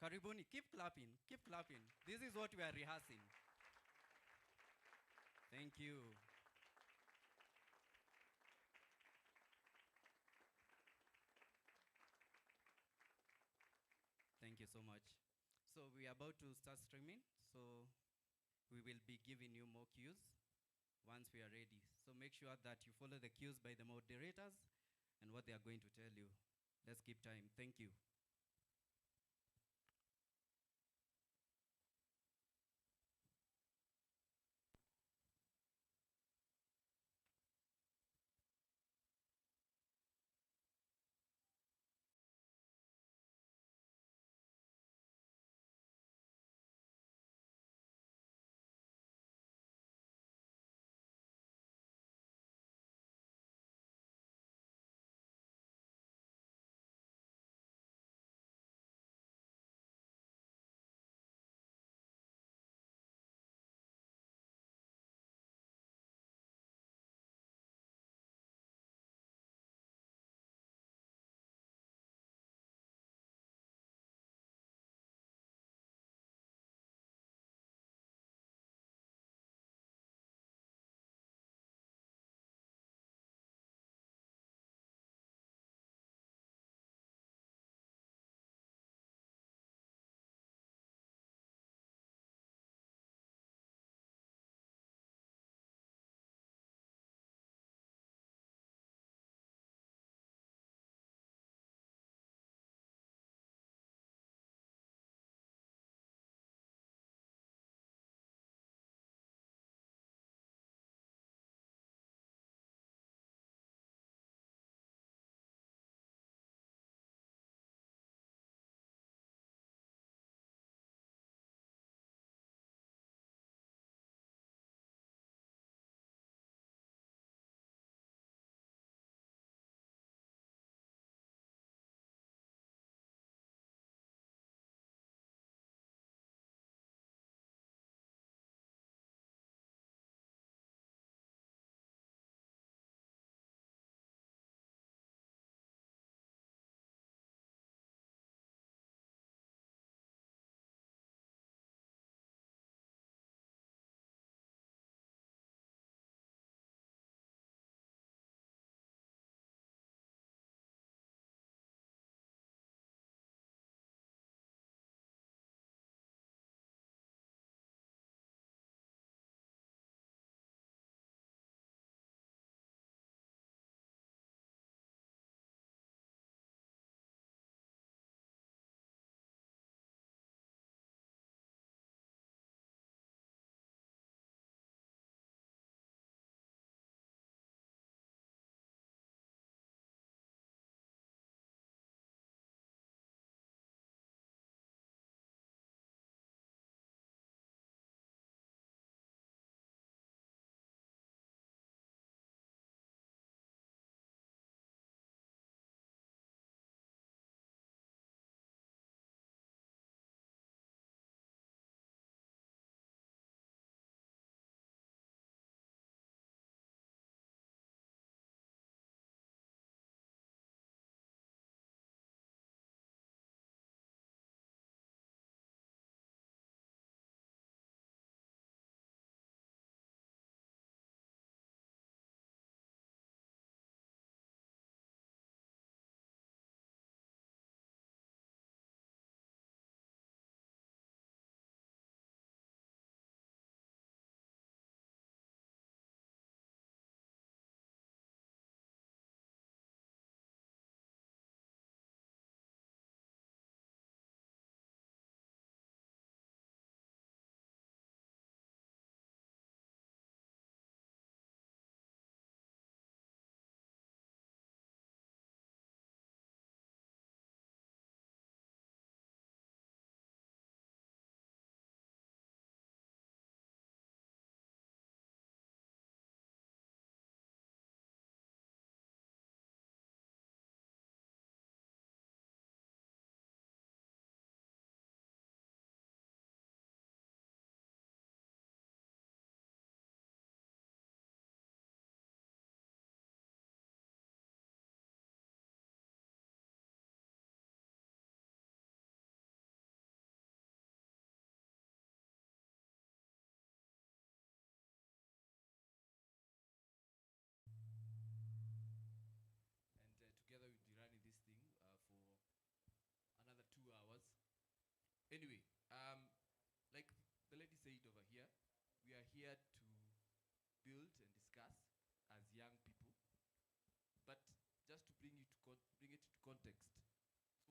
Karibuni, keep clapping, keep clapping. This is what we are rehearsing. Thank you. Thank you so much. So we are about to start streaming. So we will be giving you more cues once we are ready. So make sure that you follow the cues by the moderators and what they are going to tell you. Let's keep time. Thank you.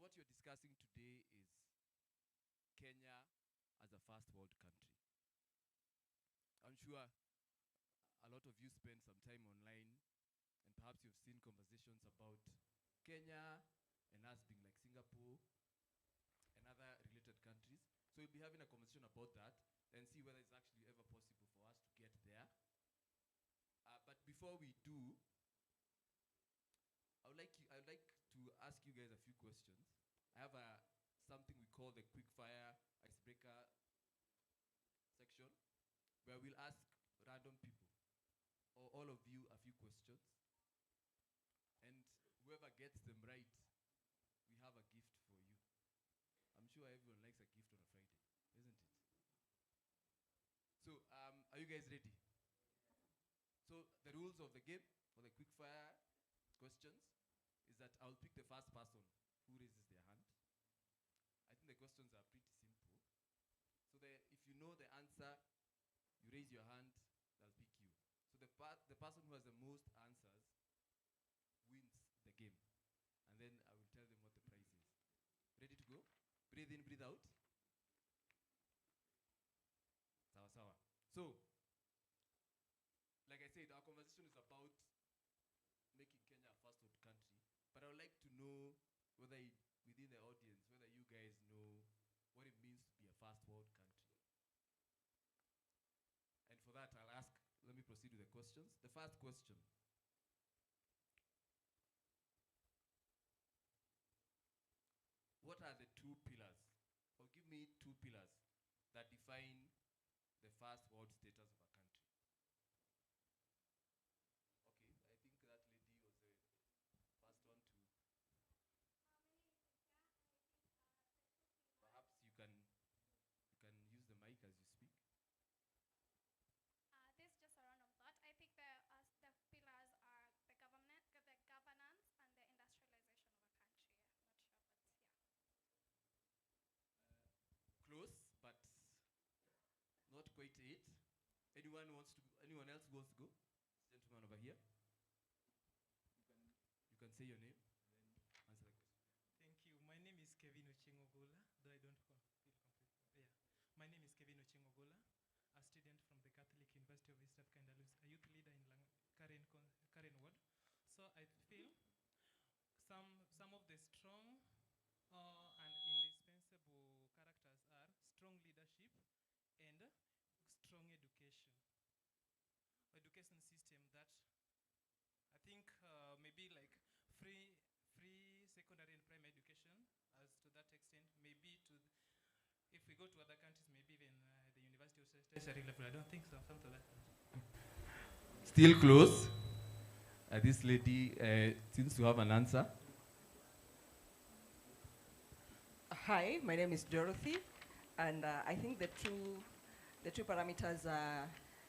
what you're discussing today is Kenya as a first world country. I'm sure a lot of you spend some time online, and perhaps you've seen conversations about Kenya and us being like Singapore and other related countries. So we'll be having a conversation about that and see whether it's actually ever possible for us to get there. But before we do, I would like to ask you guys a few questions. I have something we call the quick fire icebreaker section, where we'll ask random people, or all of you, a few questions. And whoever gets them right, we have a gift for you. I'm sure everyone likes a gift on a Friday, isn't it? So, are you guys ready? So, the rules of the game for the quick fire questions is that I'll pick the first person who raises their hand. I think the questions are pretty simple. So if you know the answer, you raise your hand, they'll pick you. So the person who has the most answers wins the game. And then I will tell them what the prize is. Ready to go? Breathe in, breathe out. Sawa sawa. So, like I said, our conversation is about making Kenya a first world country. But I would like to know whether within the audience, whether you guys know what it means to be a first world country. And for that, I'll ask, let me proceed with the questions. The first question. What are the two pillars, or give me two pillars that define the first world status of a country? Okay, I think that lady was the first one to. Perhaps you can use the mic as you speak. This is just a random thought. I think the pillars are the governance, and the industrialization of a country. I'm not sure, but yeah. Close, but not quite it. Anyone else wants to go? This gentleman over here. You can say your name and then answer the question. Thank you. My name is Kevin Ochingogola, though I don't feel complete. Yeah. My name is Kevin Ochingogola, a student from the Catholic University of East Africa Andalus, a youth leader in Karen Ward. So I feel some of the strong and indispensable characters are strong leadership and strong education. Education system that I think maybe like free secondary and primary education, as to that extent, maybe if we go to other countries, maybe even the university or tertiary level. I don't think so. Something like that. Still close. This lady seems to have an answer. Hi, my name is Dorothy, and I think the two parameters are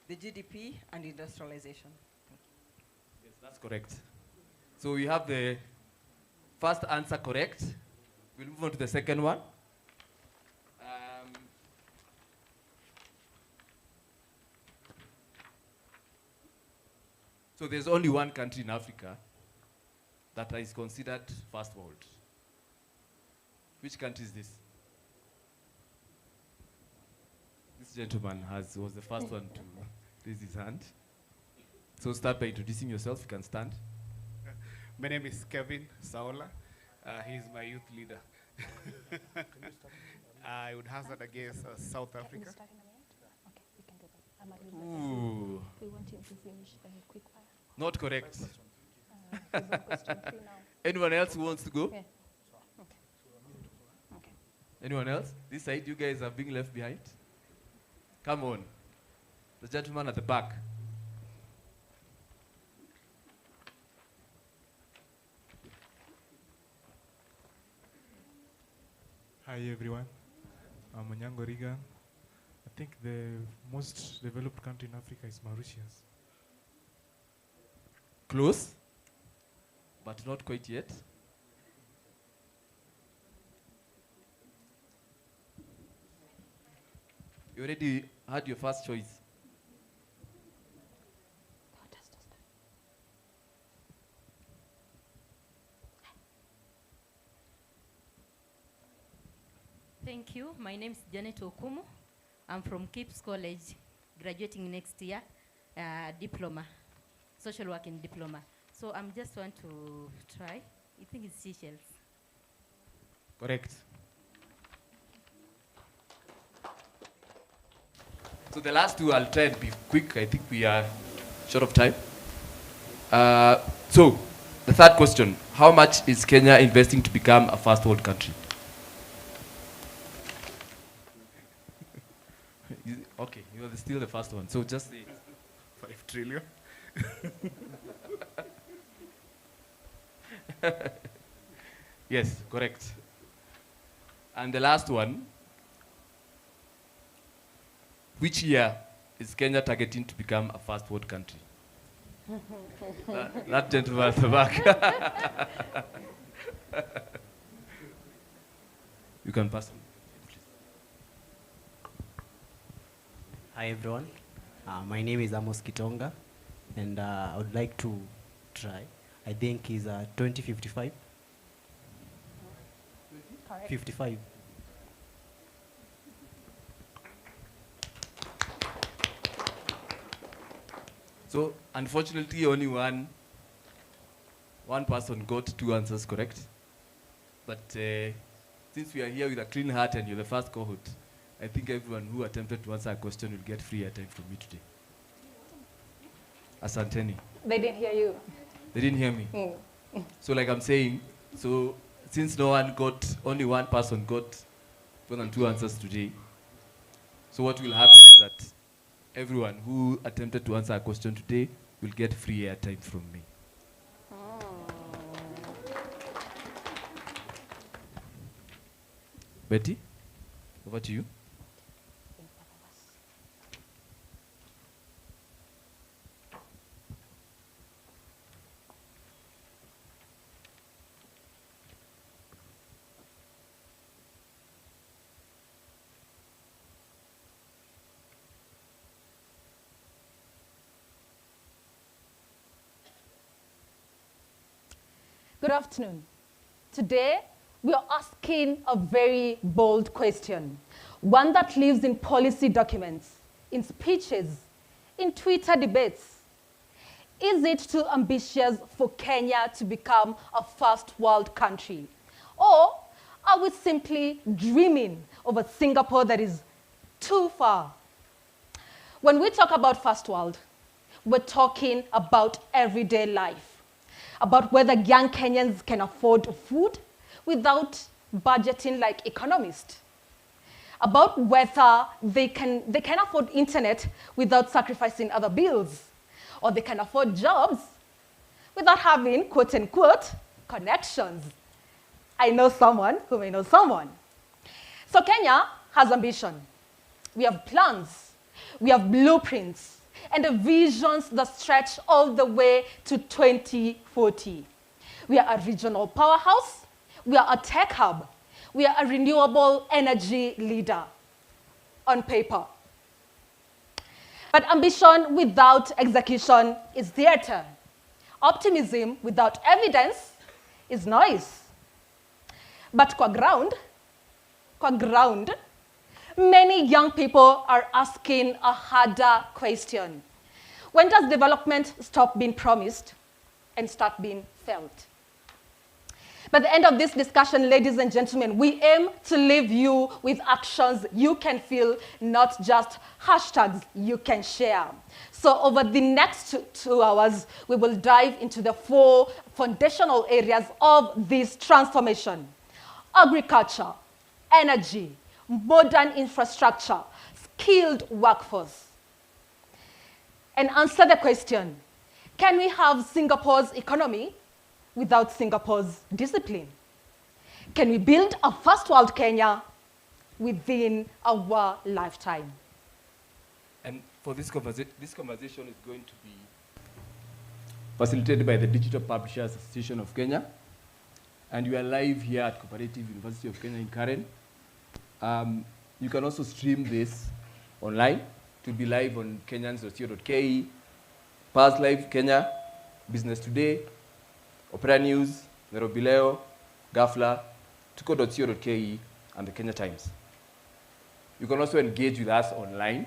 the GDP and industrialization. Yes, that's correct. So we have the first answer correct. We'll move on to the second one. So there's only one country in Africa that is considered first world. Which country is this? This gentleman was the first one to raise his hand. So start by introducing yourself. You can stand. My name is Kevin Saola. He's my youth leader. I would hazard a guess South Africa. Okay, we can do that. I'm a Ooh. We want him to finish the quick fire. Not correct. There's no question 3 now. Anyone else who wants to go? Yeah. Okay. Okay. Anyone else? This side, you guys are being left behind. Come on. The gentleman at the back. Hi everyone, I'm Onyango Rigan. I think the most developed country in Africa is Mauritius. Close, but not quite yet. You already had your first choice. Thank you. My name is Janet Okumu. I'm from Kipps College, graduating next year, diploma, social work in diploma. So I'm just want to try. I think it's Seychelles. Correct. So the last two, I'll try and be quick. I think we are short of time. So the third question, how much is Kenya investing to become a first world country? Okay, you are still the first one. So just the 5 trillion. Yes, correct. And the last one, which year is Kenya targeting to become a first world country? That gentleman at the back. You can pass. Hi everyone, my name is Amos Kitonga, and I would like to try. I think is 2055. Correct. 55. So unfortunately, only one person got 2 answers correct. But since we are here with a clean heart and you're the first cohort, I think everyone who attempted to answer a question will get free airtime from me today. Asanteni. They didn't hear you. They didn't hear me. So like I'm saying, so since only one person got more than 2 answers today, so what will happen is that everyone who attempted to answer a question today will get free airtime from me. Betty, over to you. Good afternoon. Today, we are asking a very bold question, one that lives in policy documents, in speeches, in Twitter debates. Is it too ambitious for Kenya to become a first world country? Or are we simply dreaming of a Singapore that is too far? When we talk about first world, we're talking about everyday life, about whether young Kenyans can afford food without budgeting like economists, about whether they can afford internet without sacrificing other bills, or they can afford jobs without having, quote unquote, connections. I know someone who may know someone. So Kenya has ambition. We have plans. We have blueprints and the visions that stretch all the way to 2040. We are a regional powerhouse. We are a tech hub. We are a renewable energy leader on paper. But ambition without execution is theater. Optimism without evidence is noise. But kwa ground, many young people are asking a harder question. When does development stop being promised and start being felt? By the end of this discussion, ladies and gentlemen, we aim to leave you with actions you can feel, not just hashtags you can share. So over the next 2 hours, we will dive into the 4 foundational areas of this transformation: agriculture, energy, modern infrastructure, skilled workforce. And answer the question, can we have Singapore's economy without Singapore's discipline? Can we build a first world Kenya within our lifetime? And for this conversation is going to be facilitated by the Digital Publishers Association of Kenya. And we are live here at Cooperative University of Kenya in Karen. You can also stream this online. It will be live on Kenyans.co.ke, Pars Live Kenya, Business Today, Opera News, Nairobi Leo, Gafla, Tuko.co.ke, and the Kenya Times. You can also engage with us online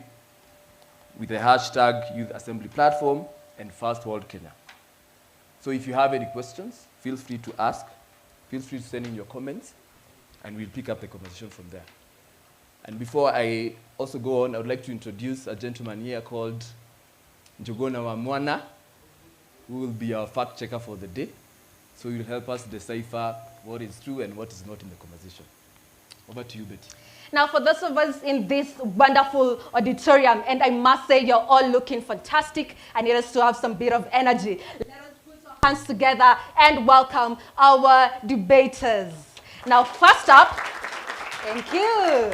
with the hashtag Youth Assembly Platform and First World Kenya. So if you have any questions, feel free to ask, feel free to send in your comments, and we'll pick up the conversation from there. And before I also go on, I would like to introduce a gentleman here called Njogona Wamwana, who will be our fact checker for the day. So he will help us decipher what is true and what is not in the conversation. Over to you, Betty. Now, for those of us in this wonderful auditorium, and I must say you're all looking fantastic, I need us to have some bit of energy. Let us put our hands together and welcome our debaters. Now, first up, thank you.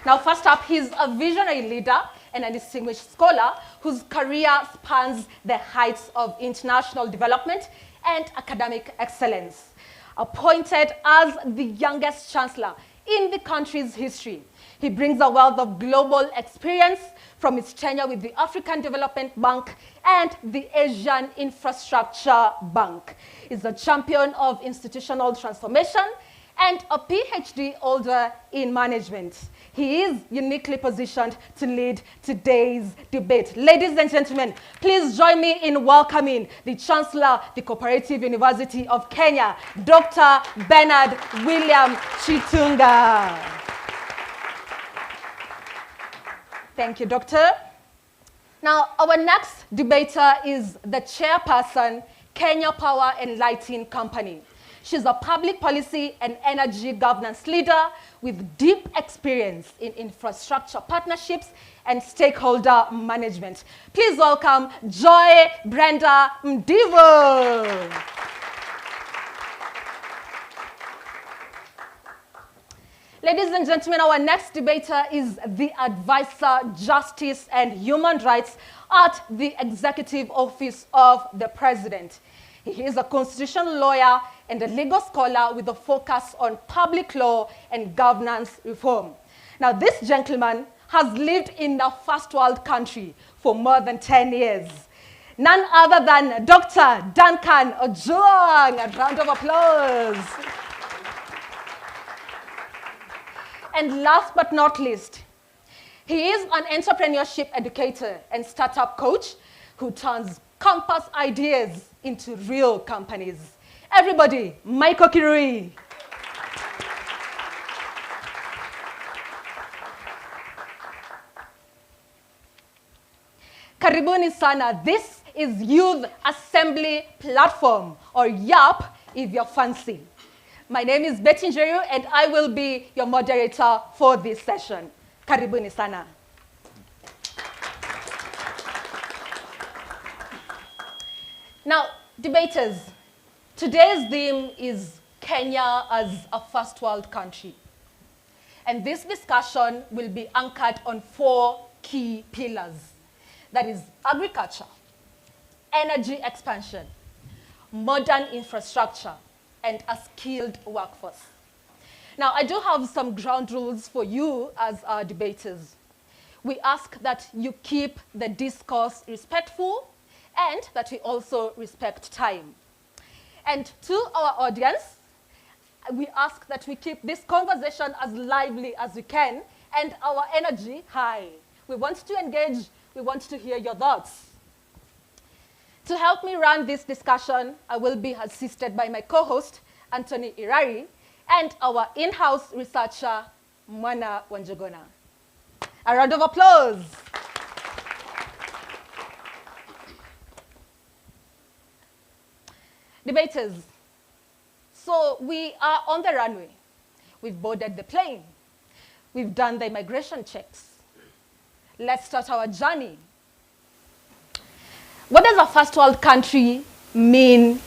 Now, first up, he's a visionary leader and a distinguished scholar whose career spans the heights of international development and academic excellence. Appointed as the youngest chancellor in the country's history, he brings a wealth of global experience from his tenure with the African Development Bank and the Asian Infrastructure Bank. He's a champion of institutional transformation and a PhD holder in management. He is uniquely positioned to lead today's debate. Ladies and gentlemen, please join me in welcoming the Chancellor, the Cooperative University of Kenya, Dr. Bernard William Chitunga. Thank you, Doctor. Now, our next debater is the chairperson, Kenya Power and Lighting Company. She's a public policy and energy governance leader with deep experience in infrastructure partnerships and stakeholder management. Please welcome Joy Brenda Mdivo. Ladies and gentlemen, our next debater is the Advisor, Justice and Human Rights at the Executive Office of the President. He is a constitutional lawyer and a legal scholar with a focus on public law and governance reform. Now, this gentleman has lived in a first world country for more than 10 years. None other than Dr. Duncan Ojwang. A round of applause. And last but not least, he is an entrepreneurship educator and startup coach who turns campus ideas into real companies. Everybody, Michael Kirui. Karibuni sana. This is Youth Assembly Platform, or YAP if you're fancy. My name is Betty Njeru, and I will be your moderator for this session. Karibuni sana. Now, debaters, today's theme is Kenya as a first world country. And this discussion will be anchored on 4 key pillars. That is agriculture, energy expansion, modern infrastructure, and a skilled workforce. Now, I do have some ground rules for you as our debaters. We ask that you keep the discourse respectful and that we also respect time. And to our audience, we ask that we keep this conversation as lively as we can and our energy high. We want to engage, we want to hear your thoughts. To help me run this discussion, I will be assisted by my co-host, Anthony Irari, and our in-house researcher, Mwana Wanjogona. A round of applause. Debaters, so we are on the runway. We've boarded the plane. We've done the immigration checks. Let's start our journey. What does a first world country mean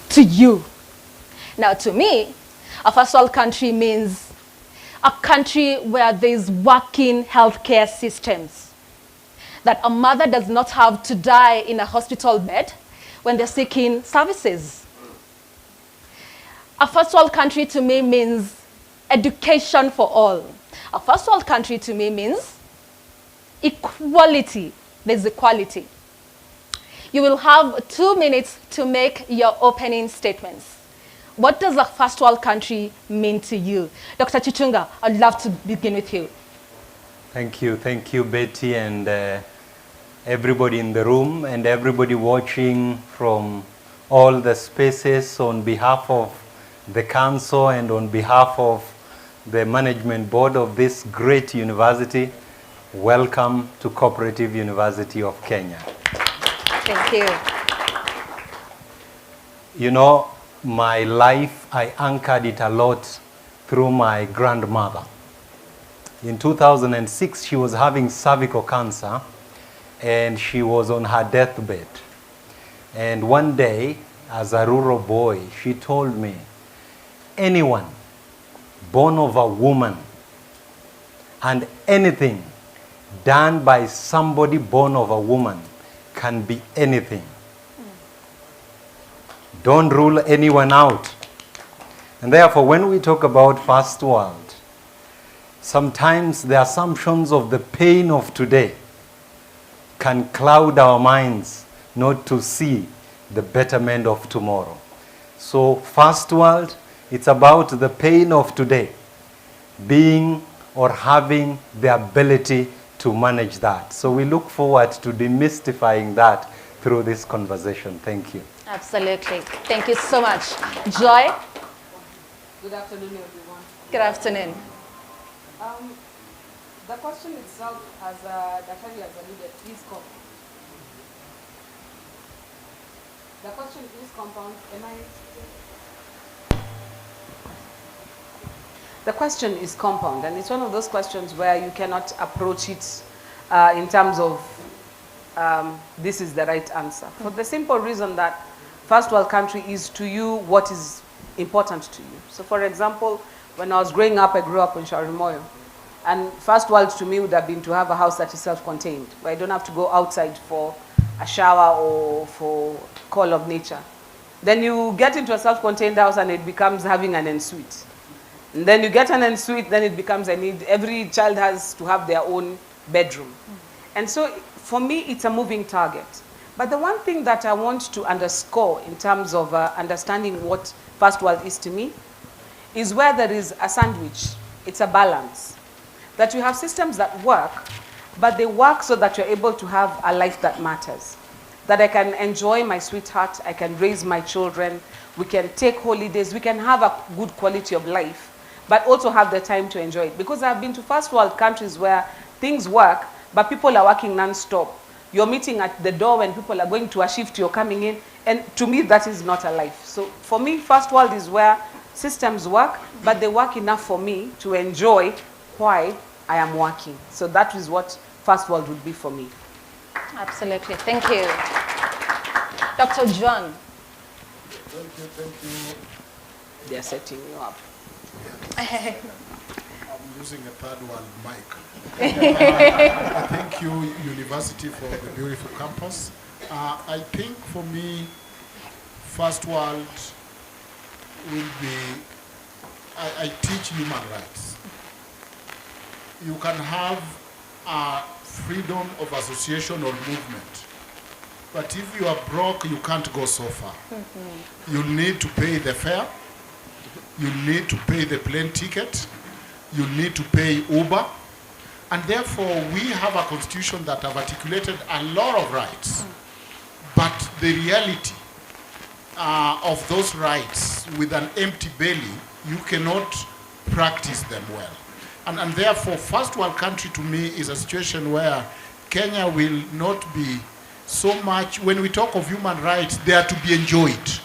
to you? Now, to me, a first world country means a country where there's working healthcare systems, that a mother does not have to die in a hospital bed when they're seeking services. A first world country to me means education for all. A first world country to me means equality. There's equality. You will have 2 minutes to make your opening statements. What does a first world country mean to you? Dr. Chitunga, I'd love to begin with you. Thank you, Betty, and everybody in the room and everybody watching from all the spaces. On behalf of the council and on behalf of the management board of this great university, welcome to Cooperative University of Kenya. Thank you. You know, my life, I anchored it a lot through my grandmother. In 2006, she was having cervical cancer, and she was on her deathbed. And one day, as a rural boy, she told me, anyone born of a woman and anything done by somebody born of a woman can be anything. Don't rule anyone out. And therefore, when we talk about first world, sometimes the assumptions of the pain of today can cloud our minds not to see the betterment of tomorrow. So first world, it's about the pain of today, being or having the ability to manage that. So we look forward to demystifying that through this conversation. Thank you. Absolutely. Thank you so much. Joy? Good afternoon, everyone. Good afternoon. The question itself, as Daktari has alluded, is compound. The question is compound. The question is compound, and it's one of those questions where you cannot approach it in terms of this is the right answer. For the simple reason that first world country is to you what is important to you. So for example, when I was growing up, I grew up in Shaurimoyo. And first world to me would have been to have a house that is self-contained, where I don't have to go outside for a shower or for call of nature. Then you get into a self-contained house and it becomes having an ensuite. And then you get an ensuite, then it becomes a need. Every child has to have their own bedroom. And so for me, it's a moving target. But the one thing that I want to underscore in terms of understanding what first world is to me is where there is a sandwich. It's a balance. That you have systems that work, but they work so that you're able to have a life that matters. That I can enjoy my sweetheart, I can raise my children, we can take holidays, we can have a good quality of life, but also have the time to enjoy it. Because I've been to first world countries where things work, but people are working non-stop. You're meeting at the door when people are going to a shift, you're coming in, and to me that is not a life. So for me, first world is where systems work, but they work enough for me to enjoy why I am working. So that is what first world would be for me. Absolutely. Thank you. Dr. John. Thank you. They are setting you up. I'm using a third world mic. Thank you, University, for the beautiful campus. I think for me, first world will be, I teach human rights. You can have freedom of association or movement. But if you are broke, you can't go so far. You need to pay the fare. You need to pay the plane ticket. You need to pay Uber. And therefore, we have a constitution that have articulated a lot of rights. But the reality of those rights with an empty belly, you cannot practice them well. And therefore, first world country to me is a situation where Kenya will not be so much, when we talk of human rights, they are to be enjoyed.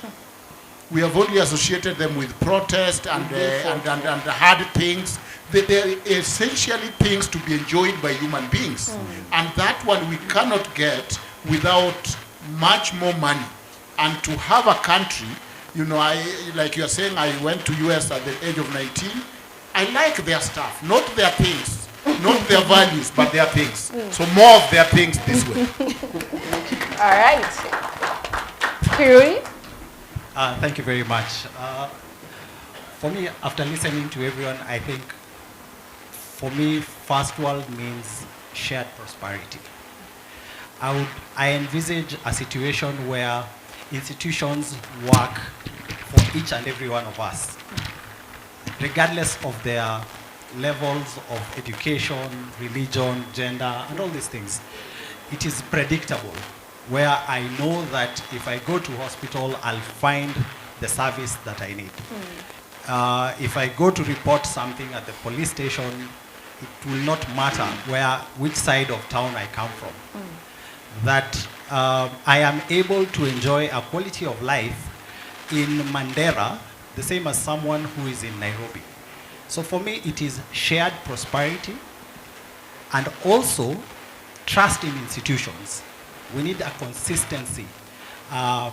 We have only associated them with protest and hard things. They're essentially things to be enjoyed by human beings. And that one we cannot get without much more money. And to have a country, you know, like you're saying, I went to US at the age of 19. I like their stuff, not their things, not their values, but their things. So more of their things this way. All right. Kirui? Thank you very much. For me, after listening to everyone, I think for me, first world means shared prosperity. I envisage a situation where institutions work for each and every one of us, regardless of their levels of education, religion, gender, and all these things, it is predictable, where I know that if I go to hospital, I'll find the service that I need. If I go to report something at the police station, it will not matter which side of town I come from. That I am able to enjoy a quality of life in Mandera, the same as someone who is in Nairobi. So for me, it is shared prosperity and also trust in institutions. We need a consistency, an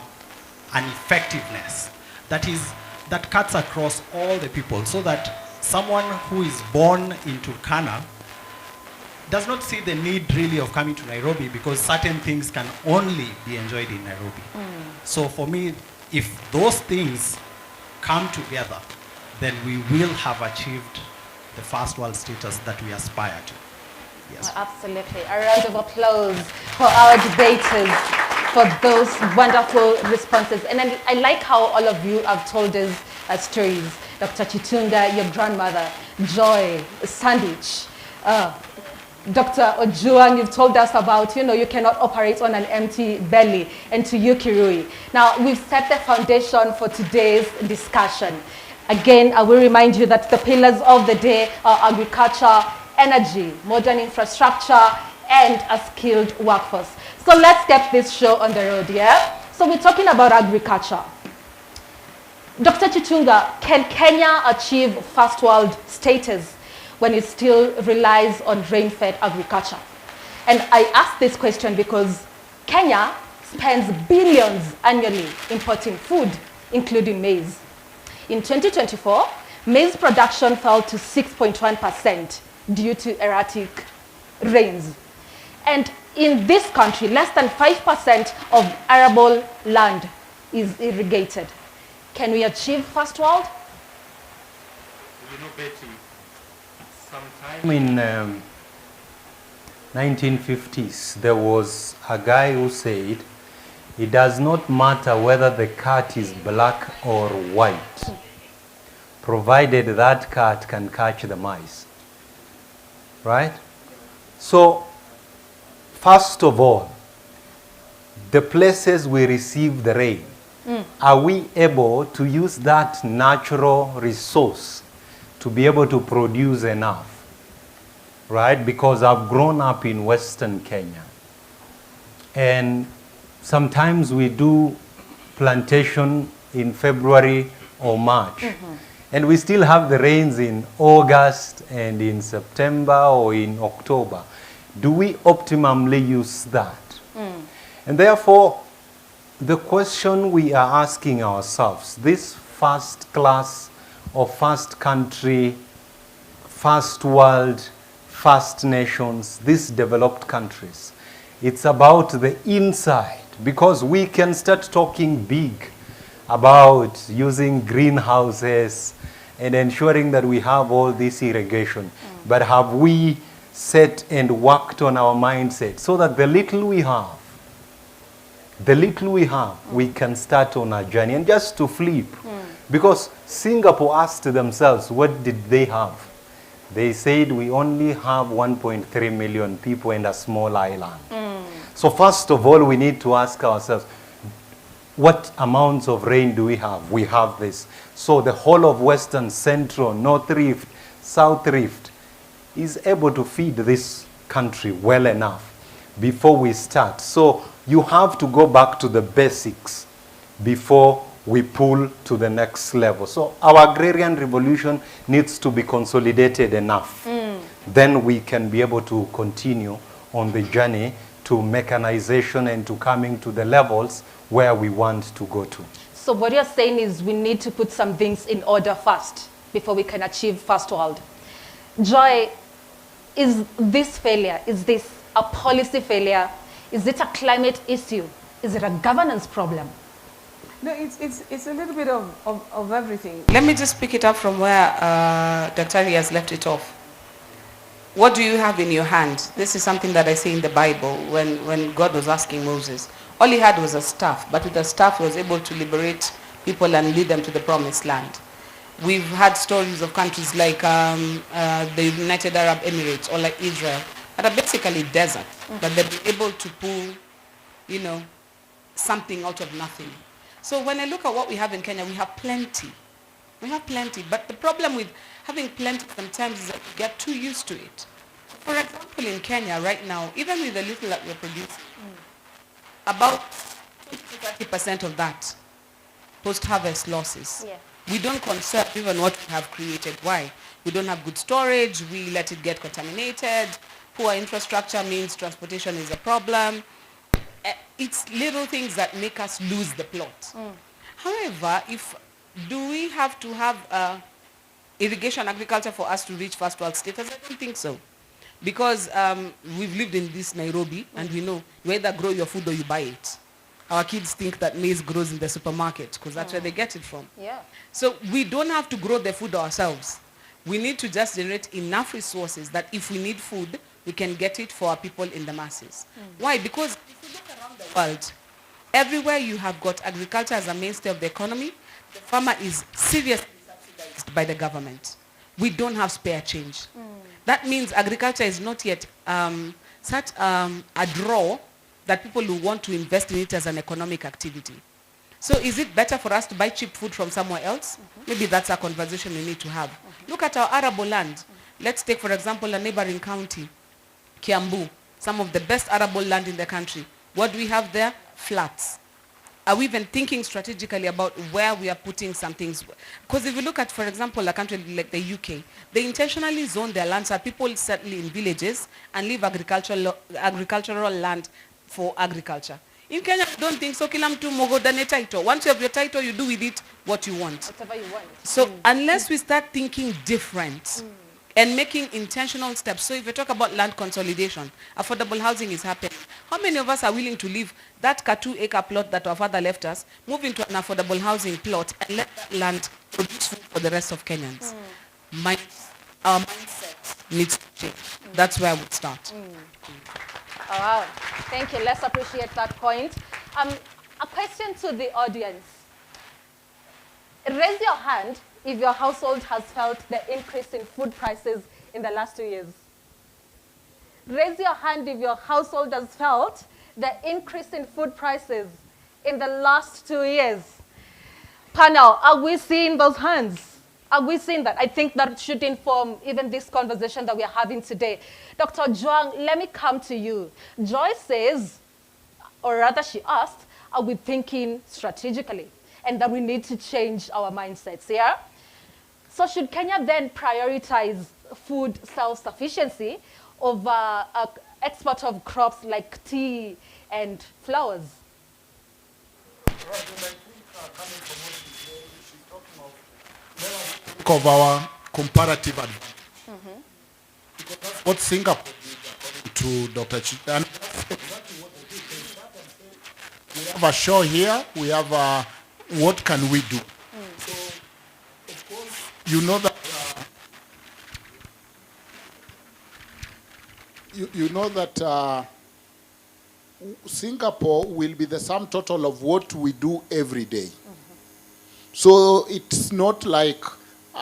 effectiveness that cuts across all the people, so that someone who is born in Turkana does not see the need really of coming to Nairobi, because certain things can only be enjoyed in Nairobi. So for me, if those things come together, then we will have achieved the first world status that we aspire to. Yes. Absolutely. A round of applause for our debaters for those wonderful responses. And I like how all of you have told us stories. Dr. Chitunga, your grandmother, Joy, Sandwich, Dr. Ojuan, you've told us about, you cannot operate on an empty belly, and to you, Kirui. Now, we've set the foundation for today's discussion. Again, I will remind you that the pillars of the day are agriculture, energy, modern infrastructure, and a skilled workforce. So let's get this show on the road, yeah? So we're talking about agriculture. Dr. Chitunga, can Kenya achieve first world status when it still relies on rain-fed agriculture? And I ask this question because Kenya spends billions annually importing food, including maize. In 2024, maize production fell to 6.1% due to erratic rains. And in this country, less than 5% of arable land is irrigated. Can we achieve first world? Betty, sometime in 1950s, there was a guy who said, it does not matter whether the cat is black or white, provided that cat can catch the mice. Right? So, first of all, the places we receive the rain, are we able to use that natural resource to be able to produce enough? Right? Because I've grown up in Western Kenya. And sometimes we do plantation in February or March. And we still have the rains in August and in September or in October. Do we optimally use that? And therefore, the question we are asking ourselves, this first class or first country, first world, first nations, these developed countries, it's about the inside, because we can start talking big about using greenhouses and ensuring that we have all this irrigation. But have we set and worked on our mindset so that the little we have, we can start on a journey and just to flip? Because Singapore asked themselves, what did they have? They said we only have 1.3 million people and a small island. So first of all, we need to ask ourselves, what amounts of rain do we have? We have this. So the whole of Western, Central, North Rift, South Rift is able to feed this country well enough before we start. So you have to go back to the basics before we pull to the next level. So our agrarian revolution needs to be consolidated enough. Then we can be able to continue on the journey to mechanization and to coming to the levels where we want to go to. So what you're saying is we need to put some things in order first before we can achieve first world. Joy, is this failure, is this a policy failure? Is it a climate issue? Is it a governance problem? No, it's a little bit of everything. Let me just pick it up from where Dr. has left it off. What do you have in your hand? This is something that I see in the Bible when God was asking Moses. All he had was a staff, but with the staff he was able to liberate people and lead them to the promised land. We've had stories of countries like the United Arab Emirates or like Israel that are basically desert, but they've been able to pull, you know, something out of nothing. So when I look at what we have in Kenya, we have plenty. We have plenty, but the problem with having plenty sometimes is that you get too used to it. For example, in Kenya right now, even with the little that we're producing, about 20-30% of that post-harvest losses. Yeah. We don't conserve even what we have created. Why? We don't have good storage, we let it get contaminated, poor infrastructure means transportation is a problem. It's little things that make us lose the plot. However, do we have to have irrigation agriculture for us to reach first world status? I don't think so. Because we've lived in this Nairobi and we know you either grow your food or you buy it. Our kids think that maize grows in the supermarket because that's where they get it from. Yeah. So we don't have to grow the food ourselves. We need to just generate enough resources that if we need food, we can get it for our people in the masses. Why? Because if you look around the world, everywhere you have got agriculture as a mainstay of the economy, the farmer is seriously subsidized by the government. We don't have spare change. That means agriculture is not yet such a draw that people will want to invest in it as an economic activity. So is it better for us to buy cheap food from somewhere else? Maybe that's a conversation we need to have. Look at our arable land. Let's take, for example, a neighboring county, Kiambu, some of the best arable land in the country. What do we have there? Flats. Are we even thinking strategically about where we are putting some things? Because if you look at, for example, a country like the UK, they intentionally zone their lands so people settle in villages and leave agricultural land for agriculture. In Kenya, I don't think so. Kila mtu mogodane title. Once you have your title, you do with it what you want. Whatever you want. So unless we start thinking different and making intentional steps. So if we talk about land consolidation, affordable housing is happening. How many of us are willing to leave that 2-acre plot that our father left us, move into an affordable housing plot and let that land produce food for the rest of Kenyans? Our mindset needs to change. That's where I would start. Oh, wow. Thank you. Let's appreciate that point. A question to the audience. Raise your hand if your household has felt the increase in food prices in the last 2 years. Raise your hand if your household has felt the increase in food prices in the last 2 years. Panel, are we seeing those hands? Are we seeing that? I think that should inform even this conversation that we are having today. Dr. Zhuang, let me come to you. Joy says, or rather she asked, are we thinking strategically? And that we need to change our mindsets, yeah? So should Kenya then prioritize food self-sufficiency over export of crops like tea and flowers? Of our comparative advantage. Because that's what Singapore did, according to Dr. And we have a show here, we have what can we do? So, of course, you know that you know that Singapore will be the sum total of what we do every day. So it's not like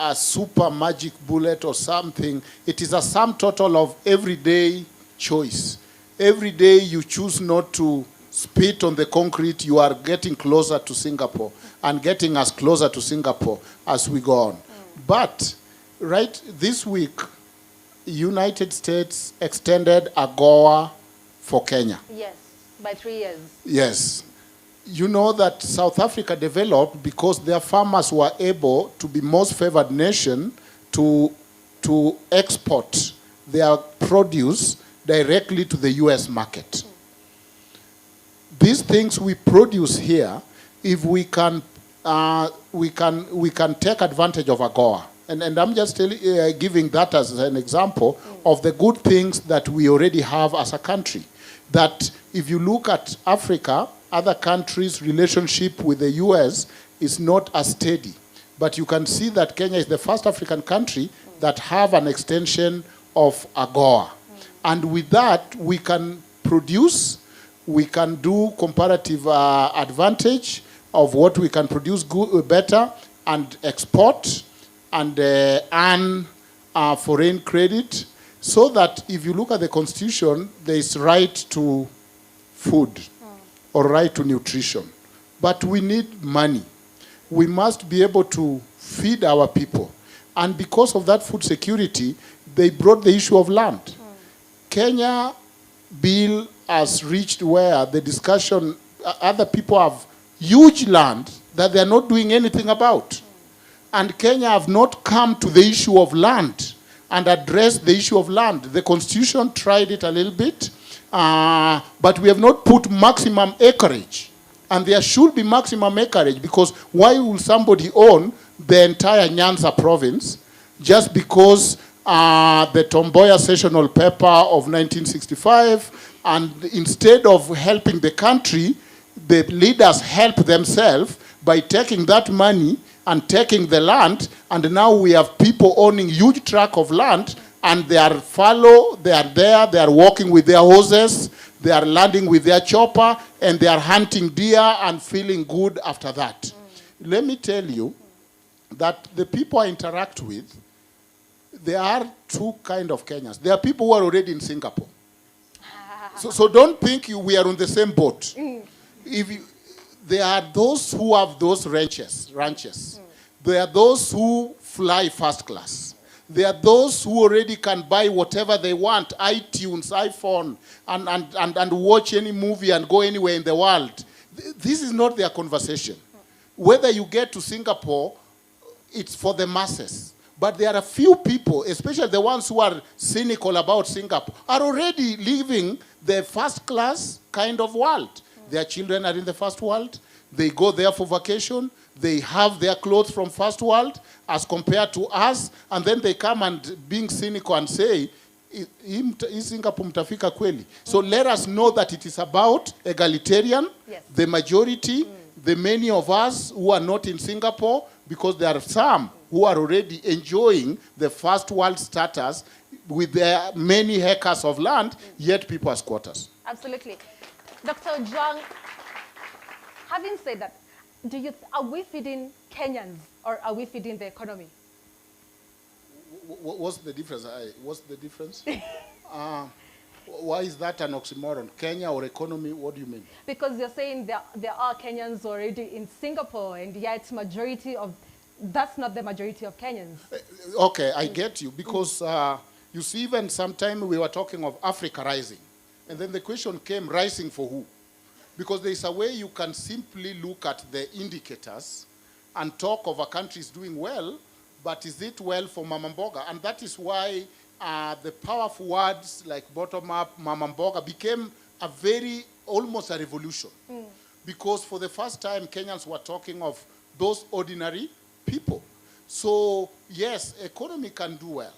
a super magic bullet or something. It is a sum total of everyday choice. Every day you choose not to spit on the concrete, you are getting closer to Singapore and getting us closer to Singapore as we go on. But right this week, United States extended AGOA for Kenya. Yes, by 3 years. Yes. You know that South Africa developed because their farmers were able to be most favored nation to export their produce directly to the US market. These things we produce here, if we can take advantage of AGOA. And I'm just giving that as an example of the good things that we already have as a country. That if you look at Africa, other countries' relationship with the US is not as steady. But you can see that Kenya is the first African country that have an extension of AGOA. And with that, we can produce, we can do comparative advantage of what we can produce better and export. and earn foreign credit, so that if you look at the constitution, there is right to food or right to nutrition. But we need money. We must be able to feed our people. And because of that food security, they brought the issue of land. Kenya bill has reached where the discussion, other people have huge land that they are not doing anything about. And Kenya have not come to the issue of land and addressed the issue of land. The constitution tried it a little bit, but we have not put maximum acreage. And there should be maximum acreage, because why will somebody own the entire Nyanza province just because the Tomboya sessional paper of 1965, and instead of helping the country, the leaders help themselves by taking that money and taking the land, and now we have people owning huge tract of land, and they are fallow, they are there, they are walking with their horses, they are landing with their chopper, and they are hunting deer and feeling good after that. Let me tell you that the people I interact with, there are two kind of Kenyans. There are people who are already in Singapore. So don't think we are on the same boat. There are those who have those ranches. There are those who fly first class. There are those who already can buy whatever they want, iTunes, iPhone, and watch any movie and go anywhere in the world. This is not their conversation. Whether you get to Singapore, it's for the masses. But there are a few people, especially the ones who are cynical about Singapore, are already living the first class kind of world. Their children are in the first world. They go there for vacation. They have their clothes from first world as compared to us. And then they come and being cynical and say, Singapore mtafika kweli. So let us know that it is about egalitarian, the majority, the many of us who are not in Singapore, because there are some who are already enjoying the first world status with their many acres of land, yet people are squatters. Absolutely. Dr. Ojwang, having said that, are we feeding Kenyans or are we feeding the economy? What's the difference? What's the difference? Why is that an oxymoron? Kenya or economy? What do you mean? Because you're saying there are Kenyans already in Singapore, and yet that's not the majority of Kenyans. Okay, I get you. Because you see, even sometime we were talking of Africa rising. And then the question came, rising for who? Because there is a way you can simply look at the indicators and talk of a country is doing well, but is it well for Mama Mboga? And that is why the powerful words like bottom-up, Mama Mboga became almost a revolution. Because for the first time, Kenyans were talking of those ordinary people. So yes, economy can do well,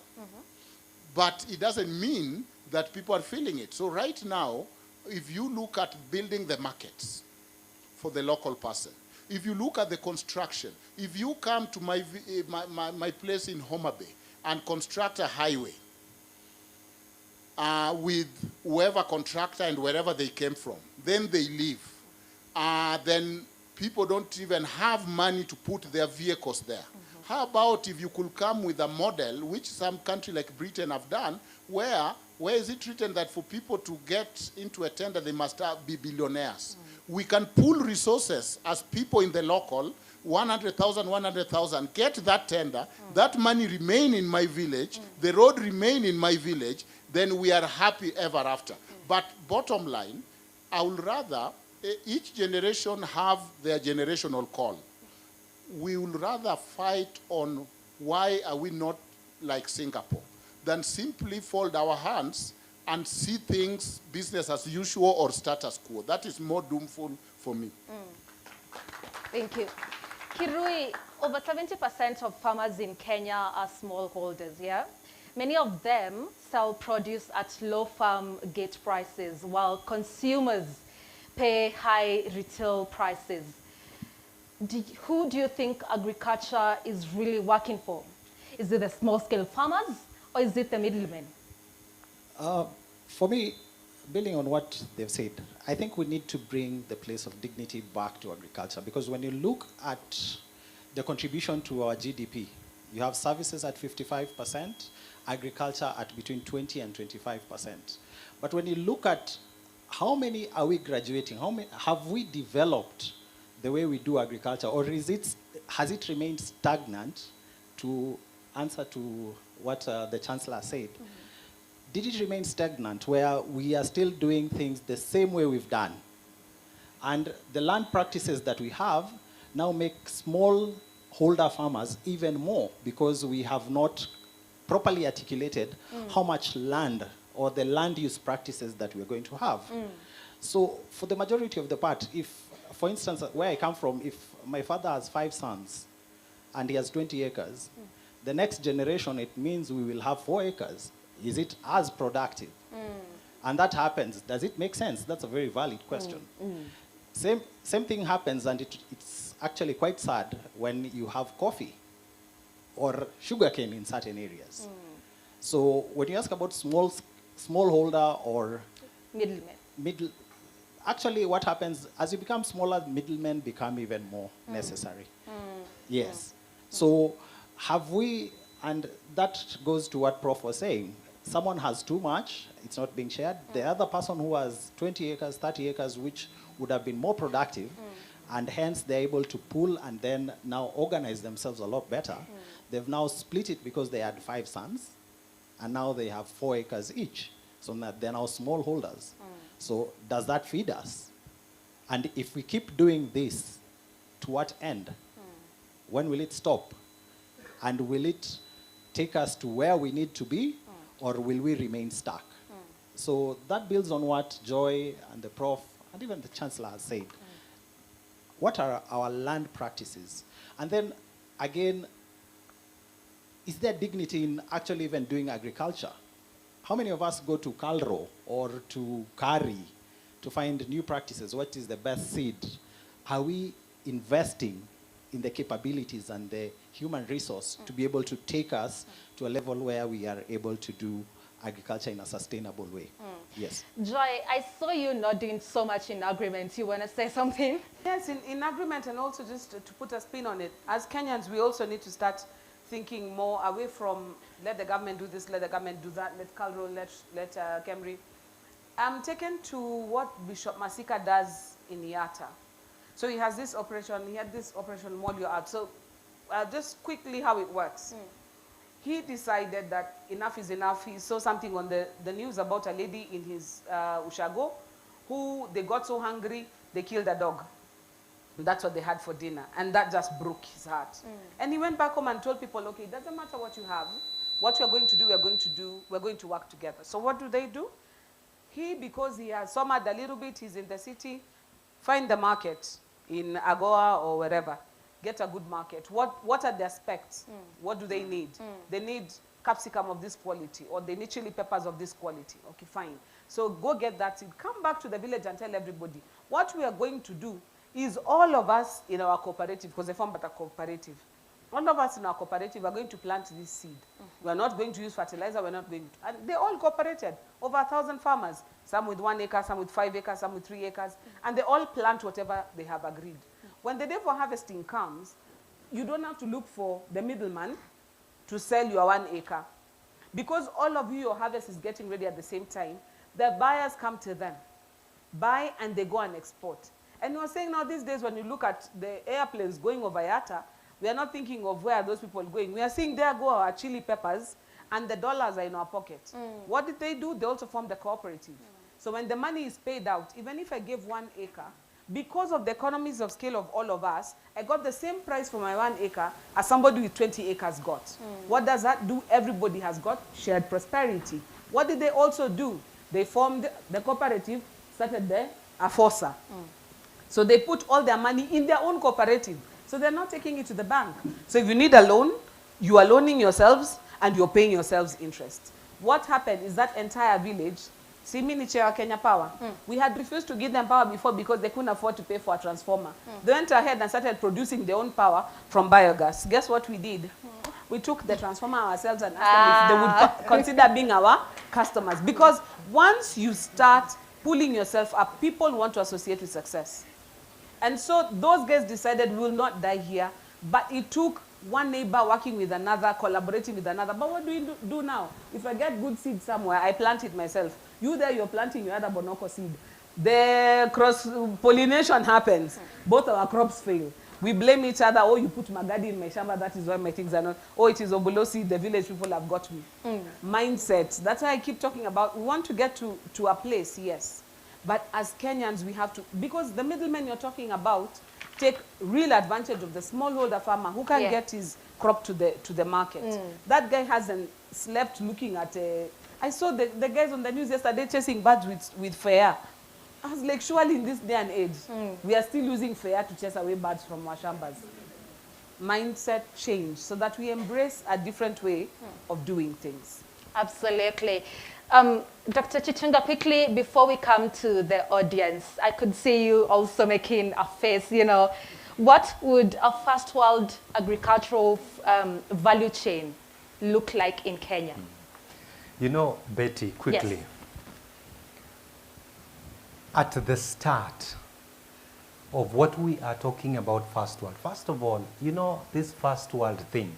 but it doesn't mean that people are feeling it. So right now, if you look at building the markets for the local person, if you look at the construction, if you come to my place in Homa Bay and construct a highway with whoever contractor and wherever they came from, then they leave. Then people don't even have money to put their vehicles there. How about if you could come with a model, which some country like Britain have done, where is it written that for people to get into a tender, they must be billionaires? We can pool resources as people in the local, 100,000, get that tender, that money remain in my village, the road remain in my village, then we are happy ever after. But bottom line, I would rather each generation have their generational call. We would rather fight on why are we not like Singapore than simply fold our hands and see things business as usual or status quo. That is more doomful for me. Thank you. Kirui, over 70% of farmers in Kenya are smallholders, yeah? Many of them sell produce at low farm gate prices, while consumers pay high retail prices. Who do you think agriculture is really working for? Is it the small-scale farmers, or is it the middlemen? For me, building on what they've said, I think we need to bring the place of dignity back to agriculture, because when you look at the contribution to our GDP, You have services at 55%, agriculture at between 20 and 25%. But when you look at how many are we graduating, how many have we developed the way we do agriculture, or has it remained stagnant, to answer to what the Chancellor said? Did it remain stagnant where we are still doing things the same way we've done? And the land practices that we have now make smallholder farmers even more, because we have not properly articulated how much land or the land use practices that we're going to have. So for the majority of the part, if, for instance, where I come from, if my father has 5 sons and he has 20 acres, the next generation, it means we will have 4 acres. Is it as productive? And that happens. Does it make sense? That's a very valid question. Same thing happens, and it's actually quite sad when you have coffee or sugarcane in certain areas. So when you ask about smallholder or Middlemen. Actually what happens, as you become smaller, middlemen become even more necessary. Yes. So have we, and that goes to what Prof was saying, someone has too much, it's not being shared. The other person who has 20 acres, 30 acres, which would have been more productive, and hence they're able to pool and then now organize themselves a lot better. They've now split it because they had 5 sons, and now they have 4 acres each. So now they're now smallholders. So does that feed us? And if we keep doing this, to what end? When will it stop? And will it take us to where we need to be, or will we remain stuck? So that builds on what Joy and the Prof and even the Chancellor has said. What are our land practices? And then again, is there dignity in actually even doing agriculture? How many of us go to Calro or to Kari to find new practices? What is the best seed? Are we investing in the capabilities and the human resource to be able to take us to a level where we are able to do agriculture in a sustainable way? Yes. Joy, I saw you nodding so much in agreement. You want to say something? Yes, in agreement, and also just to put a spin on it, as Kenyans, we also need to start thinking more away from let the government do this, let the government do that, let Calro, let Kemri. I'm taken to what Bishop Masika does in Iata. So he has this operation, he had this operation Molio Out. So just quickly how it works. He decided that enough is enough. He saw something on the news about a lady in his Ushago who they got so hungry, they killed a dog. That's what they had for dinner. And that just broke his heart. And he went back home and told people, okay, it doesn't matter what you have. What we are going to do, we're going to work together. So what do? He, because he has summered a little bit, he's in the city, find the market in Agoa or wherever. Get a good market. What are their specs? What do they need? They need capsicum of this quality, or they need chili peppers of this quality. Okay, fine. So go get that seed. Come back to the village and tell everybody. What we are going to do is all of us in our cooperative, because they form but a cooperative, all of us in our cooperative are going to plant this seed. We're not going to use fertilizer, we're not going to, and they all cooperated, over 1,000 farmers, some with 1 acre, some with 5 acres, some with 3 acres, and they all plant whatever they have agreed. When the day for harvesting comes, you don't have to look for the middleman to sell your 1 acre. Because all of you, your harvest is getting ready at the same time, the buyers come to them, buy, and they go and export. And you're saying now these days when you look at the airplanes going over Yatta, we are not thinking of where are those people going. We are seeing there go our chili peppers, and the dollars are in our pocket. What did they do? They also formed the cooperative. So when the money is paid out, even if I gave 1 acre, because of the economies of scale of all of us, I got the same price for my 1 acre as somebody with 20 acres got. What does that do? Everybody has got shared prosperity. What did they also do? They formed the cooperative, started the AFOSA. So they put all their money in their own cooperative. So they're not taking it to the bank. So if you need a loan, you are loaning yourselves and you're paying yourselves interest. What happened is that entire village, see me Nichewa Kenya Power, we had refused to give them power before because they couldn't afford to pay for a transformer. They went ahead and started producing their own power from biogas. Guess what we did? We took the transformer ourselves and asked them if they would consider being our customers. Because once you start pulling yourself up, people want to associate with success. And so those guys decided we will not die here, but it took one neighbor working with another, collaborating with another. But what do we do now? If I get good seed somewhere, I plant it myself. You there, you're planting your other bonoko seed. The cross-pollination happens. Both our crops fail. We blame each other. Oh, you put magadi in my shamba, that is why my things are not. Oh, it is obulosi, the village people have got me. Mindset. That's why I keep talking about, we want to get to a place, yes. But as Kenyans, we have to, because the middlemen you're talking about take real advantage of the smallholder farmer who can get his crop to the market. That guy hasn't slept looking at I saw the guys on the news yesterday chasing birds with fire. I was like, surely in this day and age, we are still using fire to chase away birds from our shambas. Mindset change so that we embrace a different way of doing things. Absolutely. Dr. Chichenga, quickly, before we come to the audience, I could see you also making a face, you know. What would a first world agricultural value chain look like in Kenya? You know, Betty, quickly. Yes. At the start of what we are talking about first world, first of all, you know, this first world thing,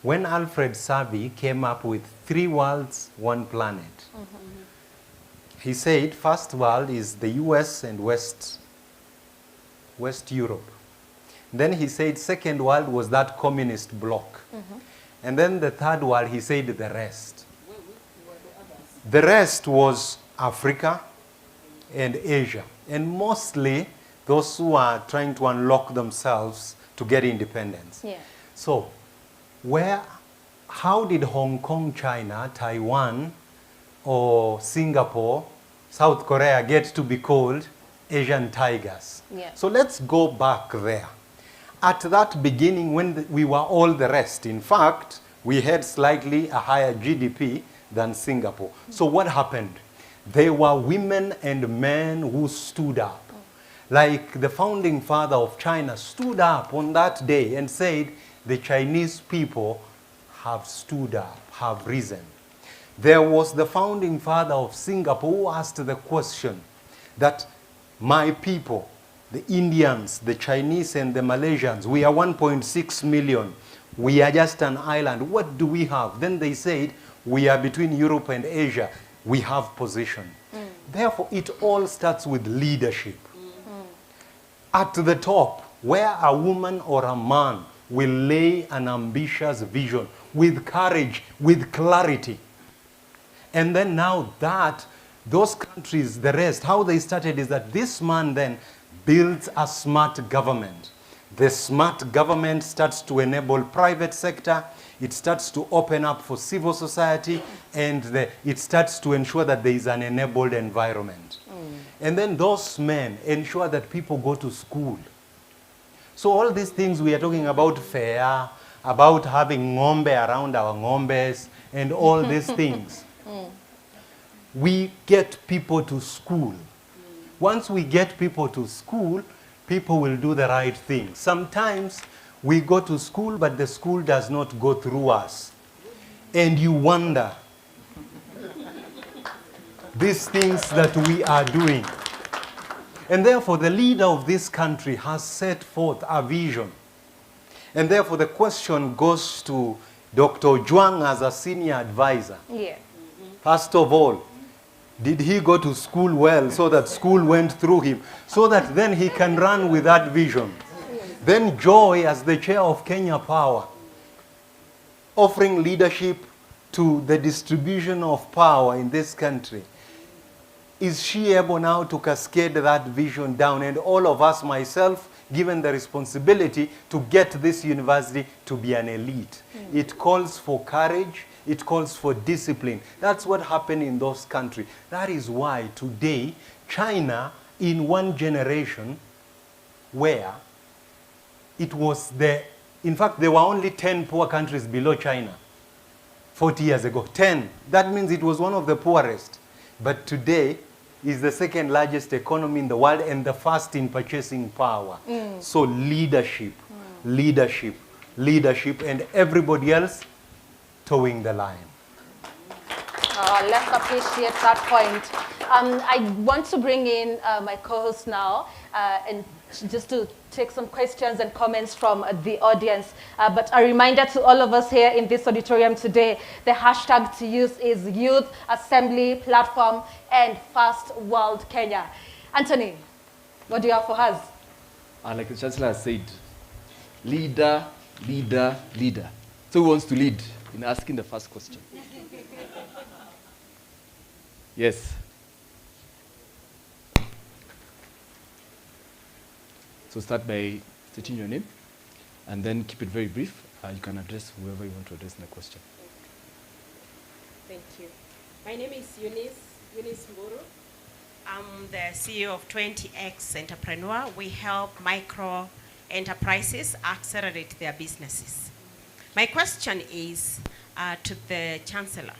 when Alfred Sabi came up with 3 worlds, 1 planet, he said first world is the US and West Europe. Then he said second world was that communist bloc. And then the third world, he said the rest. The rest was Africa and Asia. And mostly those who are trying to unlock themselves to get independence. Yeah. So, how did Hong Kong, China, Taiwan, or Singapore, South Korea get to be called Asian tigers? Yeah. So let's go back there. At that beginning, when we were all the rest, in fact, we had slightly a higher GDP than Singapore. So what happened? There were women and men who stood up. Like the founding father of China stood up on that day and said, the Chinese people have stood up, have risen. There was the founding father of Singapore who asked the question that my people, the Indians, the Chinese, and the Malaysians, we are 1.6 million. We are just an island. What do we have? Then they said, we are between Europe and Asia. We have position. Therefore, it all starts with leadership. At the top, where a woman or a man will lay an ambitious vision with courage, with clarity. And then now that, those countries, the rest, how they started is that this man then builds a smart government. The smart government starts to enable private sector, it starts to open up for civil society, and it starts to ensure that there is an enabled environment. And then those men ensure that people go to school. So all these things we are talking about fair, about having ngombe around our ngombes, and all these things. We get people to school. Once we get people to school, people will do the right thing. Sometimes we go to school, but the school does not go through us. And you wonder, these things that we are doing. And therefore, the leader of this country has set forth a vision. And therefore, the question goes to Dr. Juang as a senior advisor. Yeah. First of all, did he go to school well so that school went through him, so that then he can run with that vision? Then Joy, as the chair of Kenya Power, offering leadership to the distribution of power in this country. Is she able now to cascade that vision down? And all of us, myself, given the responsibility to get this university to be an elite. It calls for courage. It calls for discipline. That's what happened in those countries. That is why today, China, in one generation, where it was in fact, there were only 10 poor countries below China 40 years ago. 10. That means it was one of the poorest. But today, is the second largest economy in the world and the first in purchasing power. So leadership, leadership, leadership, and everybody else towing the line. Let's appreciate that point. I want to bring in my co-host now and just to take some questions and comments from the audience. But a reminder to all of us here in this auditorium today, the hashtag to use is Youth Assembly Platform and First World Kenya. Anthony, what do you have for us? Like the Chancellor has said, leader, leader, leader. So who wants to lead in asking the first question? Yes. So start by stating your name, and then keep it very brief. You can address whoever you want to address in the question. Thank you. My name is Eunice Mburu. I'm the CEO of 20X Entrepreneur. We help micro enterprises accelerate their businesses. My question is to the Chancellor.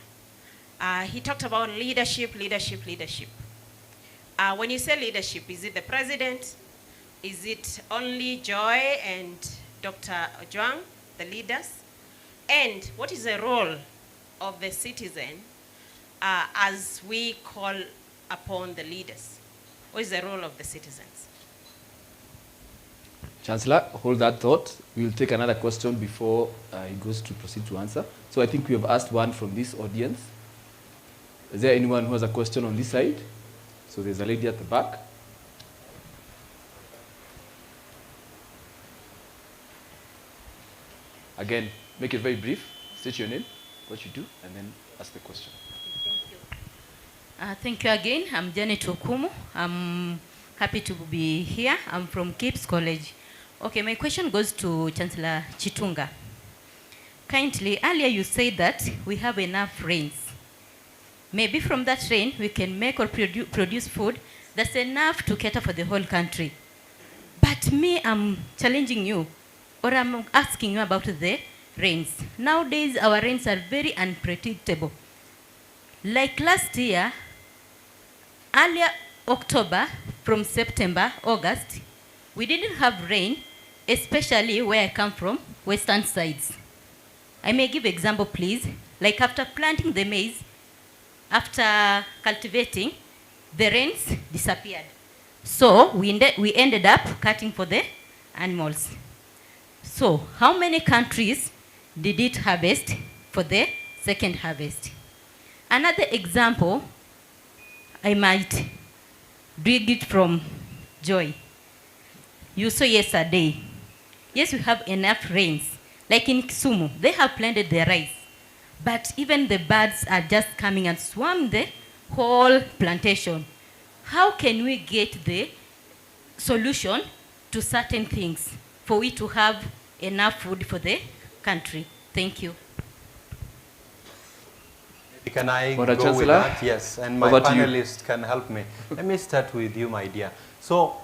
He talked about leadership, leadership, leadership. When you say leadership, is it the president? Is it only Joy and Dr. Ojwang, the leaders? And what is the role of the citizen as we call upon the leaders? What is the role of the citizens? Chancellor, hold that thought. We will take another question before he goes to proceed to answer. So I think we have asked one from this audience. Is there anyone who has a question on this side? So there's a lady at the back. Again, make it very brief. State your name, what you do, and then ask the question. Thank you again. I'm Janet Okumu. I'm happy to be here. I'm from Keps College. Okay, my question goes to Chancellor Chitunga. Kindly, earlier you said that we have enough rains. Maybe from that rain, we can make or produce food that's enough to cater for the whole country. But me, I'm challenging you, or I'm asking you about the rains. Nowadays, our rains are very unpredictable. Like last year, earlier October, from September, August, we didn't have rain, especially where I come from, western sides. I may give example, please. Like after planting the maize, after cultivating, the rains disappeared. So we ended up cutting for the animals. So how many countries did it harvest for the second harvest? Another example, I might dig it from Joy. You saw yesterday. Yes, we have enough rains. Like in Kisumu, they have planted their rice. But even the birds are just coming and swarm the whole plantation. How can we get the solution to certain things for we to have enough food for the country? Thank you. Can I For go the with Chancellor? that? Yes, and my Over to you. panelists can help me. Let me start with you, my dear. So,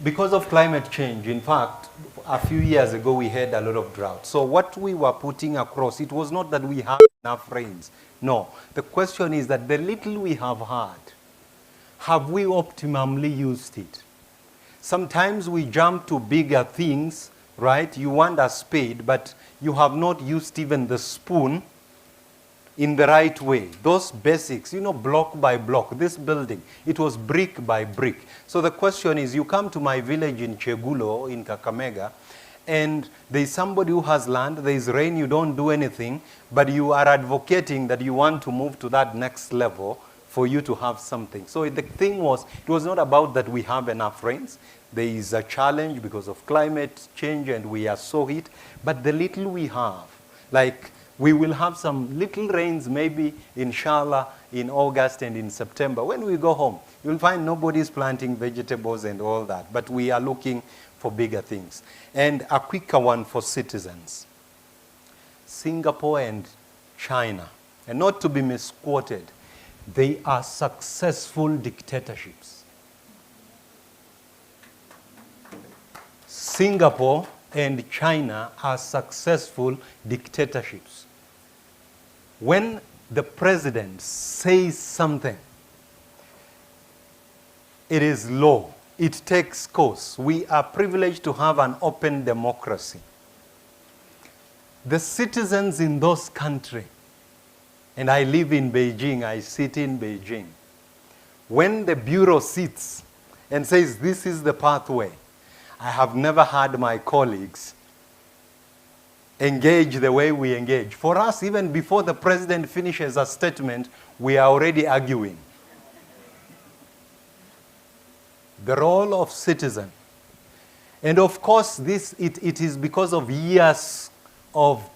because of climate change, in fact, a few years ago we had a lot of drought. So what we were putting across, it was not that we have enough rains. No, the question is that the little we have had, have we optimally used it? Sometimes we jump to bigger things, right? You want a spade, but you have not used even the spoon in the right way. Those basics, you know, block by block, this building, it was brick by brick. So the question is, you come to my village in Chegulo, in Kakamega, and there's somebody who has land, there's rain, you don't do anything, but you are advocating that you want to move to that next level for you to have something. So the thing was, it was not about that we have enough rains. There is a challenge because of climate change and we are so hit, but the little we have, like we will have some little rains maybe, inshallah, in August and in September. When we go home, you'll find nobody's planting vegetables and all that, but we are looking for bigger things. And a quicker one for citizens. Singapore and China, and not to be misquoted, they are successful dictatorships. Singapore and China are successful dictatorships. When the president says something, it is law. It takes course. We are privileged to have an open democracy. The citizens in those countries, and I live in Beijing, I sit in Beijing, when the bureau sits and says this is the pathway, I have never had my colleagues engage the way we engage. For us, even before the president finishes a statement, we are already arguing. The role of citizen. And of course, it is because of years of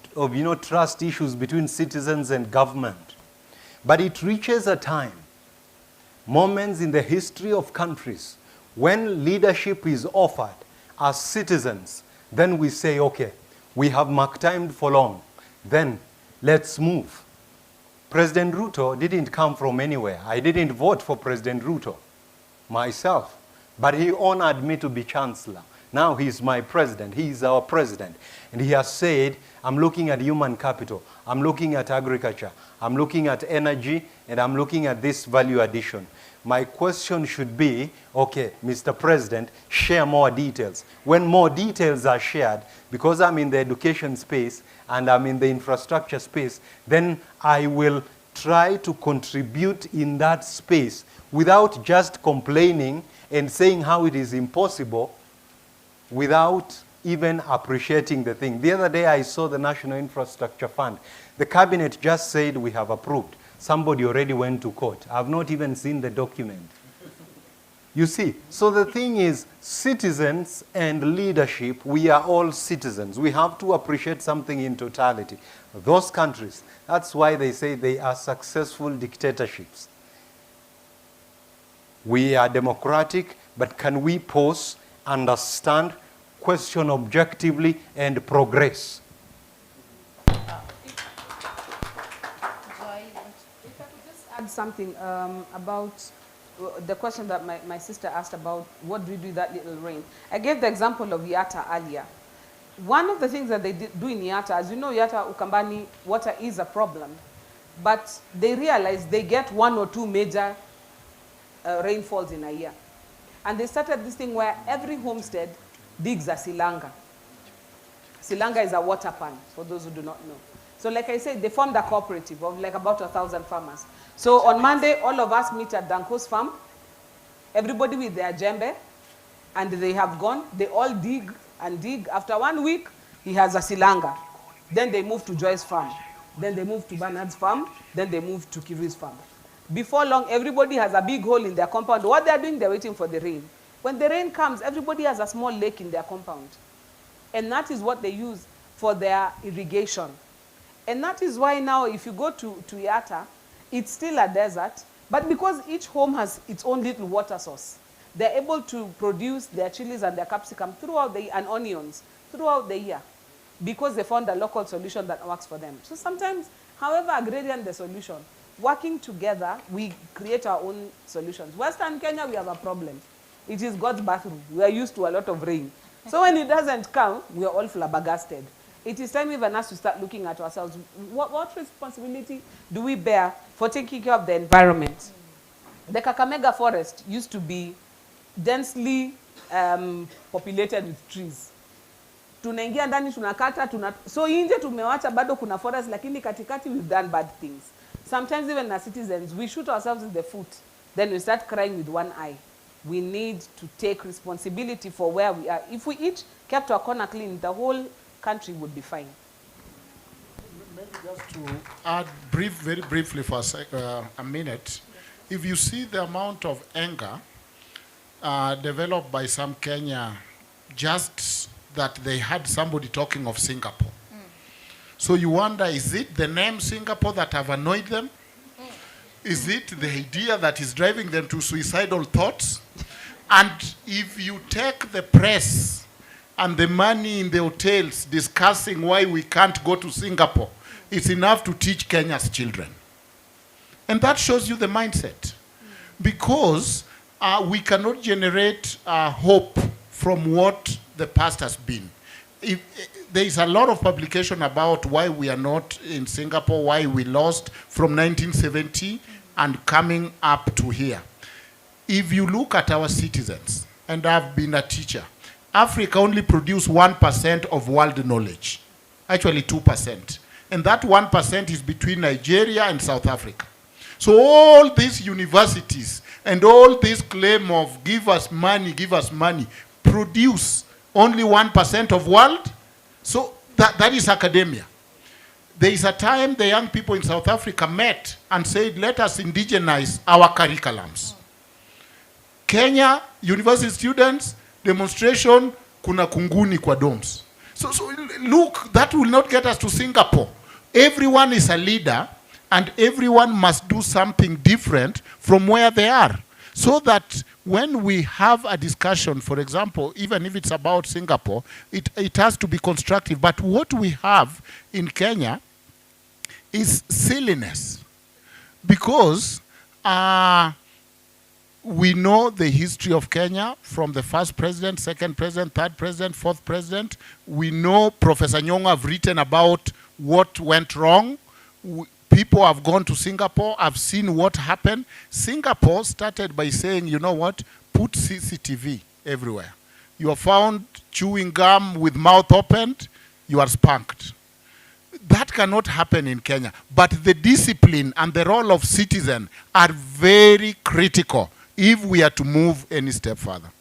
trust issues between citizens and government. But it reaches a time, moments in the history of countries, when leadership is offered as citizens, then we say, okay, we have mark-timed for long, then let's move. President Ruto didn't come from anywhere. I didn't vote for President Ruto myself, but he honored me to be chancellor. Now he's my president. He is our president. And he has said, I'm looking at human capital. I'm looking at agriculture. I'm looking at energy. And I'm looking at this value addition. My question should be, okay, Mr. President, share more details. When more details are shared, because I'm in the education space and I'm in the infrastructure space, then I will try to contribute in that space without just complaining and saying how it is impossible, without even appreciating the thing. The other day I saw the National Infrastructure Fund. The cabinet just said we have approved. Somebody already went to court. I've not even seen the document. You see, so the thing is, citizens and leadership, we are all citizens. We have to appreciate something in totality. Those countries, that's why they say they are successful dictatorships. We are democratic, but can we pause, understand, question objectively, and progress? Add something about the question that my sister asked about what do we do with that little rain. I gave the example of Yatta earlier. One of the things that they do in Yatta, as you know, Yatta, Ukambani, water is a problem. But they realize they get 1 or 2 major rainfalls in a year. And they started this thing where every homestead digs a silanga. Silanga is a water pan, for those who do not know. So like I said, they formed a cooperative of like about 1,000 farmers. So on Monday, all of us meet at Danko's farm, everybody with their djembe, and they have gone, they all dig and dig. After 1 week, he has a silanga. Then they move to Joy's farm. Then they move to Bernard's farm. Then they move to Kiru's farm. Before long, everybody has a big hole in their compound. What they're doing, they're waiting for the rain. When the rain comes, everybody has a small lake in their compound. And that is what they use for their irrigation. And that is why now, if you go to Yatta, it's still a desert, but because each home has its own little water source, they're able to produce their chilies and their capsicum throughout the and onions throughout the year, because they found a local solution that works for them. So sometimes, however agrarian the solution, working together, we create our own solutions. Western Kenya, we have a problem. It is God's bathroom. We are used to a lot of rain. So when it doesn't come, we are all flabbergasted. It is time even us to start looking at ourselves. What responsibility do we bear for taking care of the environment? The Kakamega forest used to be densely populated with trees. Tunaingia ndani tunakata, so inje tumewacha bado kuna forest, lakini katikati we've done bad things. Sometimes even as citizens, we shoot ourselves in the foot, then we start crying with one eye. We need to take responsibility for where we are. If we each kept our corner clean, the whole country would be fine. Maybe just to add very briefly for a minute, if you see the amount of anger developed by some Kenya, just that they had somebody talking of Singapore. So you wonder, is it the name Singapore that have annoyed them? Is it the idea that is driving them to suicidal thoughts? And if you take the press and the money in the hotels discussing why we can't go to Singapore, it's enough to teach Kenya's children. And that shows you the mindset. Because we cannot generate hope from what the past has been. There is a lot of publication about why we are not in Singapore, why we lost from 1970 and coming up to here. If you look at our citizens, and I've been a teacher, Africa only produces 1% of world knowledge, actually 2%. And that 1% is between Nigeria and South Africa. So all these universities and all this claim of give us money, produce only 1% of world. So that is academia. There is a time the young people in South Africa met and said, let us indigenize our curriculums. Kenya, university students, demonstration, kuna kunguni kwa domes. So look, that will not get us to Singapore. Everyone is a leader, and everyone must do something different from where they are. So that when we have a discussion, for example, even if it's about Singapore, it has to be constructive. But what we have in Kenya is silliness. Because we know the history of Kenya from the first president, second president, third president, fourth president. We know Professor Nyong'o have written about what went wrong. People have gone to Singapore, have seen what happened. Singapore started by saying, you know what, put CCTV everywhere. You are found chewing gum with mouth opened, you are spanked. That cannot happen in Kenya. But the discipline and the role of citizen are very critical if we are to move any step further.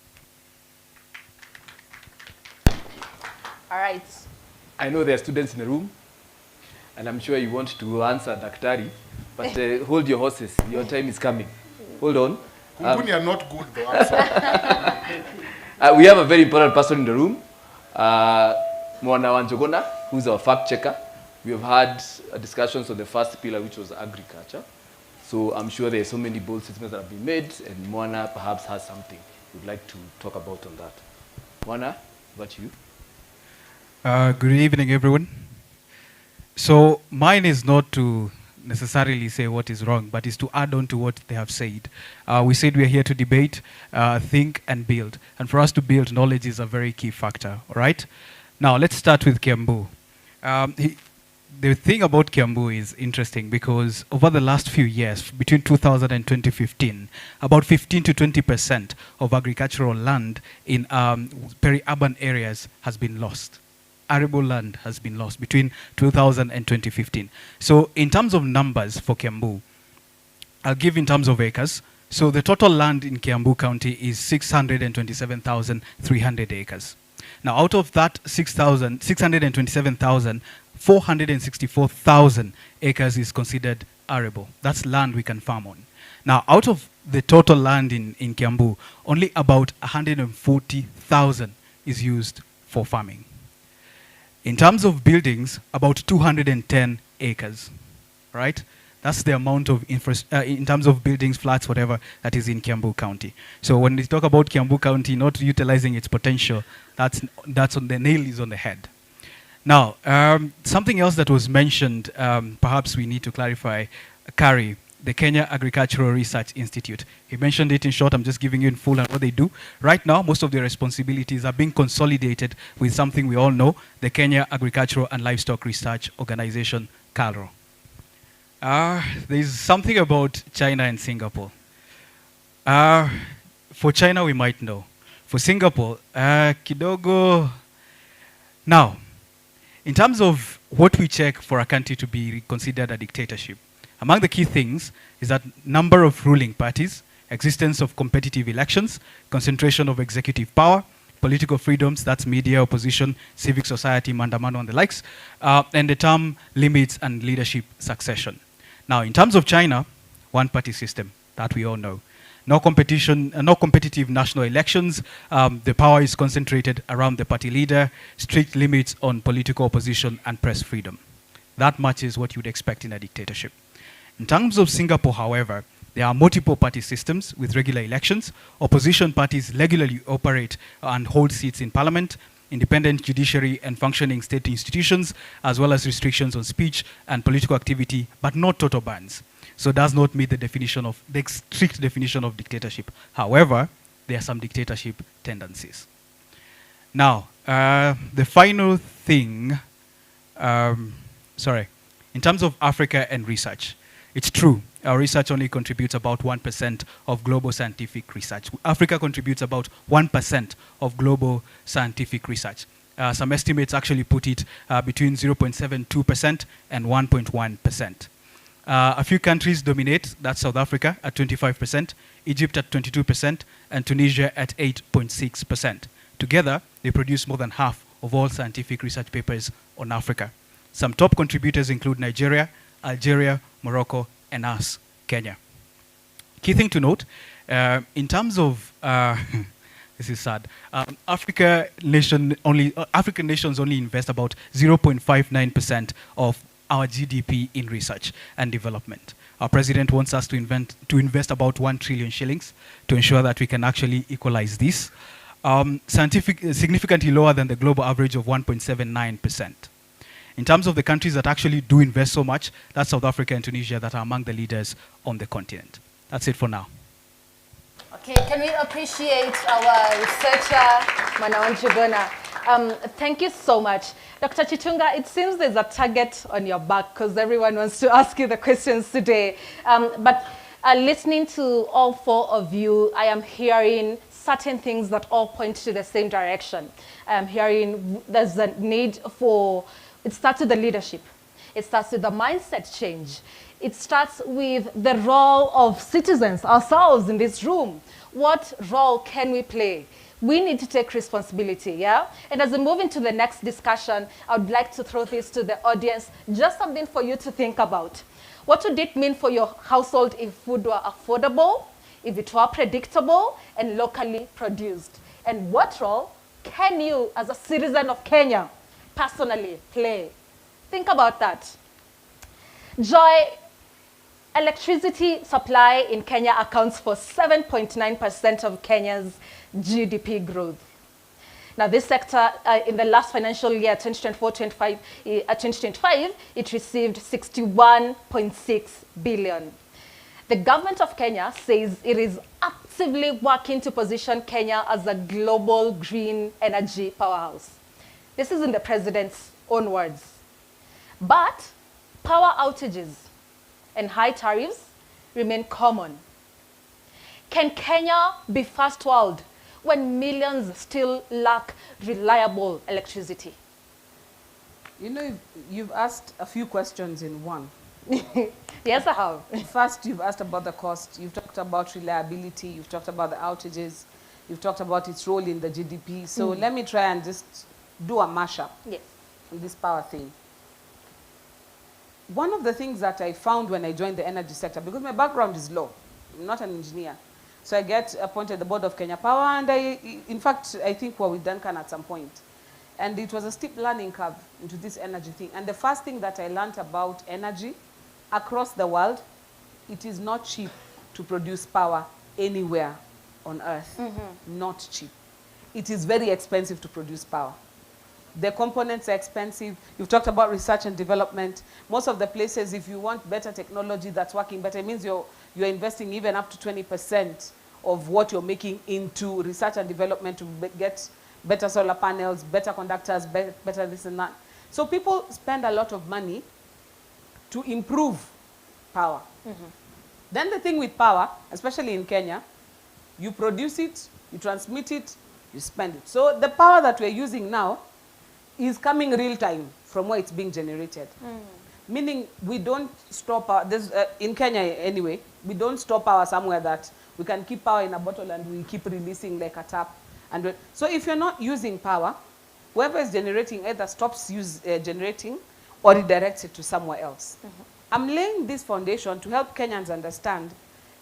All right. I know there are students in the room, and I'm sure you want to answer Daktari, but hold your horses. Your time is coming. Hold on. Kunguni are not good though. We have a very important person in the room, Mwana Wanjogona, who's our fact checker. We have had discussions on the first pillar, which was agriculture. So I'm sure there are so many bold statements that have been made, and Mwana perhaps has something you'd like to talk about on that. Mwana, over to you. Good evening, everyone. So mine is not to necessarily say what is wrong, but is to add on to what they have said. We said we are here to debate, think, and build. And for us to build, knowledge is a very key factor, all right? Now, let's start with Kiambu. The thing about Kiambu is interesting because over the last few years, between 2000 and 2015, about 15 to 20% of agricultural land in peri-urban areas has been lost. Arable land has been lost between 2000 and 2015. So in terms of numbers for Kiambu, I'll give in terms of acres. So the total land in Kiambu County is 627,300 acres. Now out of that 627,000, 464,000 acres is considered arable. That's land we can farm on. Now out of the total land in Kiambu, only about 140,000 is used for farming. In terms of buildings, about 210 acres, right? That's the amount of in terms of buildings, flats, whatever, that is in Kiambu County. So when we talk about Kiambu County not utilizing its potential, that's on the nail is on the head. Now, something else that was mentioned, perhaps we need to clarify, Kari, the Kenya Agricultural Research Institute. He mentioned it in short, I'm just giving you in full on what they do. Right now, most of their responsibilities are being consolidated with something we all know, the Kenya Agricultural and Livestock Research Organization, KALRO. There's something about China and Singapore. For China, we might know. For Singapore, kidogo. Now, in terms of what we check for a country to be considered a dictatorship, among the key things is that number of ruling parties, existence of competitive elections, concentration of executive power, political freedoms, that's media, opposition, civic society, mandamano and the likes, and the term limits and leadership succession. Now, in terms of China, one-party system, that we all know. No competition, no competitive national elections. The power is concentrated around the party leader, strict limits on political opposition and press freedom. That much is what you'd expect in a dictatorship. In terms of Singapore, however, there are multiple party systems with regular elections. Opposition parties regularly operate and hold seats in parliament, independent judiciary and functioning state institutions, as well as restrictions on speech and political activity, but not total bans. So it does not meet the definition of, the strict definition of dictatorship. However, there are some dictatorship tendencies. Now, the final thing, in terms of Africa and research, it's true, our research only contributes about 1% of global scientific research. Africa contributes about 1% of global scientific research. Some estimates actually put it between 0.72% and 1.1%. A few countries dominate, that's South Africa at 25%, Egypt at 22%, and Tunisia at 8.6%. Together, they produce more than half of all scientific research papers on Africa. Some top contributors include Nigeria, Algeria, Morocco, and us, Kenya. Key thing to note, in terms of, this is sad, African nations only invest about 0.59% of our GDP in research and development. Our president wants us to invest about 1 trillion shillings to ensure that we can actually equalize this. Significantly lower than the global average of 1.79%. In terms of the countries that actually do invest so much, that's South Africa and Tunisia that are among the leaders on the continent. That's it for now. Okay, can we appreciate our researcher, Manawanjugona? Thank you so much. Dr. Chitunga, it seems there's a target on your back because everyone wants to ask you the questions today. But listening to all 4 of you, I am hearing certain things that all point to the same direction. I am hearing there's a need for, it starts with the leadership. It starts with the mindset change. It starts with the role of citizens, ourselves in this room. What role can we play? We need to take responsibility, yeah? And as we move into the next discussion, I would like to throw this to the audience, just something for you to think about. What would it mean for your household if food were affordable, if it were predictable and locally produced? And what role can you, as a citizen of Kenya, personally play? Think about that. Joy, electricity supply in Kenya accounts for 7.9% of Kenya's GDP growth. Now, this sector, in the last financial year, 2024-25, it received 61.6 billion. The government of Kenya says it is actively working to position Kenya as a global green energy powerhouse. This is in the president's own words. But power outages and high tariffs remain common. Can Kenya be first world when millions still lack reliable electricity? You know, you've asked a few questions in one. Yes, I have. First, you've asked about the cost. You've talked about reliability. You've talked about the outages. You've talked about its role in the GDP. So let me try and just do a mashup in this power thing. One of the things that I found when I joined the energy sector, because my background is law, I'm not an engineer. So I get appointed at the board of Kenya Power, and in fact, I think we're with Duncan at some point. And it was a steep learning curve into this energy thing. And the first thing that I learned about energy across the world, it is not cheap to produce power anywhere on earth. Not cheap. It is very expensive to produce power. The components are expensive. You've talked about research and development. Most of the places, if you want better technology that's working better, it means you're investing even up to 20% of what you're making into research and development to get better solar panels, better conductors, better this and that. So people spend a lot of money to improve power. Then the thing with power, especially in Kenya, you produce it, you transmit it, you spend it. So the power that we're using now is coming real time from where it's being generated. Meaning we don't store power, in Kenya anyway, we don't store power somewhere that we can keep power in a bottle and we keep releasing like a tap. So if you're not using power, whoever is generating either stops generating or redirects it to somewhere else. I'm laying this foundation to help Kenyans understand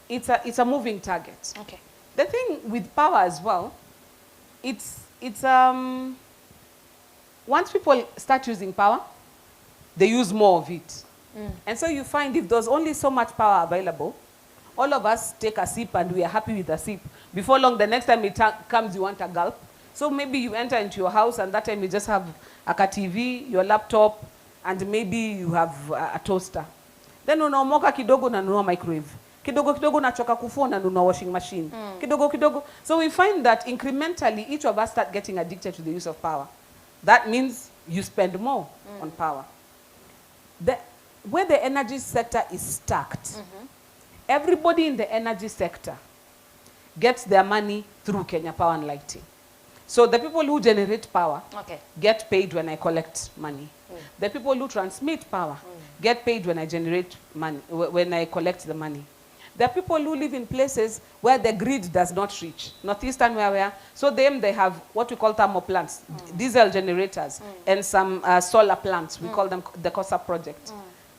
it's a moving target. Okay. The thing with power as well, once people start using power, they use more of it. And so you find if there's only so much power available, all of us take a sip and we are happy with the sip. Before long, the next time it comes, you want a gulp. So maybe you enter into your house and that time you just have a TV, your laptop, and maybe you have a toaster. Then unaomoka kidogo unanunua microwave. Kidogo kidogo unachoka kufua unanunua washing machine. Kidogo kidogo. So we find that incrementally each of us start getting addicted to the use of power. That means you spend more on power. Where the energy sector is stacked, everybody in the energy sector gets their money through Kenya Power and Lighting. So the people who generate power get paid when I collect money. The people who transmit power get paid when I generate money, when I collect the money. There are people who live in places where the grid does not reach. Northeastern where we are. So they have what we call thermal plants, diesel generators, and some solar plants. We call them the COSA project.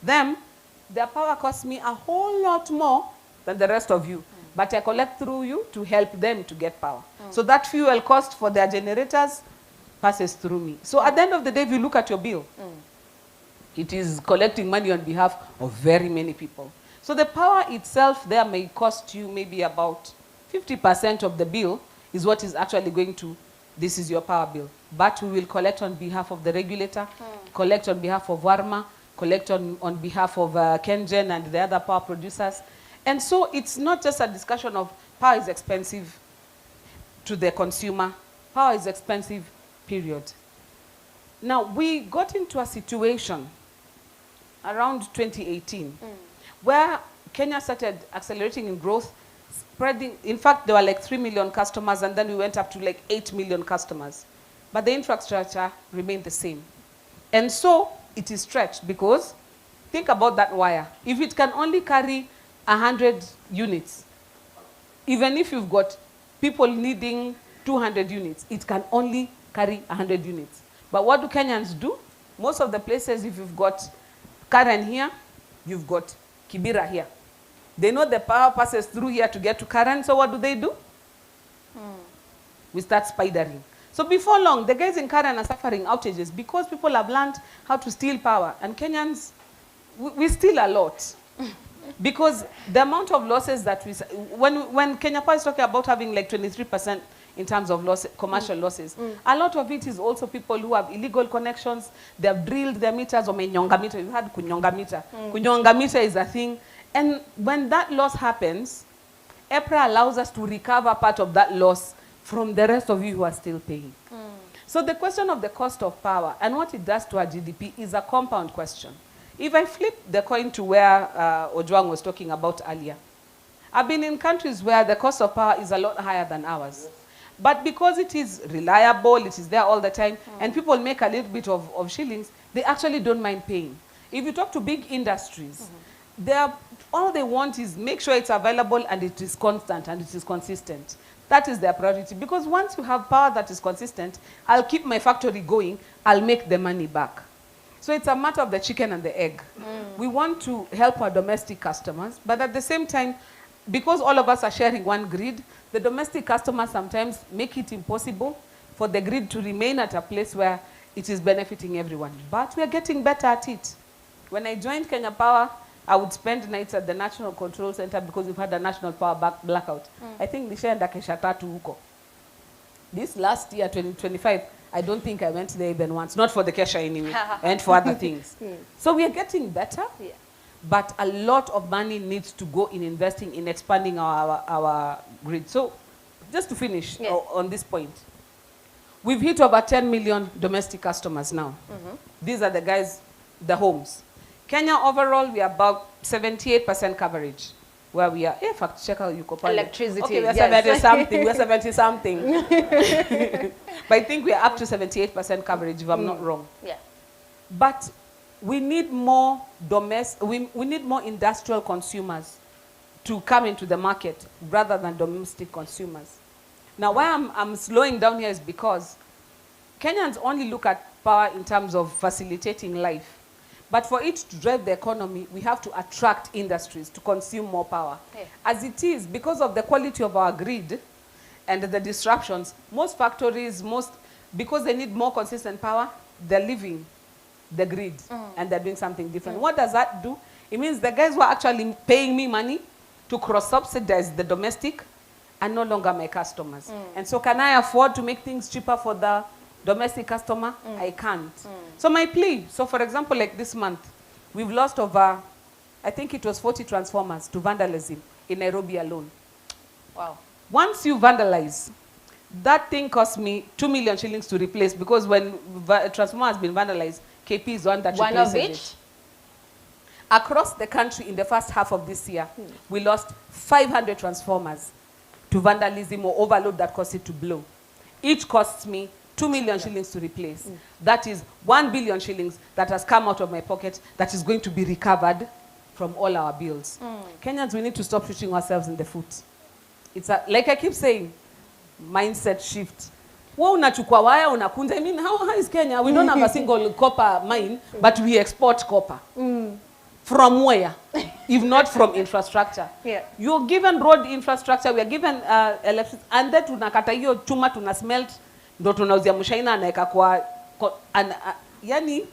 Their power costs me a whole lot more than the rest of you. But I collect through you to help them to get power. So that fuel cost for their generators passes through me. So at the end of the day, if you look at your bill, it is collecting money on behalf of very many people. So the power itself there may cost you maybe about 50% of the bill is what is actually going to, this is your power bill. But we will collect on behalf of the regulator, collect on behalf of Warma, collect on behalf of Kenyan and the other power producers. And so it's not just a discussion of power is expensive to the consumer. Power is expensive, period. Now, we got into a situation around 2018 where Kenya started accelerating in growth, spreading. In fact, there were like 3 million customers, and then we went up to like 8 million customers. But the infrastructure remained the same. And so it is stretched because think about that wire. If it can only carry 100 units, even if you've got people needing 200 units, it can only carry 100 units. But what do Kenyans do? Most of the places, if you've got Karen here, you've got Kibera here. They know the power passes through here to get to Karen, so what do? We start spidering. So before long, the guys in Karen are suffering outages because people have learned how to steal power. And Kenyans, we steal a lot. Because the amount of losses that when Kenya Power is talking about having like 23% in terms of loss, commercial losses, a lot of it is also people who have illegal connections. They have drilled their meters or menyonga meter. You had kunyonga meter. Kunyonga meter is a thing. And when that loss happens, EPRA allows us to recover part of that loss from the rest of you who are still paying. So the question of the cost of power and what it does to our GDP is a compound question. If I flip the coin to where Ojwang was talking about earlier, I've been in countries where the cost of power is a lot higher than ours. But because it is reliable, it is there all the time, and people make a little bit of shillings, they actually don't mind paying. If you talk to big industries, all they want is make sure it's available and it is constant and it is consistent. That is their priority. Because once you have power that is consistent, I'll keep my factory going, I'll make the money back. So it's a matter of the chicken and the egg. We want to help our domestic customers, but at the same time, because all of us are sharing one grid, the domestic customers sometimes make it impossible for the grid to remain at a place where it is benefiting everyone. But we are getting better at it. When I joined Kenya Power, I would spend nights at the National Control Center because we've had a national power blackout. I think nishaenda kesha tatu huko. This last year, 2025, I don't think I went there even once. Not for the kesha anyway, and for other things. So we are getting better, but a lot of money needs to go in investing in expanding our grid. So just to finish on this point, we've hit over 10 million domestic customers now. These are the guys, the homes. Kenya overall, we are about 78% coverage. Where we are, fact checker, you call electricity. Okay, we're 70 something. We're 70 something. But I think we are up to 78% coverage, if I'm not wrong. Yeah. But we need more we need more industrial consumers to come into the market rather than domestic consumers. Now, why I'm slowing down here is because Kenyans only look at power in terms of facilitating life. But for it to drive the economy, we have to attract industries to consume more power. As it is, because of the quality of our grid and the disruptions, most factories, because they need more consistent power, they're leaving the grid and they're doing something different. What does that do? It means the guys who are actually paying me money to cross-subsidize the domestic are no longer my customers. And so can I afford to make things cheaper for the domestic customer? I can't. So my plea, so for example, like this month, we've lost over, I think it was 40 transformers to vandalism in Nairobi alone. Wow. Once you vandalize, that thing cost me 2 million shillings to replace because when a transformer has been vandalized, KP is the one that replaces it. One of which? Across the country in the first half of this year, we lost 500 transformers to vandalism or overload that caused it to blow. Each costs me 2 million shillings to replace. That is 1 billion shillings that has come out of my pocket that is going to be recovered from all our bills. Kenyans, we need to stop shooting ourselves in the foot. It's like I keep saying, mindset shift. Wewe unachukua waya unakunja. I mean, how is Kenya? We don't have a single copper mine, but we export copper. From where? If not from infrastructure. Yeah. You're given road infrastructure, we are given electricity, and then tunakata hiyo chuma tuna smelt, ndo tunauzia mshaina anaeka kwa yani,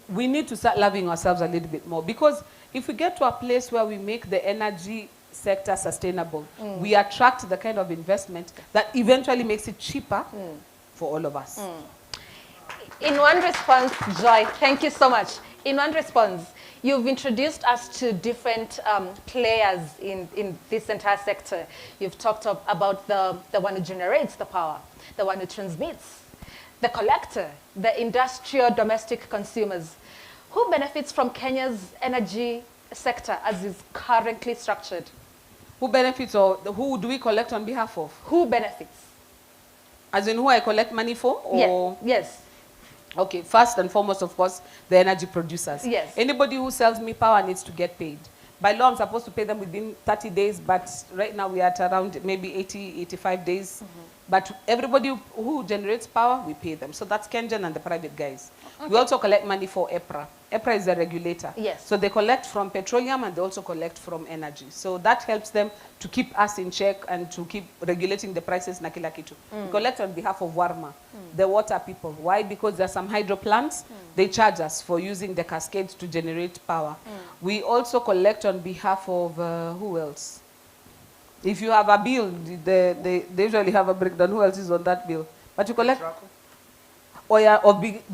we need to start loving ourselves a little bit more, because if we get to a place where we make the energy sector sustainable, we attract the kind of investment that eventually makes it cheaper for all of us. In one response, Joy, thank you so much. In one response, you've introduced us to different players in this entire sector. You've talked about the one who generates the power, the one who transmits, the collector, the industrial domestic consumers. Who benefits from Kenya's energy sector as is currently structured? Who benefits, or who do we collect on behalf of? Who benefits? As in who I collect money for? Or? Yes. Okay, first and foremost, of course, the energy producers. Yes. Anybody who sells me power needs to get paid. By law, I'm supposed to pay them within 30 days, but right now we are at around maybe 80, 85 days. But everybody who generates power, we pay them. So that's Kenyan and the private guys. Okay. We also collect money for EPRA. EPRA is a regulator. Yes. So they collect from petroleum and they also collect from energy. So that helps them to keep us in check and to keep regulating the prices na kila kitu. We collect on behalf of Warma, the water people. Why? Because there are some hydro plants. They charge us for using the cascades to generate power. We also collect on behalf of, who else? If you have a bill, they usually have a breakdown. Who else is on that bill? But you collect...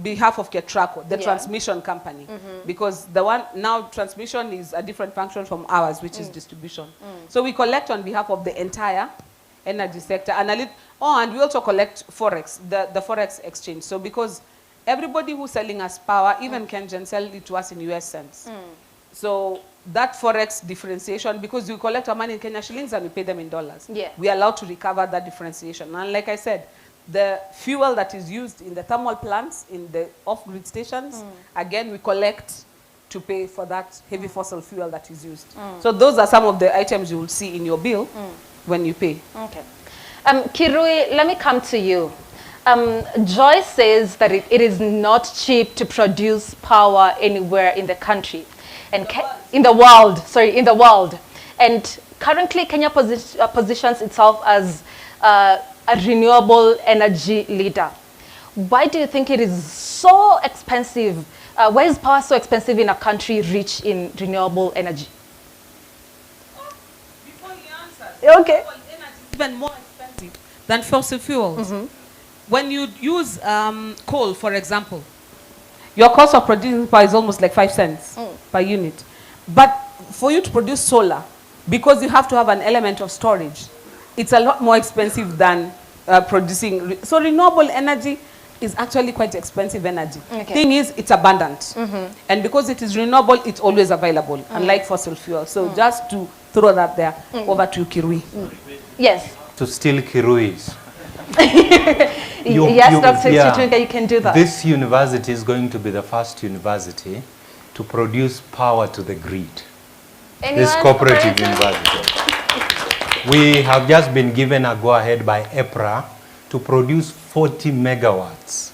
behalf of Ketraco, the transmission company. Because the one, now transmission is a different function from ours, which is distribution. So we collect on behalf of the entire energy sector. And and we also collect Forex, the Forex exchange. So because everybody who's selling us power, even Kenyan, sell it to us in US cents. So that Forex differentiation, because we collect our money in Kenya shillings and we pay them in dollars. We are allowed to recover that differentiation. And like I said, the fuel that is used in the thermal plants, in the off-grid stations, again, we collect to pay for that heavy fossil fuel that is used. So those are some of the items you will see in your bill when you pay. Okay. Kirui, let me come to you. Joy says that it is not cheap to produce power anywhere in the country. And in the world. And currently, Kenya positions itself as a renewable energy leader. Why do you think it is so expensive? Why is power so expensive in a country rich in renewable energy? Before you answer, okay. Renewable energy is even more expensive than fossil fuels. When you use coal, for example, your cost of producing power is almost like 5 cents per unit. But for you to produce solar, because you have to have an element of storage, it's a lot more expensive than producing. So renewable energy is actually quite expensive energy. Thing is, it's abundant. And because it is renewable, it's always available, unlike fossil fuel. So just to throw that there, over to Kirui. Yes. To steal Kiruis. Yes, Dr. Chitunga, you can do that. This university is going to be the first university to produce power to the grid. This cooperative university. We have just been given a go-ahead by EPRA to produce 40 megawatts.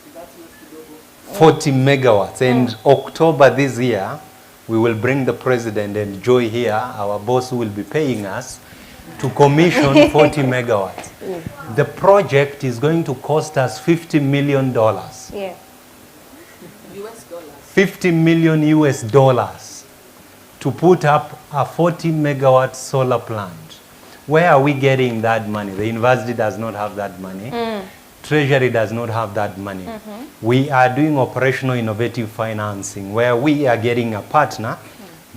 40 megawatts. And October this year, we will bring the president and Joy here, our boss who will be paying us, to commission 40 megawatts. The project is going to cost us $50 million. Yeah. US dollars. 50 million US dollars to put up a 40 megawatt solar plant. Where are we getting that money? The university does not have that money. Treasury does not have that money. We are doing operational innovative financing where we are getting a partner,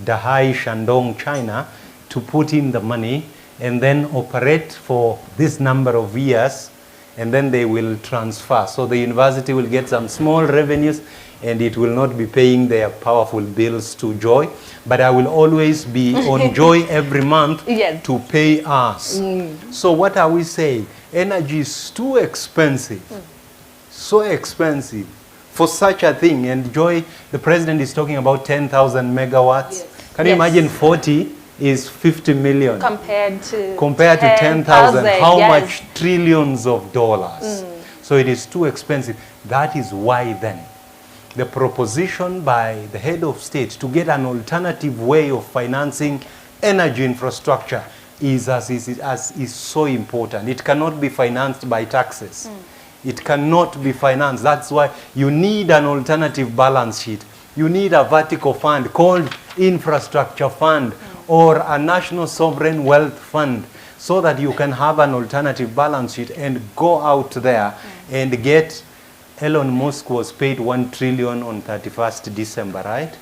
Dahai Shandong China, to put in the money and then operate for this number of years, and then they will transfer. So the university will get some small revenues and it will not be paying their powerful bills to Joy, but I will always be on Joy every month to pay us. So what are we saying? Energy is too expensive, so expensive for such a thing. And Joy, the president is talking about 10,000 megawatts. Can you imagine 40 is 50 million? Compared to 10,000, how yes. much trillions of dollars? So it is too expensive. That is why then the proposition by the head of state to get an alternative way of financing energy infrastructure is so important. It cannot be financed by taxes. It cannot be financed. That's why you need an alternative balance sheet. You need a vertical fund called infrastructure fund or a national sovereign wealth fund so that you can have an alternative balance sheet and go out there and get. Elon Musk was paid $1 trillion on 31st December, right?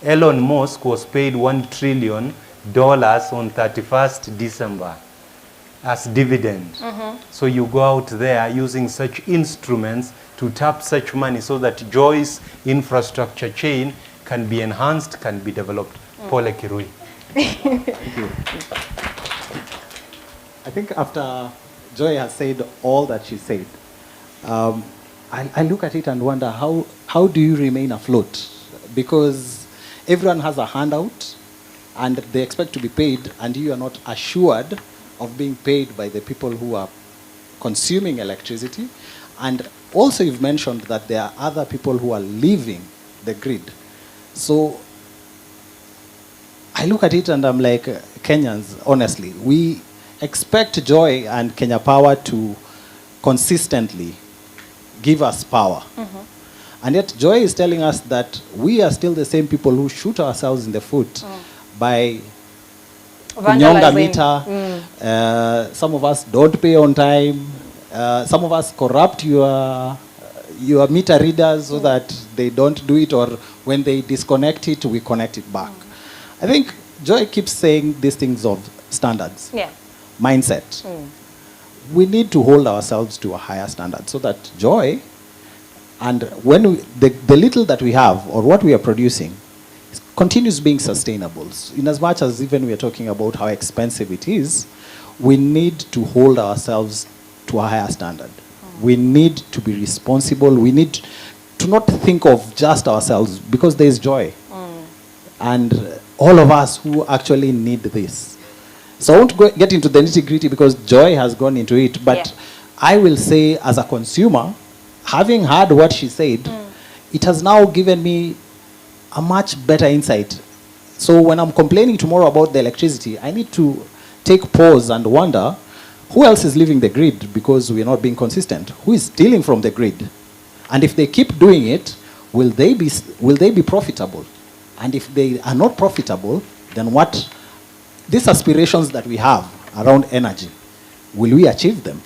Elon Musk was paid $1 trillion on 31st December as dividend. So you go out there using such instruments to tap such money so that Joy's infrastructure chain can be enhanced, can be developed. Pole Kirui. Thank you. I think after Joy has said all that she said, I look at it and wonder how do you remain afloat? Because everyone has a handout and they expect to be paid, and you are not assured of being paid by the people who are consuming electricity. And also you've mentioned that there are other people who are leaving the grid. So I look at it and I'm like, Kenyans, honestly, we expect Joy and Kenya Power to consistently give us power. And yet Joy is telling us that we are still the same people who shoot ourselves in the foot by kunyonga meter. Some of us don't pay on time. Some of us corrupt your meter readers so that they don't do it, or when they disconnect it, we connect it back. I think Joy keeps saying these things of standards, mindset. We need to hold ourselves to a higher standard so that Joy, and when the little that we have or what we are producing continues being sustainable. In as much as even we are talking about how expensive it is, we need to hold ourselves to a higher standard. We need to be responsible. We need to not think of just ourselves, because there is Joy. And all of us who actually need this. So I won't get into the nitty-gritty because Joy has gone into it, but I will say as a consumer, having heard what she said, it has now given me a much better insight. So when I'm complaining tomorrow about the electricity, I need to take pause and wonder, who else is leaving the grid because we are not being consistent? Who is stealing from the grid? And if they keep doing it, will they be profitable? And if they are not profitable, then what, these aspirations that we have around energy, will we achieve them?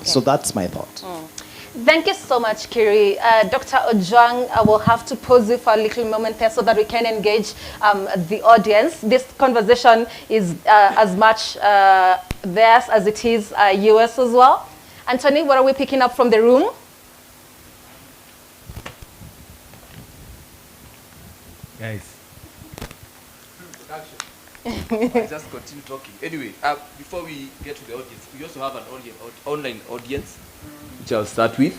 So that's my thought. Thank you so much, Kiri. Dr. Ojwang, I will have to pause you for a little moment there so that we can engage the audience. This conversation is as much theirs as it is yours as well. Anthony, what are we picking up from the room? Guys. I just continue talking. Anyway, before we get to the audience, we also have an online audience, which I'll start with.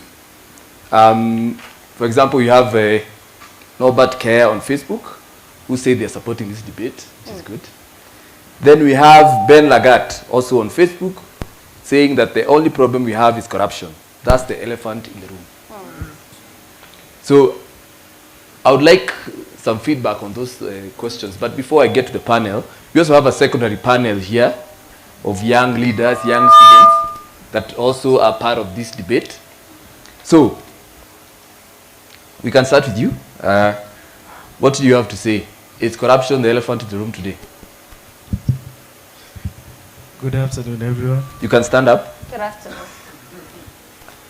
For example, you have Norbert Care on Facebook, who say they're supporting this debate, which is good. Then we have Ben Lagat, also on Facebook, saying that the only problem we have is corruption. That's the elephant in the room. So I would like some feedback on those questions. But before I get to the panel, we also have a secondary panel here of young leaders, young students that also are part of this debate. So we can start with you. What do you have to say? Is corruption the elephant in the room today? Good afternoon, everyone. You can stand up. Good afternoon.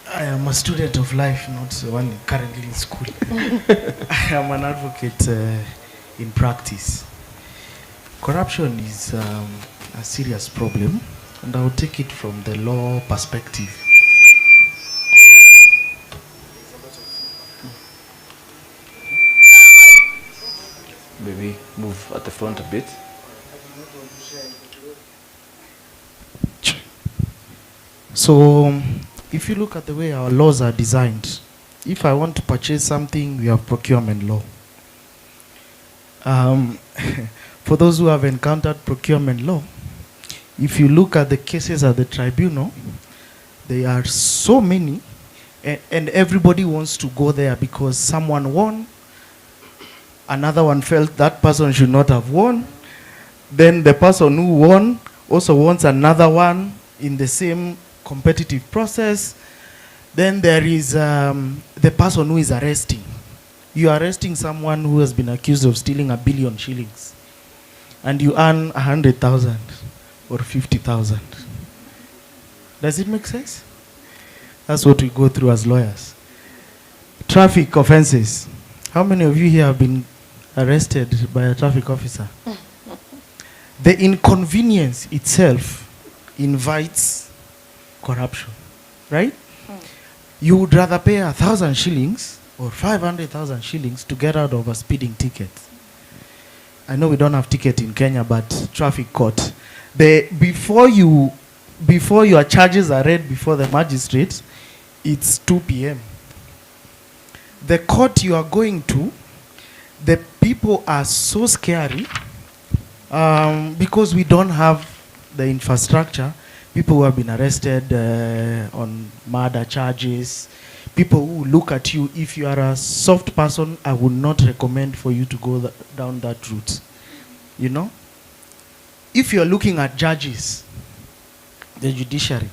I am a student of life, not one currently in school. I am an advocate in practice. Corruption is a serious problem, and I will take it from the law perspective. Maybe move at the front a bit. So, if you look at the way our laws are designed, if I want to purchase something, we have procurement law. for those who have encountered procurement law, if you look at the cases at the tribunal, there are so many, and everybody wants to go there because someone won, another one felt that person should not have won, then the person who won also wants another one in the same competitive process. Then there is the person who is arresting. You are arresting someone who has been accused of stealing 1 billion shillings, and you earn 100,000 or 50,000. Does it make sense? That's what we go through as lawyers. Traffic offenses. How many of you here have been arrested by a traffic officer? The inconvenience itself invites corruption, right? You would rather pay 1,000 shillings or 500,000 shillings to get out of a speeding ticket. I know we don't have ticket in Kenya, but traffic court. Before your charges are read before the magistrate, it's 2 p.m. The court you are going to, the people are so scary because we don't have the infrastructure. People who have been arrested on murder charges, people who look at you. If you are a soft person, I would not recommend for you to go down that route. You know? If you're looking at judges, the judiciary,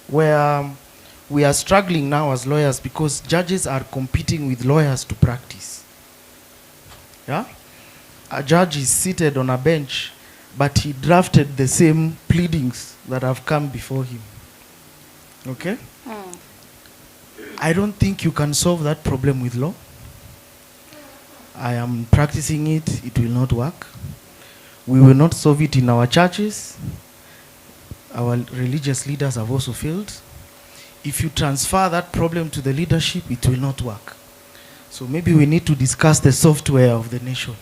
where we are struggling now as lawyers because judges are competing with lawyers to practice. Yeah? A judge is seated on a bench, but he drafted the same pleadings that have come before him. Okay? I don't think you can solve that problem with law. I am practicing it. It will not work. We will not solve it in our churches. Our religious leaders have also failed. If you transfer that problem to the leadership, it will not work. So maybe we need to discuss the software of the nation.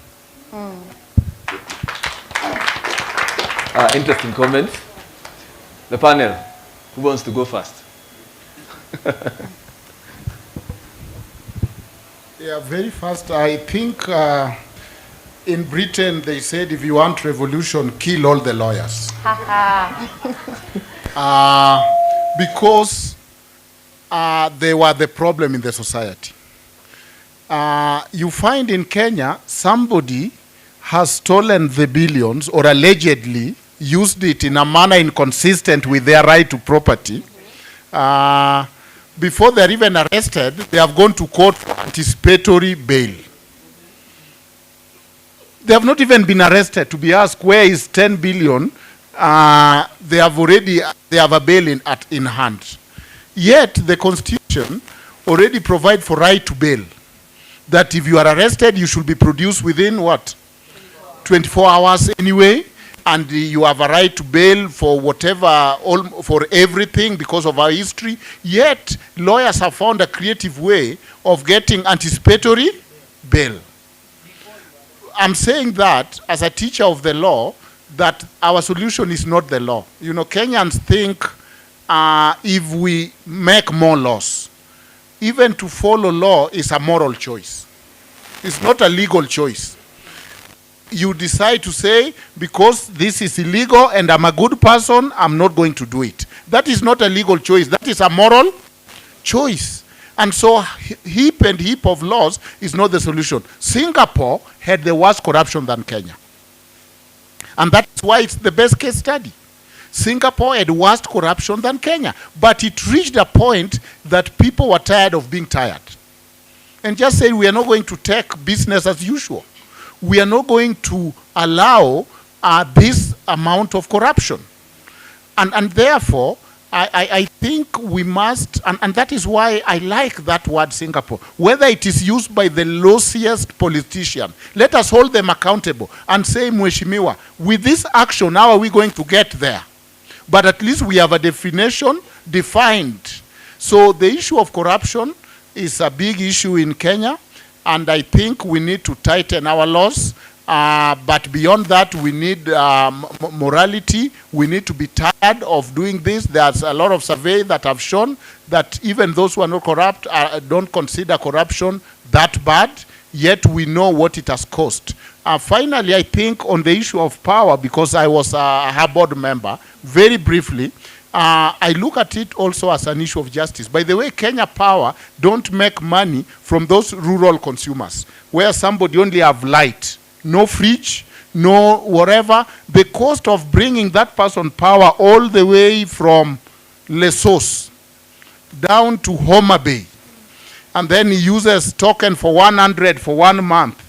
Interesting comments. The panel, who wants to go first? Yeah, very fast. I think in Britain they said if you want revolution, kill all the lawyers. Because they were the problem in the society. You find in Kenya, somebody has stolen the billions or allegedly used it in a manner inconsistent with their right to property. Before they're even arrested, they have gone to court for anticipatory bail. They have not even been arrested to be asked where is 10 billion. They have a bail in hand. Yet the Constitution already provides for right to bail. That if you are arrested, you should be produced within what? 24 hours anyway, and you have a right to bail for whatever, for everything because of our history. Yet lawyers have found a creative way of getting anticipatory bail. I'm saying that as a teacher of the law, that our solution is not the law. You know, Kenyans think if we make more laws, even to follow law is a moral choice. It's not a legal choice. You decide to say, because this is illegal and I'm a good person, I'm not going to do it. That is not a legal choice. That is a moral choice. And so heap and heap of laws is not the solution. Singapore had the worst corruption than Kenya. And that's why it's the best case study. Singapore had worse corruption than Kenya. But it reached a point that people were tired of being tired. And just said, we are not going to take business as usual. We are not going to allow this amount of corruption. And therefore, I think we must, and that is why I like that word Singapore. Whether it is used by the loosiest politician, let us hold them accountable and say, Mheshimiwa, with this action, how are we going to get there? But at least we have a definition defined. So the issue of corruption is a big issue in Kenya, and I think we need to tighten our laws. But beyond that, we need morality. We need to be tired of doing this. There's a lot of surveys that have shown that even those who are not corrupt don't consider corruption that bad, yet we know what it has cost Finally, I think on the issue of power, because I was a board member, very briefly, I look at it also as an issue of justice. By the way, Kenya Power don't make money from those rural consumers, where somebody only have light, no fridge, no whatever. The cost of bringing that person power all the way from Lesos down to Homa Bay, and then he uses token for 100 for 1 month,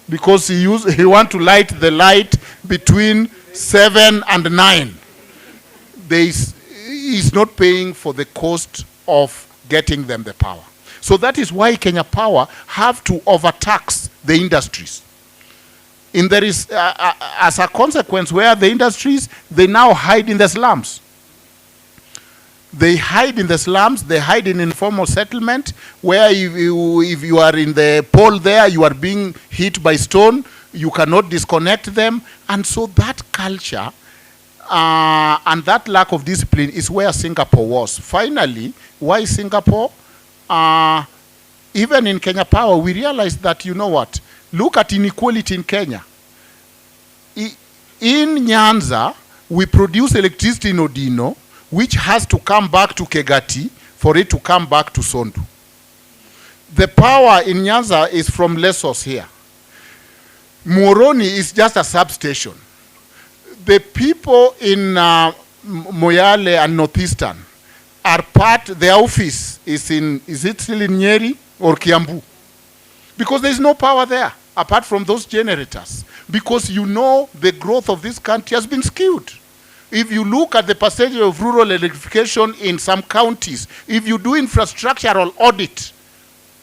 because he want to light the light between 7 and 9. He's not paying for the cost of getting them the power. So that is why Kenya Power have to overtax the industries. And there is, as a consequence, where the industries, they now hide in the slums. They hide in the slums, they hide in informal settlement, where if you are in the pole there, you are being hit by stone, you cannot disconnect them. And so that culture and that lack of discipline is where Singapore was. Finally, why Singapore? Even in Kenya Power, we realized that, you know what, look at inequality in Kenya. In Nyanza, we produce electricity in Odino, which has to come back to Kegati for it to come back to Sondu. The power in Nyanza is from Lesos here. Moroni is just a substation. The people in Moyale and Northeastern are part, their office is it still in Nyeri or Kiambu? Because there is no power there, apart from those generators. Because you know the growth of this country has been skewed. If you look at the percentage of rural electrification in some counties, if you do infrastructural audit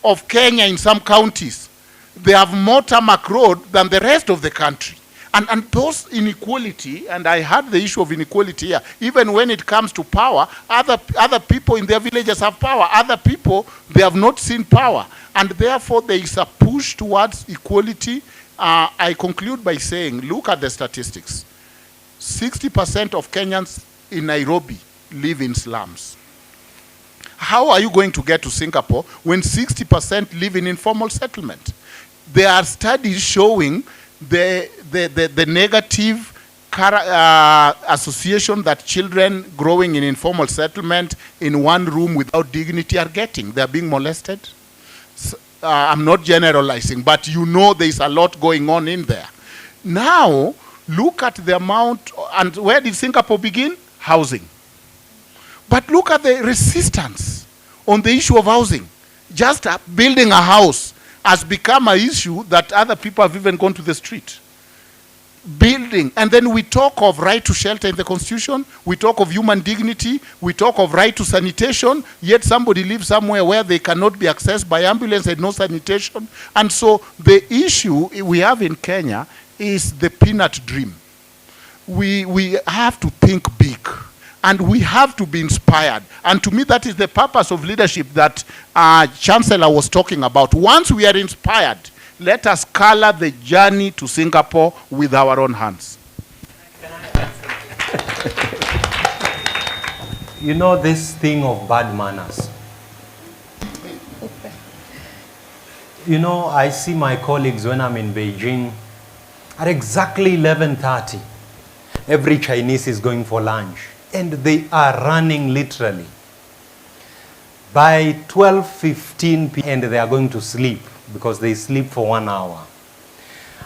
of Kenya in some counties, they have more tarmac road than the rest of the country. And those inequality, and I had the issue of inequality here, even when it comes to power, other people in their villages have power. Other people, they have not seen power. And therefore, there is a push towards equality. I conclude by saying, look at the statistics. 60% of Kenyans in Nairobi live in slums. How are you going to get to Singapore when 60% live in informal settlement? There are studies showing the negative association that children growing in informal settlement in one room without dignity are getting. They are being molested. So, I'm not generalizing, but you know there is a lot going on in there. Now, look at the amount, and where did Singapore begin? Housing. But look at the resistance on the issue of housing. Just building a house has become an issue that other people have even gone to the street. Building, and then we talk of right to shelter in the Constitution, we talk of human dignity, we talk of right to sanitation, yet somebody lives somewhere where they cannot be accessed by ambulance and no sanitation. And so the issue we have in Kenya is the peanut dream. We have to think big, and we have to be inspired. And to me, that is the purpose of leadership that Chancellor was talking about. Once we are inspired, let us color the journey to Singapore with our own hands. You know this thing of bad manners. You know, I see my colleagues when I'm in Beijing, at exactly 11:30, every Chinese is going for lunch. And they are running literally. By 12:15 p.m. and they are going to sleep because they sleep for 1 hour.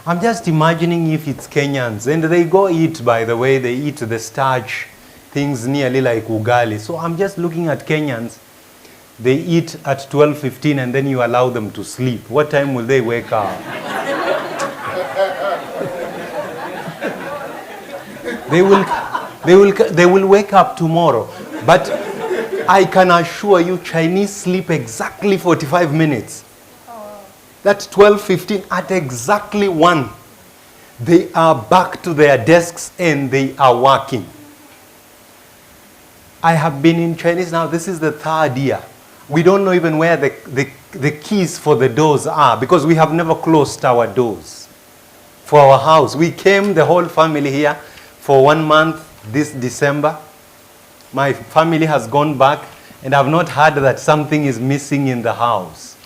I'm just imagining if it's Kenyans, and they go eat, by the way, they eat the starch things nearly like ugali. So I'm just looking at Kenyans, they eat at 12:15 and then you allow them to sleep. What time will they wake up? They will wake up tomorrow. But I can assure you, Chinese sleep exactly 45 minutes. That 12:15 at exactly 1, they are back to their desks and they are working. I have been in Chinese now, this is the 3rd year. We don't know even where the keys for the doors are, because we have never closed our doors for our house. We came, the whole family here, for 1 month this December. My family has gone back and I've not heard that something is missing in the house.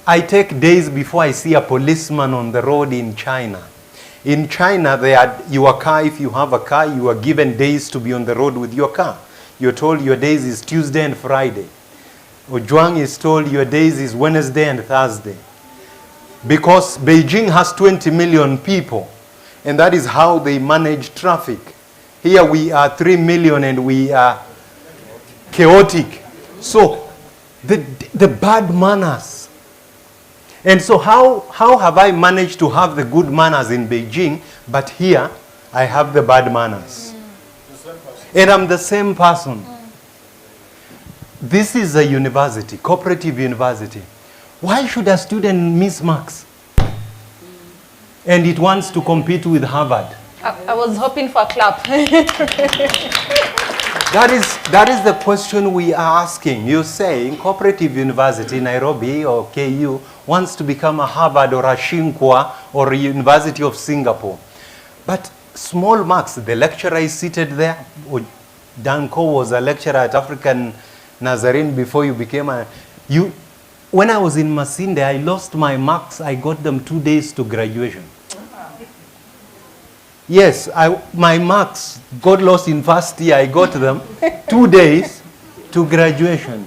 I take days before I see a policeman on the road in China. In China, your car, if you have a car, you are given days to be on the road with your car. You're told your days is Tuesday and Friday. Ojwang is told your days is Wednesday and Thursday. Because Beijing has 20 million people, and that is how they manage traffic. Here we are 3 million and we are chaotic. So the bad manners. And so how have I managed to have the good manners in Beijing, but here I have the bad manners? And I'm the same person. This is a university, cooperative university. Why should a student miss marks? And it wants to compete with Harvard. I was hoping for a clap. That is the question we are asking. You say in cooperative university, Nairobi or KU wants to become a Harvard or a Tsinghua or a University of Singapore. But small marks, the lecturer is seated there. Danko was a lecturer at African Nazarene before you became when I was in Masinde, I lost my marks. I got them 2 days to graduation. Yes, my marks got lost in first year. I got them 2 days to graduation.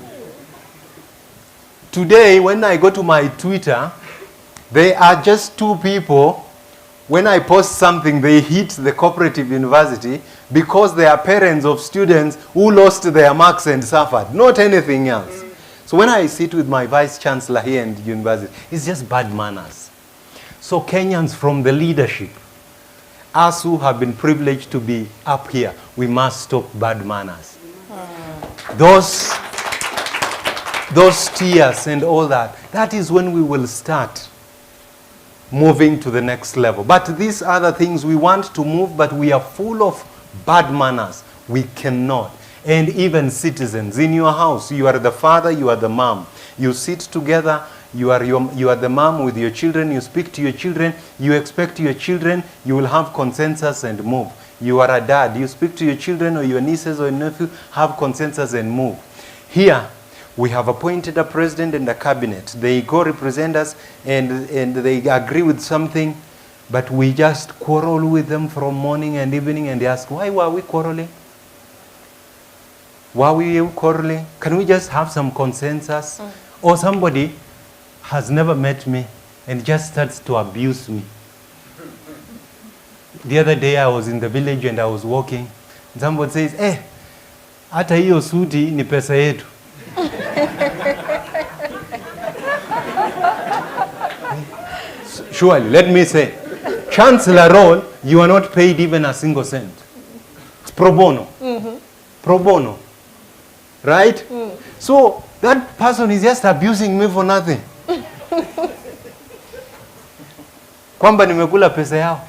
Today, when I go to my Twitter, they are just 2 people. When I post something, they hit the cooperative university because they are parents of students who lost their marks and suffered, not anything else. So when I sit with my vice chancellor here in the university, it's just bad manners. So Kenyans from the leadership, us who have been privileged to be up here, we must stop bad manners. Those tears and all that, that is when we will start moving to the next level. But these other things, we want to move, but we are full of bad manners. We cannot. And even citizens, in your house, you are the father, you are the mom. You sit together, you are the mom with your children, you speak to your children, you expect your children, you will have consensus and move. You are a dad, you speak to your children or your nieces or nephew, have consensus and move. Here, we have appointed a president and a cabinet. They go represent us and they agree with something, but we just quarrel with them from morning and evening and they ask, why were we quarreling? Why were you quarreling? Can we just have some consensus? Or somebody has never met me and just starts to abuse me. The other day I was in the village and I was walking. And somebody says, hata hiyo suti ni pesa yetu. Surely, let me say, Chancellor role, you are not paid even a single cent. It's pro bono. Pro bono. Right? So that person is just abusing me for nothing. Kwamba nimekula pesa yao.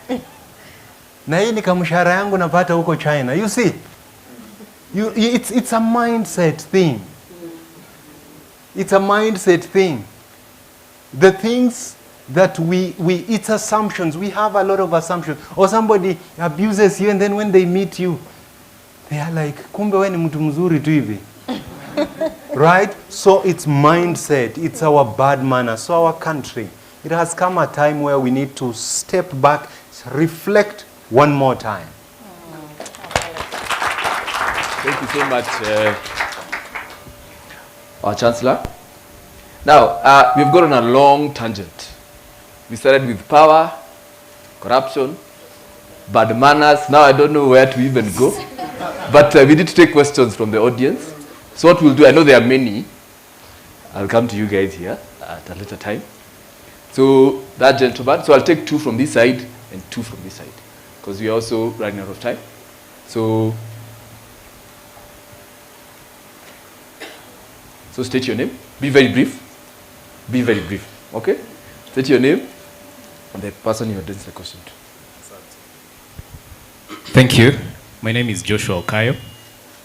Na hii ni kamshahara yangu napata huko China. You see? It's a mindset thing. It's a mindset thing. The things that it's assumptions. We have a lot of assumptions. Or somebody abuses you and then when they meet you, they are like, kumbe we ni mtu mzuri tu hivi. Right? So it's mindset. It's our bad manners. So our country, it has come a time where we need to step back, reflect one more time. Thank you so much, our Chancellor. Now, we've gone on a long tangent. We started with power, corruption, bad manners. Now I don't know where to even go. But we need to take questions from the audience. So what we'll do, I know there are many. I'll come to you guys here at a later time. So that gentleman, so I'll take 2 from this side and 2 from this side, because we are also running out of time. So state your name. Be very brief. Be very brief. Okay? State your name and the person you're addressing the question to. Thank you. My name is Joshua Okayo.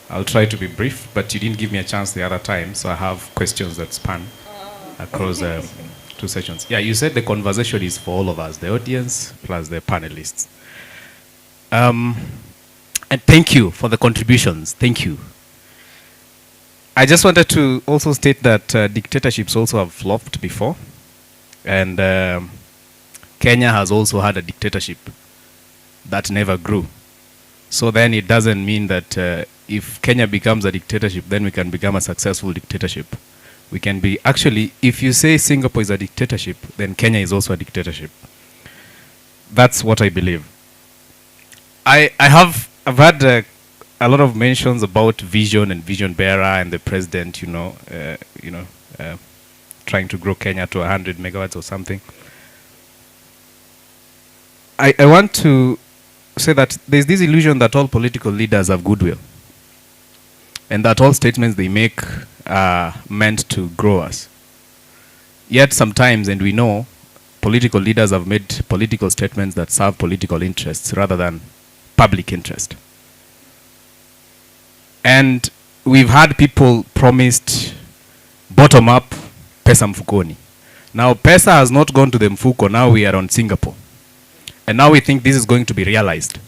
I'll try to be brief, but you didn't give me a chance the other time, so I have questions that span across 2 sessions. Yeah, you said the conversation is for all of us, the audience plus the panelists. And thank you for the contributions. Thank you. I just wanted to also state that dictatorships also have flopped before. And Kenya has also had a dictatorship that never grew. So then it doesn't mean that if Kenya becomes a dictatorship, then we can become a successful dictatorship. We can be, actually, if you say Singapore is a dictatorship, then Kenya is also a dictatorship. That's what I believe. I've had a lot of mentions about vision and vision bearer and the president, trying to grow Kenya to 100 megawatts or something. I want to say that there's this illusion that all political leaders have goodwill, and that all statements they make are meant to grow us. Yet sometimes, and we know, political leaders have made political statements that serve political interests rather than public interest. And we've had people promised bottom-up pesa mfukoni. Now pesa has not gone to the mfuko, now we are on Singapore. And now we think this is going to be realized.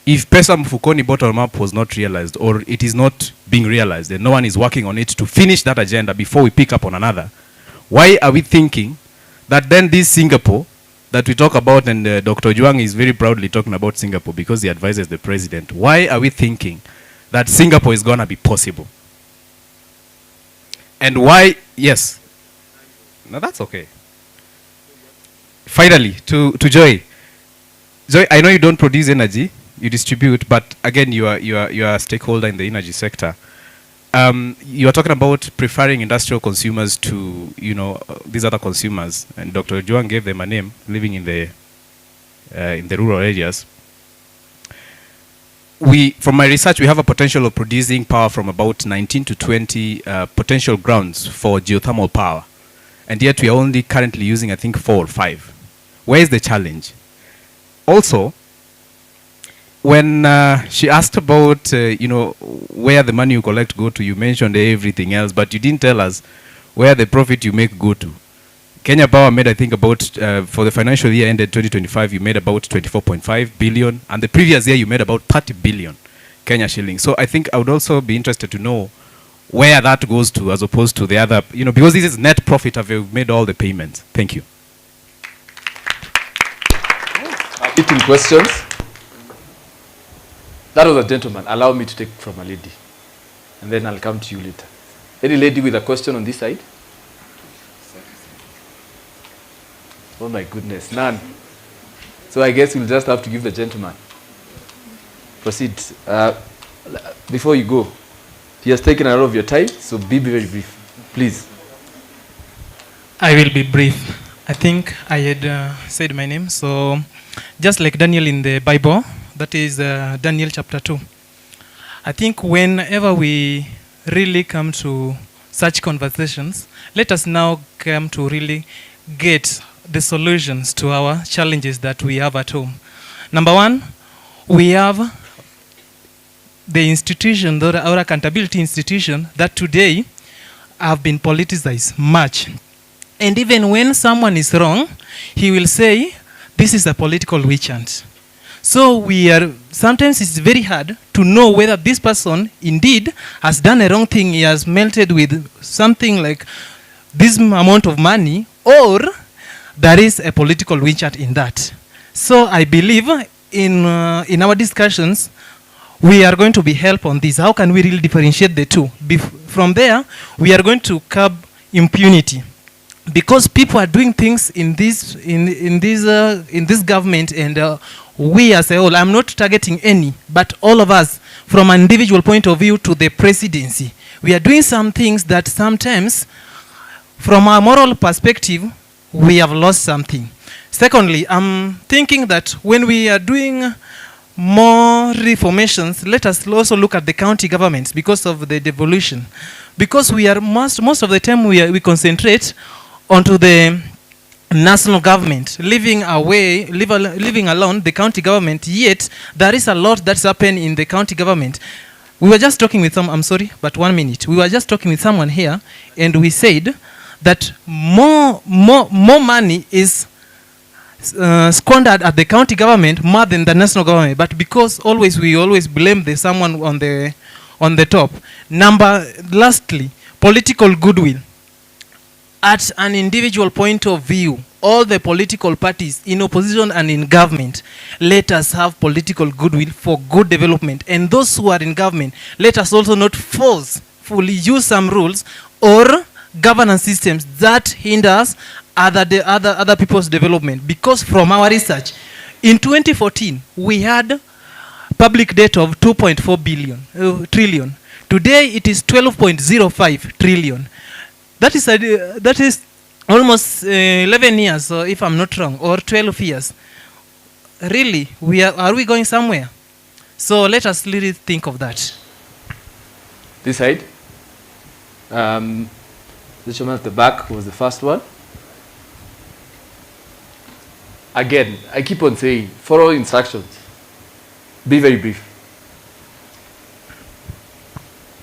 If pesa mfukoni bottom-up was not realized, or it is not being realized, and no one is working on it to finish that agenda before we pick up on another, why are we thinking that then this Singapore that we talk about, and Dr. Juang is very proudly talking about Singapore because he advises the president, why are we thinking that Singapore is going to be possible? And why, yes. No, that's okay. Finally, to Joy. Joy, I know you don't produce energy, you distribute, but again, you are a stakeholder in the energy sector. You are talking about preferring industrial consumers to, these other consumers, and Dr. Juan gave them a name, living in the rural areas. From my research, we have a potential of producing power from about 19 to 20 potential grounds for geothermal power, and yet we are only currently using, I think, 4 or 5. Where is the challenge? Also, when she asked about, where the money you collect go to, you mentioned everything else, but you didn't tell us where the profit you make go to. Kenya Power made, I think, about, for the financial year ended 2025, you made about 24.5 billion, and the previous year you made about 30 billion Kenya shillings. So I think I would also be interested to know where that goes to, as opposed to the other, because this is net profit, have you made all the payments? Thank you. 18 questions. That was a gentleman. Allow me to take from a lady. And then I'll come to you later. Any lady with a question on this side? Oh my goodness, none. So I guess we'll just have to give the gentleman. Proceed. Before you go, he has taken a lot of your time, so be very brief, please. I will be brief. I think I had said my name. So just like Daniel in the Bible, that is Daniel chapter 2. I think whenever we really come to such conversations, let us now come to really get the solutions to our challenges that we have at home. Number one, we have the institution, our accountability institution, that today have been politicized much. And even when someone is wrong, he will say, this is a political witch hunt. So sometimes it's very hard to know whether this person indeed has done a wrong thing, he has melted with something like this amount of money, or there is a political witch hunt in that. So I believe in our discussions, we are going to be help on this. How can we really differentiate the two? From there, we are going to curb impunity. Because people are doing things in this government, and we as a whole, I'm not targeting any, but all of us, from an individual point of view to the presidency, we are doing some things that sometimes, from a moral perspective, we have lost something. Secondly, I'm thinking that when we are doing more reformations, let us also look at the county governments because of the devolution. Because we are most of the time we concentrate onto the national government, leaving alone the county government, yet there is a lot that's happened in the county government. We were just talking with I'm sorry, but 1 minute. We were just talking with someone here, and we said that more money is squandered at the county government more than the national government, but because we always blame someone on the top. Lastly, political goodwill. at an individual point of view, all the political parties in opposition and in government, let us have political goodwill for good development. And those who are in government, let us also not forcefully use some rules or governance systems that hinders other people's development. Because from our research, in 2014, we had public debt of 2.4 trillion. Today, it is 12.05 trillion. That is almost 11 years, if I'm not wrong, or 12 years. Really, are we going somewhere? So let us really think of that. This side. The gentleman at the back was the first one. Again, I keep on saying, follow instructions. Be very brief.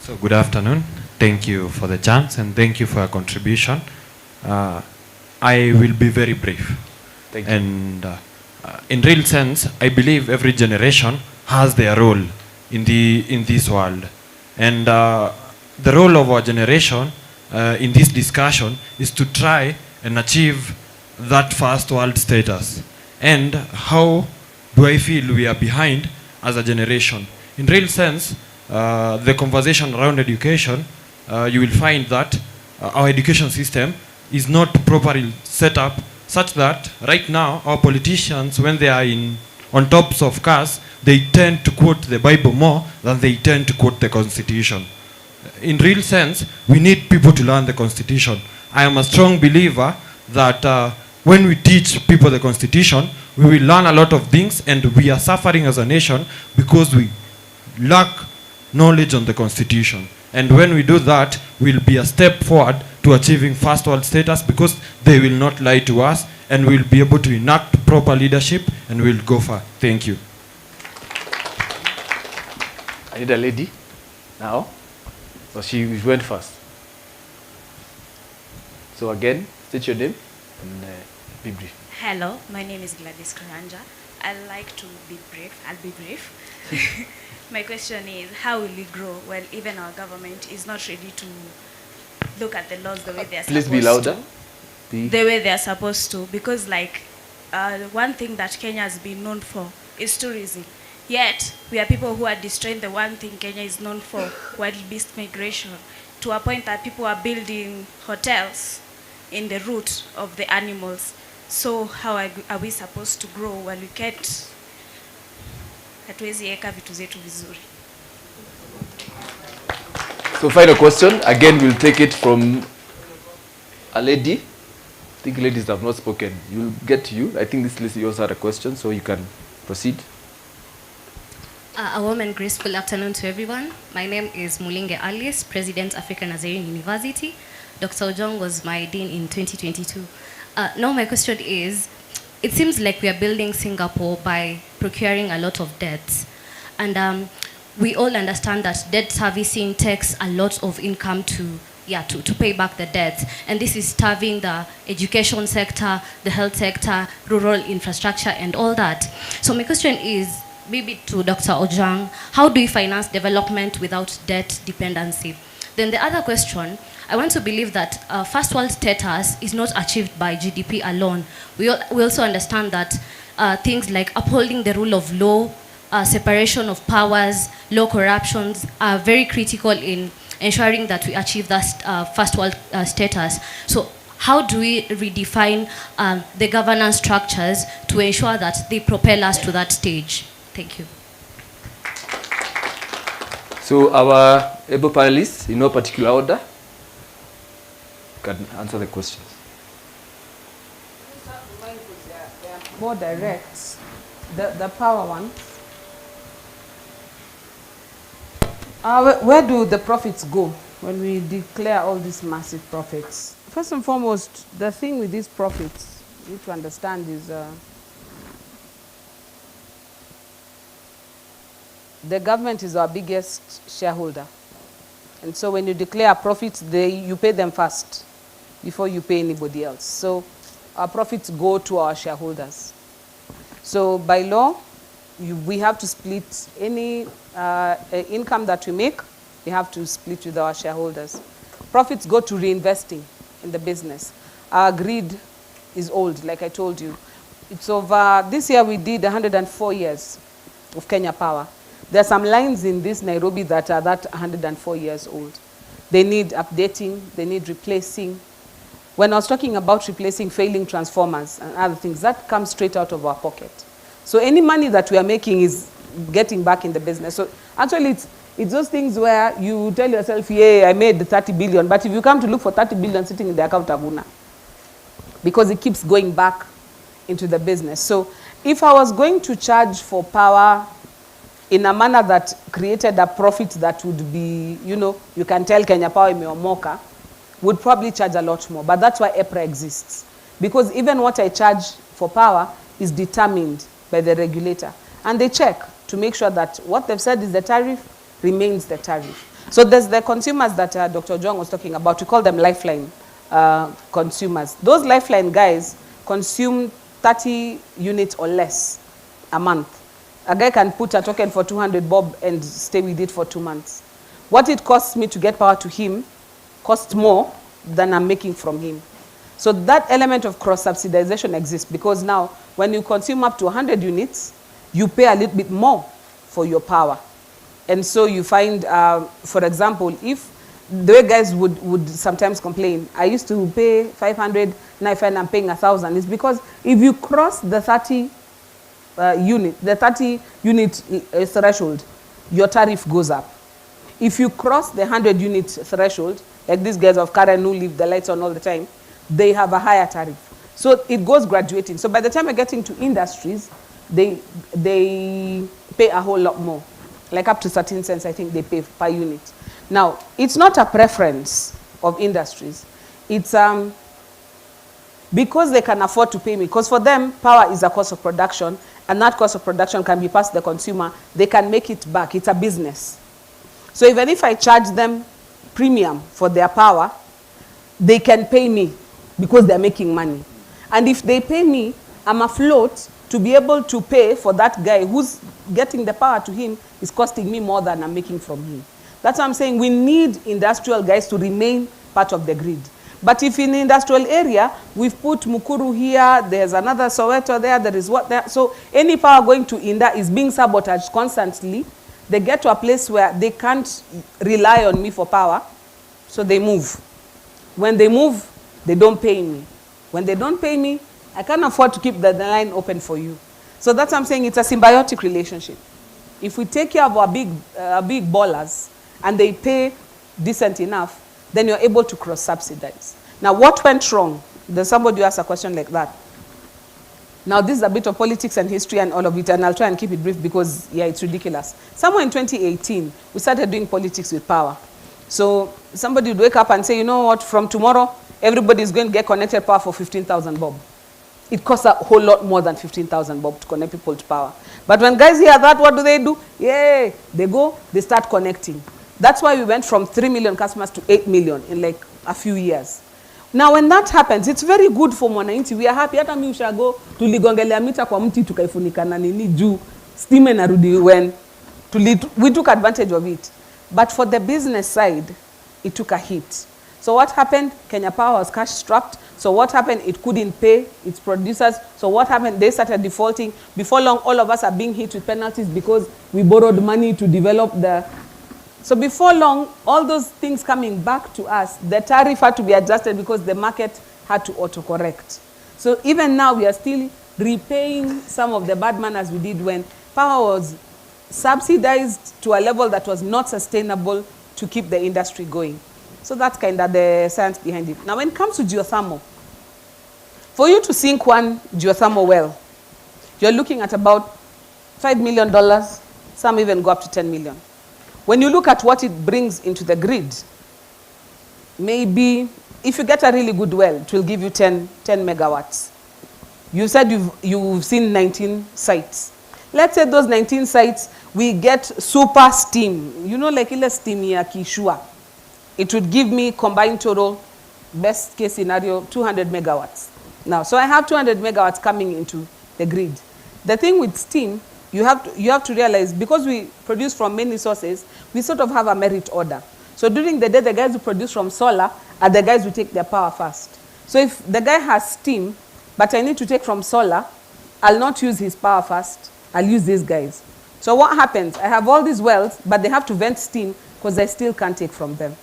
So good afternoon. Thank you for the chance and thank you for your contribution. I will be very brief. Thank you. And in real sense, I believe every generation has their role in this world. And the role of our generation in this discussion is to try and achieve that first world status. And how do I feel we are behind as a generation? In real sense, the conversation around education, you will find that our education system is not properly set up such that right now our politicians, when they are on tops of cars, they tend to quote the Bible more than they tend to quote the Constitution. In real sense, we need people to learn the Constitution. I am a strong believer that when we teach people the Constitution, we will learn a lot of things, and we are suffering as a nation because we lack knowledge on the Constitution. And when we do that, we'll be a step forward to achieving first world status, because they will not lie to us, and we'll be able to enact proper leadership, and we'll go far. Thank you. I need a lady now. So she went first. So again, state your name and be brief. Hello, my name is Gladys Karanja. I'd like to be brief. I'll be brief. My question is, how will we grow? Well, even our government is not ready to look at the laws the way they're supposed to. Please be louder. The way they're supposed to. Because one thing that Kenya has been known for is tourism. Yet, we are people who are destroying the one thing Kenya is known for, wild-beast migration, to a point that people are building hotels in the route of the animals. So how are we supposed to grow when we can't hatuwezi eka vitu zetu vizuri? So final question, again we'll take it from a lady. I think ladies have not spoken. You'll get to you. I think this lady also had a question, so you can proceed. A warm and graceful afternoon to everyone. My name is Mulinge Alice, President, African Nazarene University. Dr. Ojong was my dean in 2022. Now my question is, it seems like we are building Singapore by procuring a lot of debts. And we all understand that debt servicing takes a lot of income to pay back the debts. And this is starving the education sector, the health sector, rural infrastructure, and all that. So my question is, maybe to Dr. Ojang, how do we finance development without debt dependency? Then the other question, I want to believe that first world status is not achieved by GDP alone. We also understand that things like upholding the rule of law, separation of powers, low corruptions are very critical in ensuring that we achieve that first world status. So how do we redefine the governance structures to ensure that they propel us to that stage? Thank you. So our able panelists, in no particular order, can answer the questions. More direct. The power ones. Where do the profits go when we declare all these massive profits? First and foremost, the thing with these profits, you need to understand is the government is our biggest shareholder. And so when you declare profits, you pay them first before you pay anybody else. So our profits go to our shareholders. So by law, we have to split any income that we make, we have to split with our shareholders. Profits go to reinvesting. in the business. Our grid is old, like I told you. It's over, this year we did 104 years of Kenya Power. There are some lines in this Nairobi that are that 104 years old. They need updating, they need replacing. When I was talking about replacing failing transformers and other things, that comes straight out of our pocket. So any money that we are making is getting back in the business. So actually it's those things where you tell yourself, yeah, I made 30 billion, but if you come to look for 30 billion sitting in the account, aguna, because it keeps going back into the business. So if I was going to charge for power in a manner that created a profit that would be, you know, you can tell Kenya Power imeomoka, would probably charge a lot more. But that's why EPRA exists. Because even what I charge for power is determined by the regulator. And they check to make sure that what they've said is the tariff remains the tariff. So there's the consumers that Dr. Jong was talking about. We call them lifeline consumers. Those lifeline guys consume 30 units or less a month. A guy can put a token for 200 bob and stay with it for 2 months. What it costs me to get power to him costs more than I'm making from him. So that element of cross-subsidization exists because now when you consume up to 100 units, you pay a little bit more for your power. And so you find, for example, if the way guys would sometimes complain, I used to pay 500, now I find I'm paying 1,000. It's because if you cross the 30 unit threshold, your tariff goes up. If you cross the 100 unit threshold, like these guys of Karen who leave the lights on all the time, they have a higher tariff. So it goes graduating. So by the time we're getting to industries, they pay a whole lot more. Like up to 13 cents, I think they pay per unit. Now, it's not a preference of industries. It's because they can afford to pay me. Because for them, power is a cost of production, and that cost of production can be passed to the consumer. They can make it back. It's a business. So even if I charge them premium for their power, they can pay me because they're making money. And if they pay me, I'm afloat to be able to pay for that guy who's getting the power to him is costing me more than I'm making from him. That's why I'm saying we need industrial guys to remain part of the grid. But if in the industrial area, we've put Mukuru here, there's another Soweto there is what there. So any power going to Inda is being sabotaged constantly. They get to a place where they can't rely on me for power, so they move. When they move, they don't pay me. When they don't pay me, I can't afford to keep the line open for you. So that's what I'm saying, it's a symbiotic relationship. If we take care of our big ballers and they pay decent enough, then you're able to cross-subsidize. Now, what went wrong? There's somebody who asked a question like that. Now, this is a bit of politics and history and all of it, and I'll try and keep it brief because, yeah, it's ridiculous. Somewhere in 2018, we started doing politics with power. So somebody would wake up and say, you know what, from tomorrow, everybody is going to get connected power for 15,000 bob. It costs a whole lot more than 15,000 bob to connect people to power. But when guys hear that, what do? Yeah, they go, they start connecting. That's why we went from 3 million customers to 8 million in like a few years. Now, when that happens, it's very good for mwananchi. We are happy. Hata mimi ushago tuligongelea mita kwa mti tukaifunika na nini juu steam inarudi when we took advantage of it. But for the business side, it took a hit. So what happened? Kenya Power was cash strapped. So what happened? It couldn't pay its producers. So what happened? They started defaulting. Before long, all of us are being hit with penalties because we borrowed money to develop the... So before long, all those things coming back to us, the tariff had to be adjusted because the market had to autocorrect. So even now, we are still repaying some of the bad manners we did when power was subsidized to a level that was not sustainable to keep the industry going. So that's kind of the science behind it. Now, when it comes to geothermal, for you to sink one geothermal well, you're looking at about $5 million. Some even go up to 10 million. When you look at what it brings into the grid, maybe if you get a really good well, it will give you 10 megawatts. You said you've seen 19 sites. Let's say those 19 sites, we get super steam. You know, like ile steam ya Kishua. It would give me combined total, best case scenario, 200 megawatts. Now, so I have 200 megawatts coming into the grid. The thing with steam, you have to realize, because we produce from many sources, we sort of have a merit order. So during the day, the guys who produce from solar are the guys who take their power first. So if the guy has steam, but I need to take from solar, I'll not use his power first, I'll use these guys. So what happens? I have all these wells, but they have to vent steam because I still can't take from them.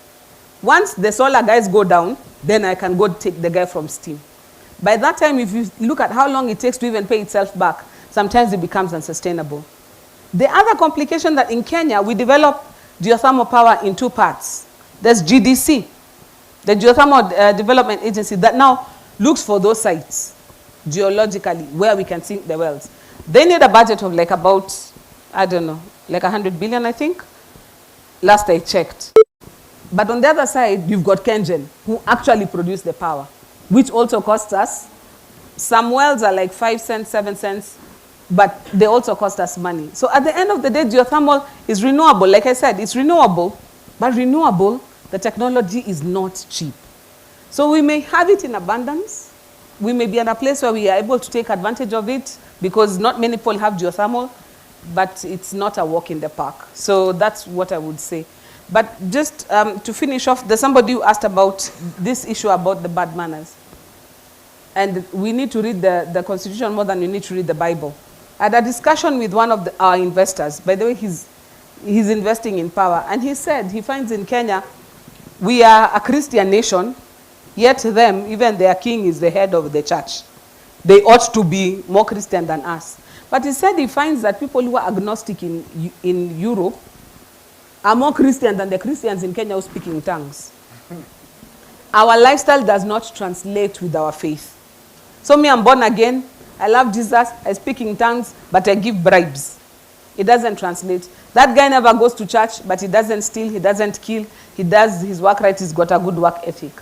Once the solar guys go down, then I can go take the guy from steam. By that time, if you look at how long it takes to even pay itself back, sometimes it becomes unsustainable. The other complication that in Kenya, we develop geothermal power in two parts. There's GDC, the Geothermal Development Agency, that now looks for those sites geologically where we can sink the wells. They need a budget of like about, I don't know, like 100 billion, I think, last I checked. But on the other side, you've got Kenyan, who actually produce the power, which also costs us. Some wells are like 5 cents, 7 cents, but they also cost us money. So at the end of the day, geothermal is renewable. Like I said, it's renewable, but renewable, the technology is not cheap. So we may have it in abundance. We may be in a place where we are able to take advantage of it because not many people have geothermal, but it's not a walk in the park. So that's what I would say. But just to finish off, there's somebody who asked about this issue about the bad manners. And we need to read the Constitution more than you need to read the Bible. I had a discussion with one of our investors. By the way, he's investing in power. And he said he finds in Kenya, we are a Christian nation, yet them, even their king is the head of the church. They ought to be more Christian than us. But he said he finds that people who are agnostic in Europe are more Christian than the Christians in Kenya who speak in tongues. Our lifestyle does not translate with our faith. So me, I'm born again, I love Jesus, I speak in tongues, but I give bribes. It doesn't translate. That guy never goes to church, but he doesn't steal, he doesn't kill, he does his work right, he's got a good work ethic.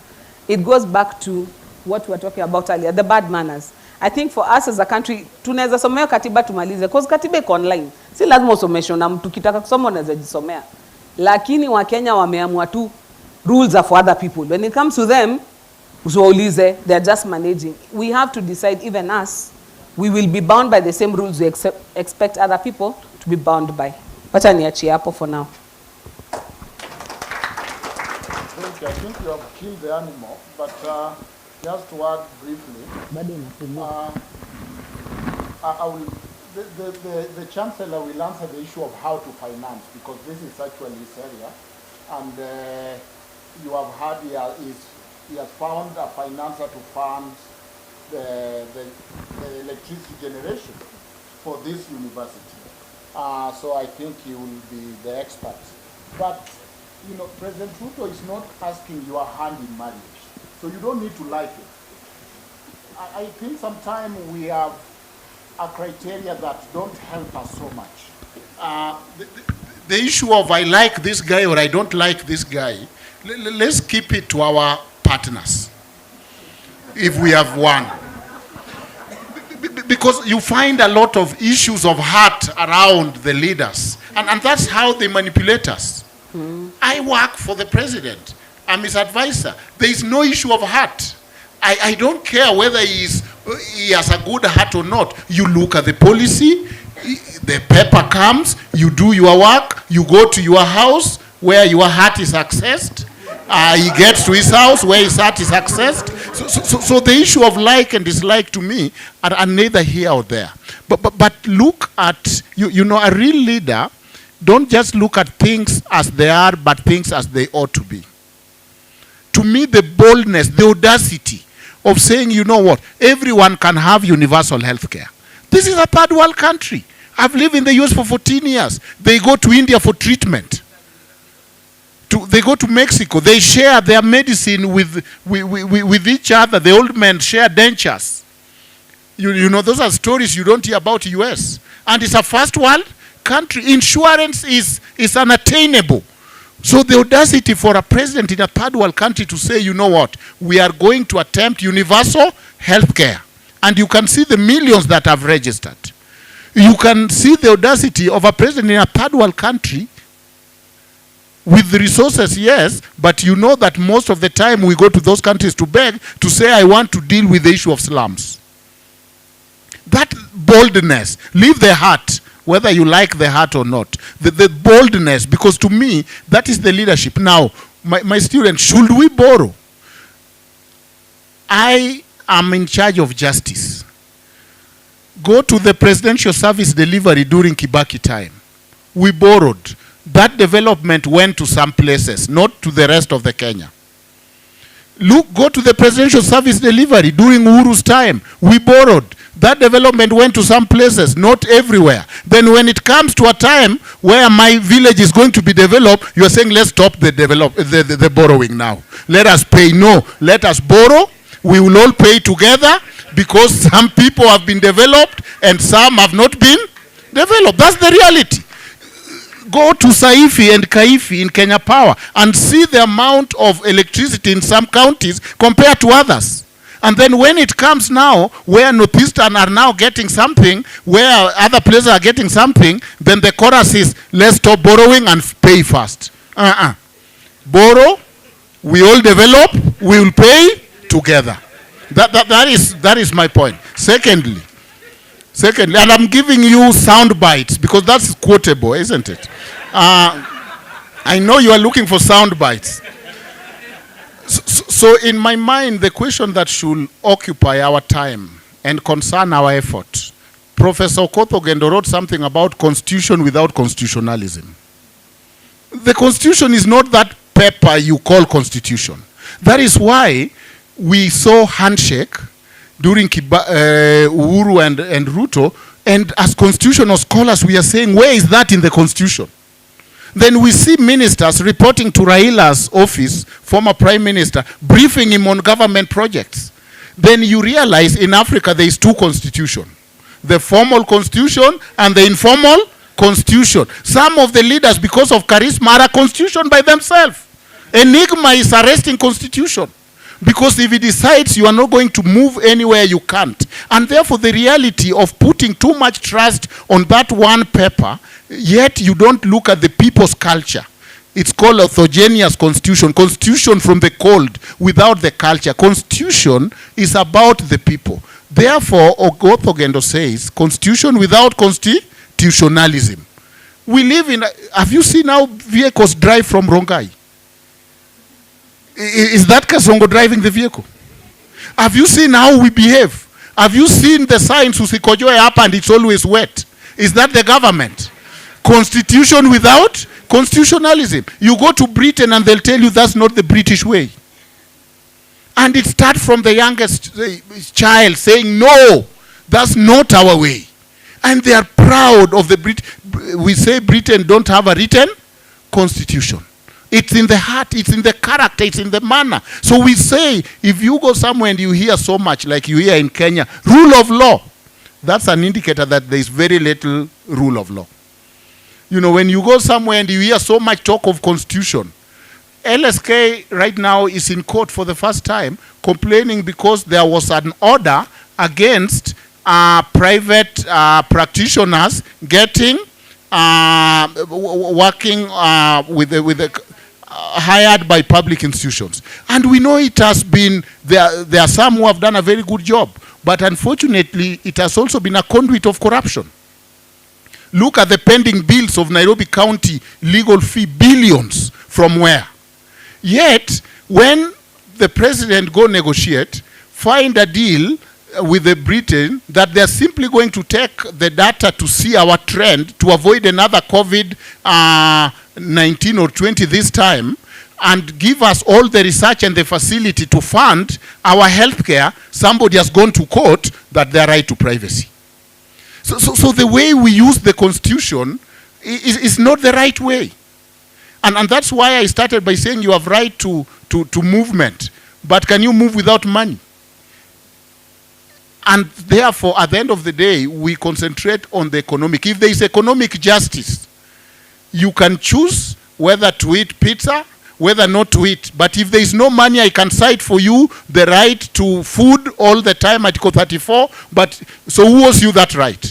It goes back to what we were talking about earlier, the bad manners. I think for us as a country, tunaweza somea katiba tumalize, because katiba iko online. Si lazima usomeshwe na mtu kitaka kusoma unaweza jisomea. Lakini Wakenya wameamua tu rules are for other people. When it comes to them, usiwaulize, they're just managing. We have to decide, even us, we will be bound by the same rules we expect other people to be bound by. Wacha niachie hapo for now. I think you have killed the animal, but just to add briefly, the Chancellor will answer the issue of how to finance, because this is actually his area, and you have heard he has found a financer to fund the electricity generation for this university. So I think he will be the expert. But you know, President Ruto is not asking your hand in marriage, so you don't need to like it. I think sometimes we have a criteria that don't help us so much. The issue of I like this guy or I don't like this guy, let's keep it to our partners, if we have one. Because you find a lot of issues of heart around the leaders, and that's how they manipulate us. I work for the president. I'm his advisor. There is no issue of heart. I don't care whether he has a good heart or not. You look at the policy, the paper comes, you do your work, you go to your house where your heart is accessed. He gets to his house where his heart is accessed. So the issue of like and dislike to me are neither here or there. But look at, you know, a real leader, don't just look at things as they are, but things as they ought to be. To me, the boldness, the audacity of saying, you know what, everyone can have universal health care. This is a third world country. I've lived in the US for 14 years. They go to India for treatment. They go to Mexico. They share their medicine with each other. The old men share dentures. You know, those are stories you don't hear about US. And it's a first world country. Insurance is unattainable. So the audacity for a president in a third world country to say, you know what, we are going to attempt universal health care. And you can see the millions that have registered. You can see the audacity of a president in a third world country with the resources, yes, but you know that most of the time we go to those countries to beg, to say, I want to deal with the issue of slums. That boldness, leave the heart, whether you like the heart or not. The boldness, because to me, that is the leadership. Now, my students, should we borrow? I am in charge of justice. Go to the presidential service delivery during Kibaki time. We borrowed. That development went to some places, not to the rest of the Kenya. Look, go to the presidential service delivery during Uhuru's time. We borrowed. That development went to some places, not everywhere. Then when it comes to a time where my village is going to be developed, you are saying, let's stop the borrowing now. Let us pay. No, let us borrow. We will all pay together because some people have been developed and some have not been developed. That's the reality. Go to Saifi and Kaifi in Kenya Power and see the amount of electricity in some counties compared to others. And then when it comes now, where Northeastern are now getting something, where other places are getting something, then the chorus is, let's stop borrowing and pay first. Borrow, we all develop, we will pay together. That is my point. Secondly, and I'm giving you sound bites because that's quotable, isn't it? I know you are looking for sound bites. So in my mind, the question that should occupy our time and concern our effort, Professor Okoth Ogendo wrote something about constitution without constitutionalism. The constitution is not that paper you call constitution. That is why we saw handshake during Uhuru and Ruto, and as constitutional scholars, we are saying, where is that in the constitution? Then we see ministers reporting to Raila's office, former prime minister, briefing him on government projects. Then you realize in Africa there is two constitutions. The formal constitution and the informal constitution. Some of the leaders, because of charisma, are a constitution by themselves. Enigma is arresting constitution. Because if he decides you are not going to move anywhere, you can't. And therefore the reality of putting too much trust on that one paper, yet you don't look at the people's culture. It's called autogenous constitution. Constitution from the cold, without the culture. Constitution is about the people. Therefore, Okoth Ogendo says, constitution without constitutionalism. We live in, have you seen how vehicles drive from Rongai? Is that Kasongo driving the vehicle? Have you seen how we behave? Have you seen the signs usikojoe up and it's always wet? Is that the government? Constitution without constitutionalism. You go to Britain and they'll tell you that's not the British way. And it starts from the youngest child saying, no, that's not our way. And they are proud of the we say Britain don't have a written constitution. It's in the heart, it's in the character, it's in the manner. So we say, if you go somewhere and you hear so much, like you hear in Kenya, rule of law, that's an indicator that there is very little rule of law. You know, when you go somewhere and you hear so much talk of constitution, LSK right now is in court for the first time complaining because there was an order against private practitioners getting working with the hired by public institutions. And we know it has been, there are some who have done a very good job, but unfortunately it has also been a conduit of corruption. Look at the pending bills of Nairobi County legal fee, billions from where? Yet, when the president go negotiate, find a deal with the Britain that they're simply going to take the data to see our trend to avoid another COVID-19 or 20 this time and give us all the research and the facility to fund our healthcare. Somebody has gone to court that they are right to privacy. So the way we use the constitution is not the right way. And that's why I started by saying you have right to movement. But can you move without money? And therefore, at the end of the day, we concentrate on the economic. If there is economic justice, you can choose whether to eat pizza, whether not to eat. But if there is no money, I can cite for you the right to food all the time, Article 34. But so who owes you that right?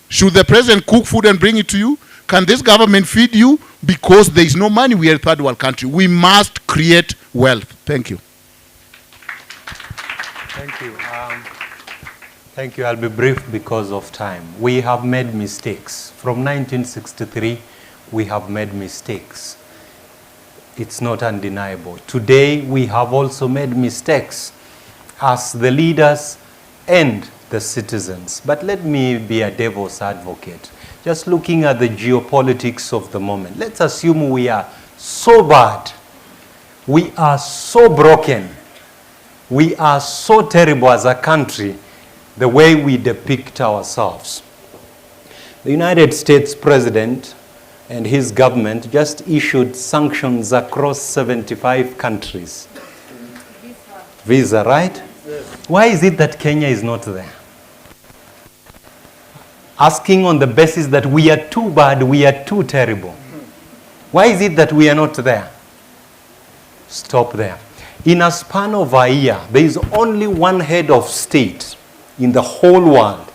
Should the president cook food and bring it to you? Can this government feed you? Because there is no money, we are a third world country. We must create wealth. Thank you. Thank you. Thank you. I'll be brief because of time. We have made mistakes. From 1963, we have made mistakes. It's not undeniable. Today, we have also made mistakes. as the leaders and the citizens. But let me be a devil's advocate. Just looking at the geopolitics of the moment, let's assume we are so bad, we are so broken, we are so terrible as a country, the way we depict ourselves. The United States President and his government just issued sanctions across 75 countries. Visa, right? Yes. Why is it that Kenya is not there? Asking on the basis that we are too bad, we are too terrible. Why is it that we are not there? Stop there. In a span of a year, there is only one head of state in the whole world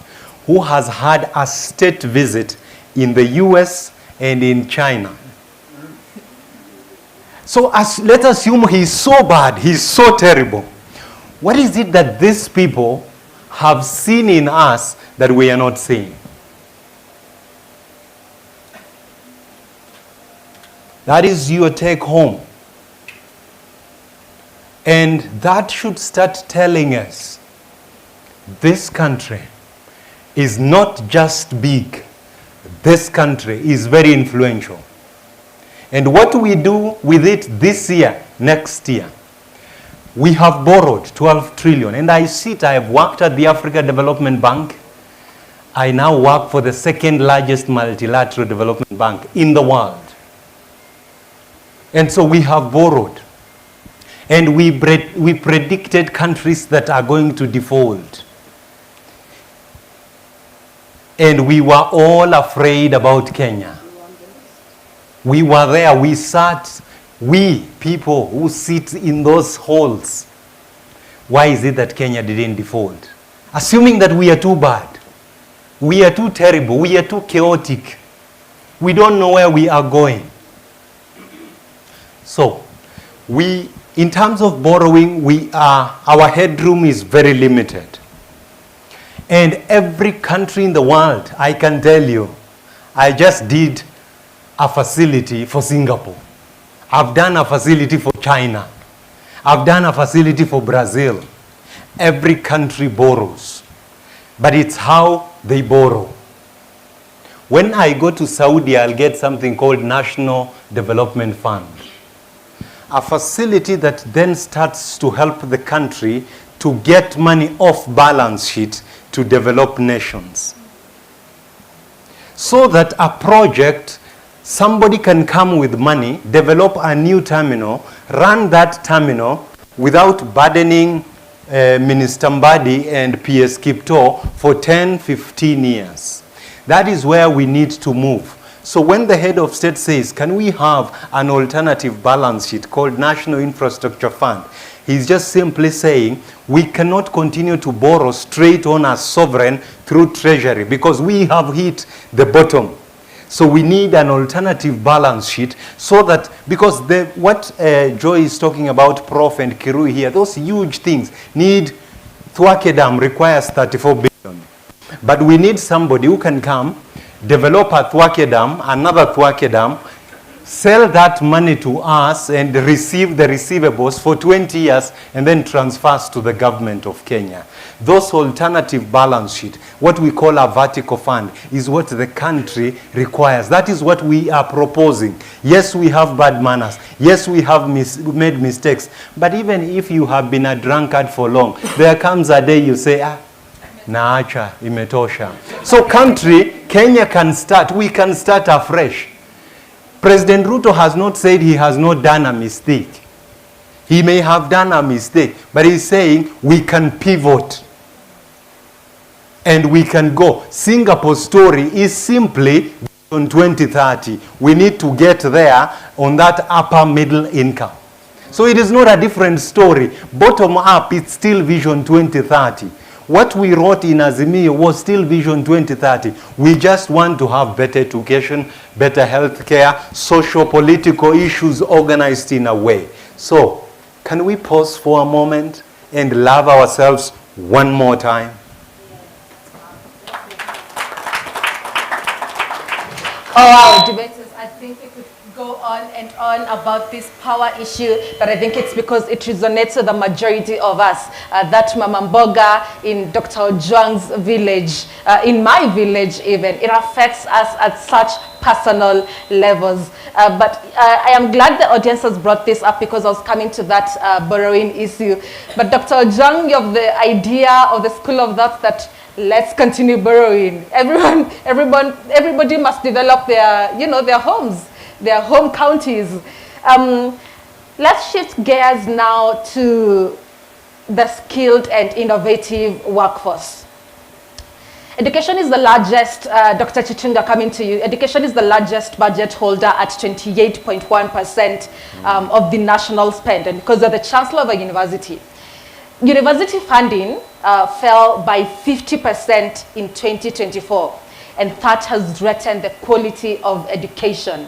who has had a state visit in the US and in China. So let's assume he's so bad, he's so terrible. What is it that these people have seen in us that we are not seeing? That is your take home. And that should start telling us this country is not just big. This country is very influential. And what we do with it this year, next year, we have borrowed 12 trillion. And I have worked at the Africa Development Bank. I now work for the second largest multilateral development bank in the world. And so we have borrowed. And we predicted countries that are going to default. And we were all afraid about Kenya. We were there, we sat, we people who sit in those halls. Why is it that Kenya didn't default? Assuming that we are too bad, we are too terrible, we are too chaotic. We don't know where we are going. So, in terms of borrowing, our headroom is very limited. And every country in the world, I can tell you, I just did a facility for Singapore. I've done a facility for China. I've done a facility for Brazil. Every country borrows. But it's how they borrow. When I go to Saudi, I'll get something called National Development Fund. A facility that then starts to help the country to get money off balance sheet to develop nations. So that a project, somebody can come with money, develop a new terminal, run that terminal without burdening Minister Mbadi and PS Kipto for 10, 15 years. That is where we need to move. So when the head of state says, can we have an alternative balance sheet called National Infrastructure Fund? He's just simply saying, we cannot continue to borrow straight on as sovereign through treasury because we have hit the bottom. So we need an alternative balance sheet so that, because what Joy is talking about, Prof. and Kirui here, those huge things need, Thwake Dam requires 34 billion. But we need somebody who can come, develop a Thwake Dam, another Thwake Dam, sell that money to us and receive the receivables for 20 years and then transfers to the government of Kenya. Those alternative balance sheet, what we call a vertical fund, is what the country requires. That is what we are proposing. Yes, we have bad manners. Yes, we have made mistakes. But even if you have been a drunkard for long, there comes a day you say, naacha, imetosha. So country, Kenya can start, we can start afresh. President Ruto has not said he has not done a mistake. He may have done a mistake, but he's saying we can pivot and we can go. Singapore's story is simply on 2030. We need to get there on that upper middle income. So it is not a different story. Bottom up, it's still Vision 2030. What we wrote in Azimio was still Vision 2030. We just want to have better education, better health care, socio-political issues organized in a way. So, can we pause for a moment and love ourselves one more time? All right, debaters. I think we could go on and on about this power issue, but I think it's because it resonates with the majority of us. That Mama Mboga in Dr. Ojwang's village, in my village even, it affects us at such personal levels. But I am glad the audience has brought this up because I was coming to that borrowing issue. But Dr. Ojwang, you have the idea of the school of thought that let's continue borrowing. Everybody must develop their, their homes, their home counties. Let's shift gears now to the skilled and innovative workforce. Education is the largest, Dr. Chitunga, coming to you. Education is the largest budget holder at 28.1% of the national spend, and because you're the chancellor of a university. University funding fell by 50% in 2024, and that has threatened the quality of education.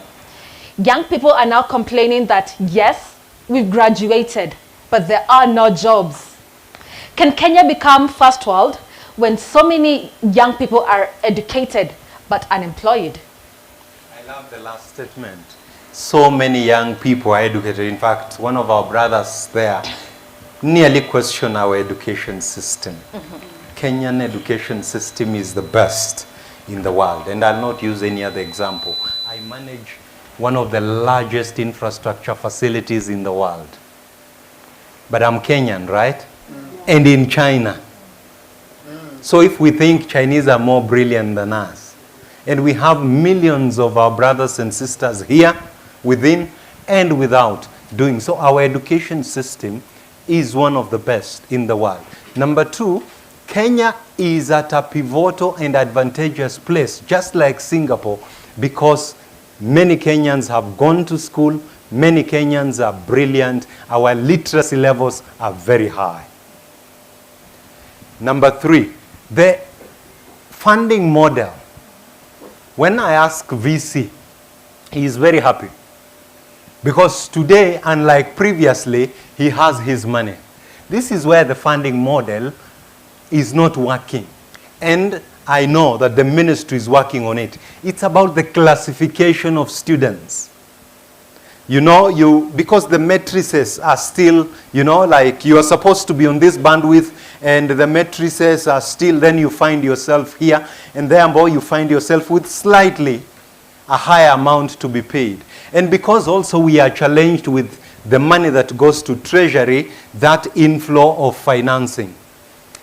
Young people are now complaining that, yes, we've graduated, but there are no jobs. Can Kenya become first world when so many young people are educated but unemployed? I love the last statement. So many young people are educated. In fact, one of our brothers there nearly questioned our education system. Kenyan education system is the best in the world, and I'll not use any other example. I manage one of the largest infrastructure facilities in the world. But I'm Kenyan, right? And in China. So if we think Chinese are more brilliant than us, and we have millions of our brothers and sisters here, within and without, doing so, our education system is one of the best in the world. Number two, Kenya is at a pivotal and advantageous place, just like Singapore, because many Kenyans have gone to school, many Kenyans are brilliant, our literacy levels are very high. Number three, the funding model. When I ask VC, he is very happy. Because today, unlike previously, he has his money. This is where the funding model is not working. And I know that the ministry is working on it. It's about the classification of students. Because the matrices are still, like you are supposed to be on this bandwidth, and the matrices are still, then you find yourself here, and therefore you find yourself with slightly a higher amount to be paid. And because also we are challenged with the money that goes to treasury, that inflow of financing.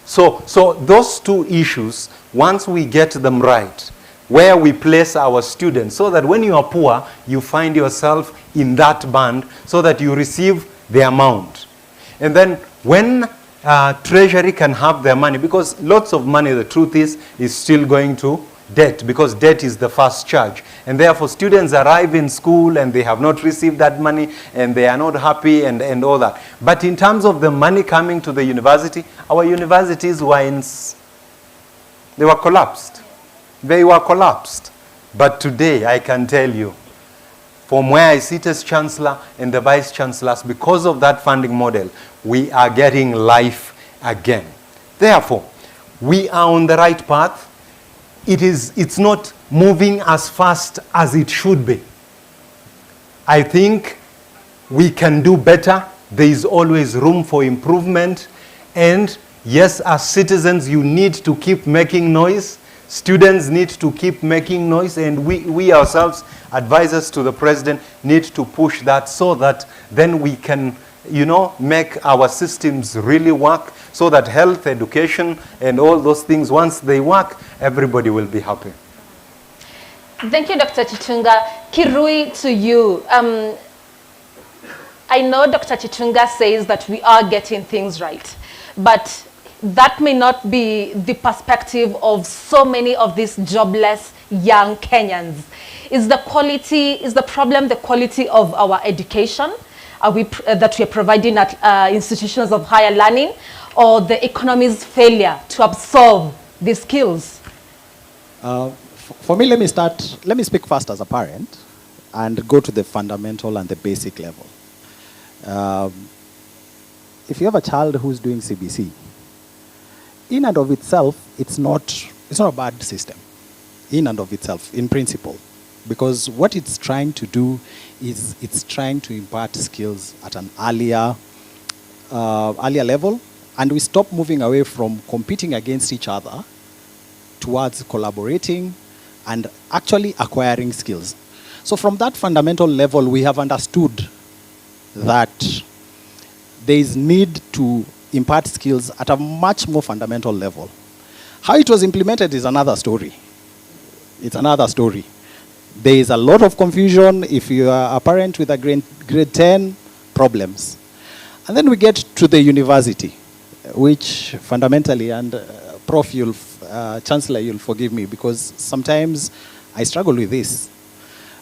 So those two issues, once we get them right, where we place our students, so that when you are poor, you find yourself in that band, so that you receive the amount. And then when treasury can have their money, because lots of money, the truth is still going to debt, because debt is the first charge. And therefore students arrive in school and they have not received that money and they are not happy and all that. But in terms of the money coming to the university, our universities they were collapsed. They were collapsed. But today I can tell you, from where I sit as chancellor and the vice chancellors, because of that funding model, we are getting life again. Therefore, we are on the right path. It's not moving as fast as it should be. I think we can do better. There is always room for improvement. And yes, as citizens, you need to keep making noise. Students need to keep making noise. And we ourselves, advisors to the president, need to push that so that then we can make our systems really work, so that health, education, and all those things, once they work, everybody will be happy. Thank you, Dr. Chitunga. Kirui, to you. I know Dr. Chitunga says that we are getting things right, but that may not be the perspective of so many of these jobless young Kenyans. Is the problem the quality of our education that we are providing at institutions of higher learning, or the economy's failure to absorb these skills? For me, let me speak first as a parent and go to the fundamental and the basic level. If you have a child who's doing CBC, in and of itself, it's not a bad system, in and of itself, in principle. because what it's trying to do is it's trying to impart skills at an earlier level, and we stop moving away from competing against each other towards collaborating and actually acquiring skills. So from that fundamental level, we have understood that there is need to impart skills at a much more fundamental level. How it was implemented is another story. It's another story. There is a lot of confusion. If you are a parent with a grade 10, problems. And then we get to the university, which fundamentally, and Prof, Chancellor, you'll forgive me, because sometimes I struggle with this.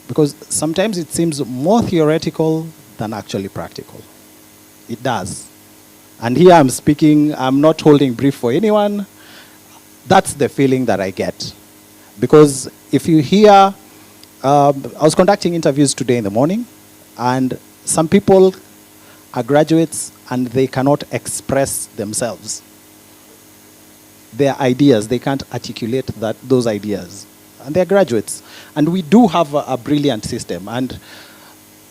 Because sometimes it seems more theoretical than actually practical. It does. And here I'm speaking, I'm not holding brief for anyone. That's the feeling that I get. Because if you hear, I was conducting interviews today in the morning, and some people are graduates and they cannot express themselves. Their ideas, they can't articulate those ideas. And they're graduates. And we do have a brilliant system, and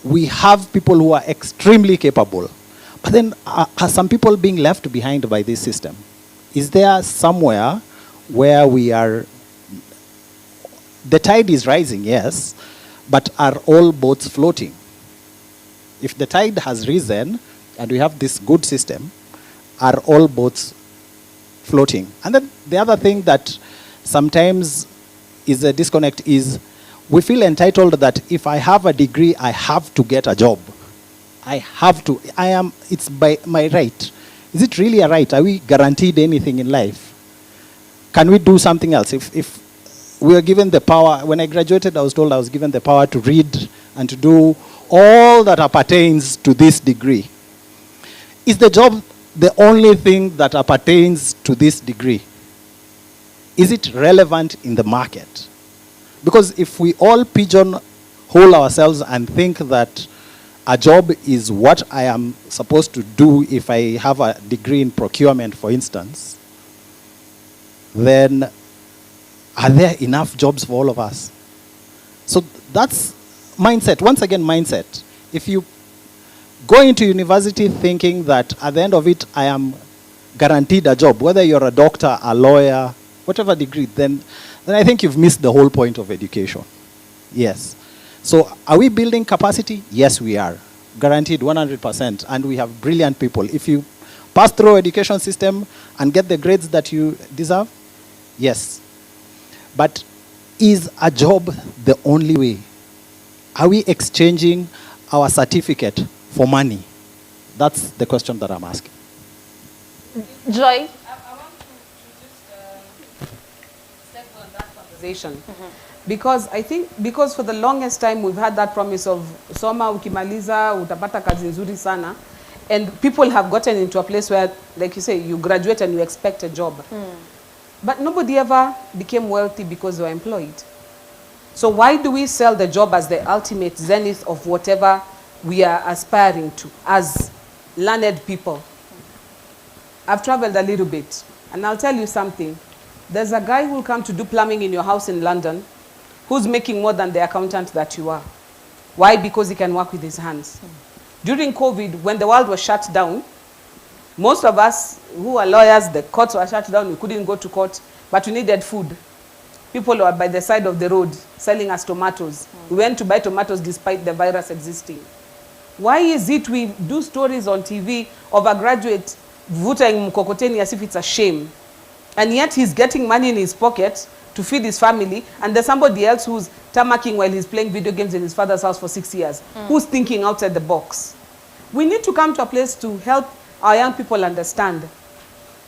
we have people who are extremely capable. But then are some people being left behind by this system? Is there somewhere where we are, the tide is rising, yes, but are all boats floating? If the tide has risen and we have this good system, are all boats floating? And then the other thing that sometimes is a disconnect is we feel entitled that if I have a degree, I have to get a job. I have to. It's by my right. Is it really a right? Are we guaranteed anything in life? Can we do something else? If we are given the power, when I graduated, I was told I was given the power to read and to do all that appertains to this degree. Is the job the only thing that appertains to this degree? Is it relevant in the market? Because if we all pigeonhole ourselves and think that a job is what I am supposed to do if I have a degree in procurement, for instance, then are there enough jobs for all of us? So that's mindset. Once again, mindset. If you go into university thinking that at the end of it, I am guaranteed a job, whether you're a doctor, a lawyer, whatever degree, then I think you've missed the whole point of education. Yes. So are we building capacity? Yes, we are. Guaranteed 100%. And we have brilliant people. If you pass through education system and get the grades that you deserve, yes. But is a job the only way? Are we exchanging our certificate for money? That's the question that I'm asking. Joy? Because I think, because for the longest time we've had that promise of soma ukimaliza utapata kazi nzuri sana, and people have gotten into a place where, like you say, you graduate and you expect a job. But nobody ever became wealthy because they were employed. So why do we sell the job as the ultimate zenith of whatever we are aspiring to as learned people? I've traveled a little bit, and I'll tell you something. There's a guy who will come to do plumbing in your house in London who's making more than the accountant that you are. Why? Because he can work with his hands. During COVID, when the world was shut down, most of us who are lawyers, the courts were shut down, we couldn't go to court, but we needed food. People were by the side of the road selling us tomatoes. We went to buy tomatoes despite the virus existing. Why is it we do stories on TV of a graduate vuta mkokoteni as if it's a shame? And yet he's getting money in his pocket to feed his family, and there's somebody else who's tammacking while he's playing video games in his father's house for 6 years, who's thinking outside the box. We need to come to a place to help our young people understand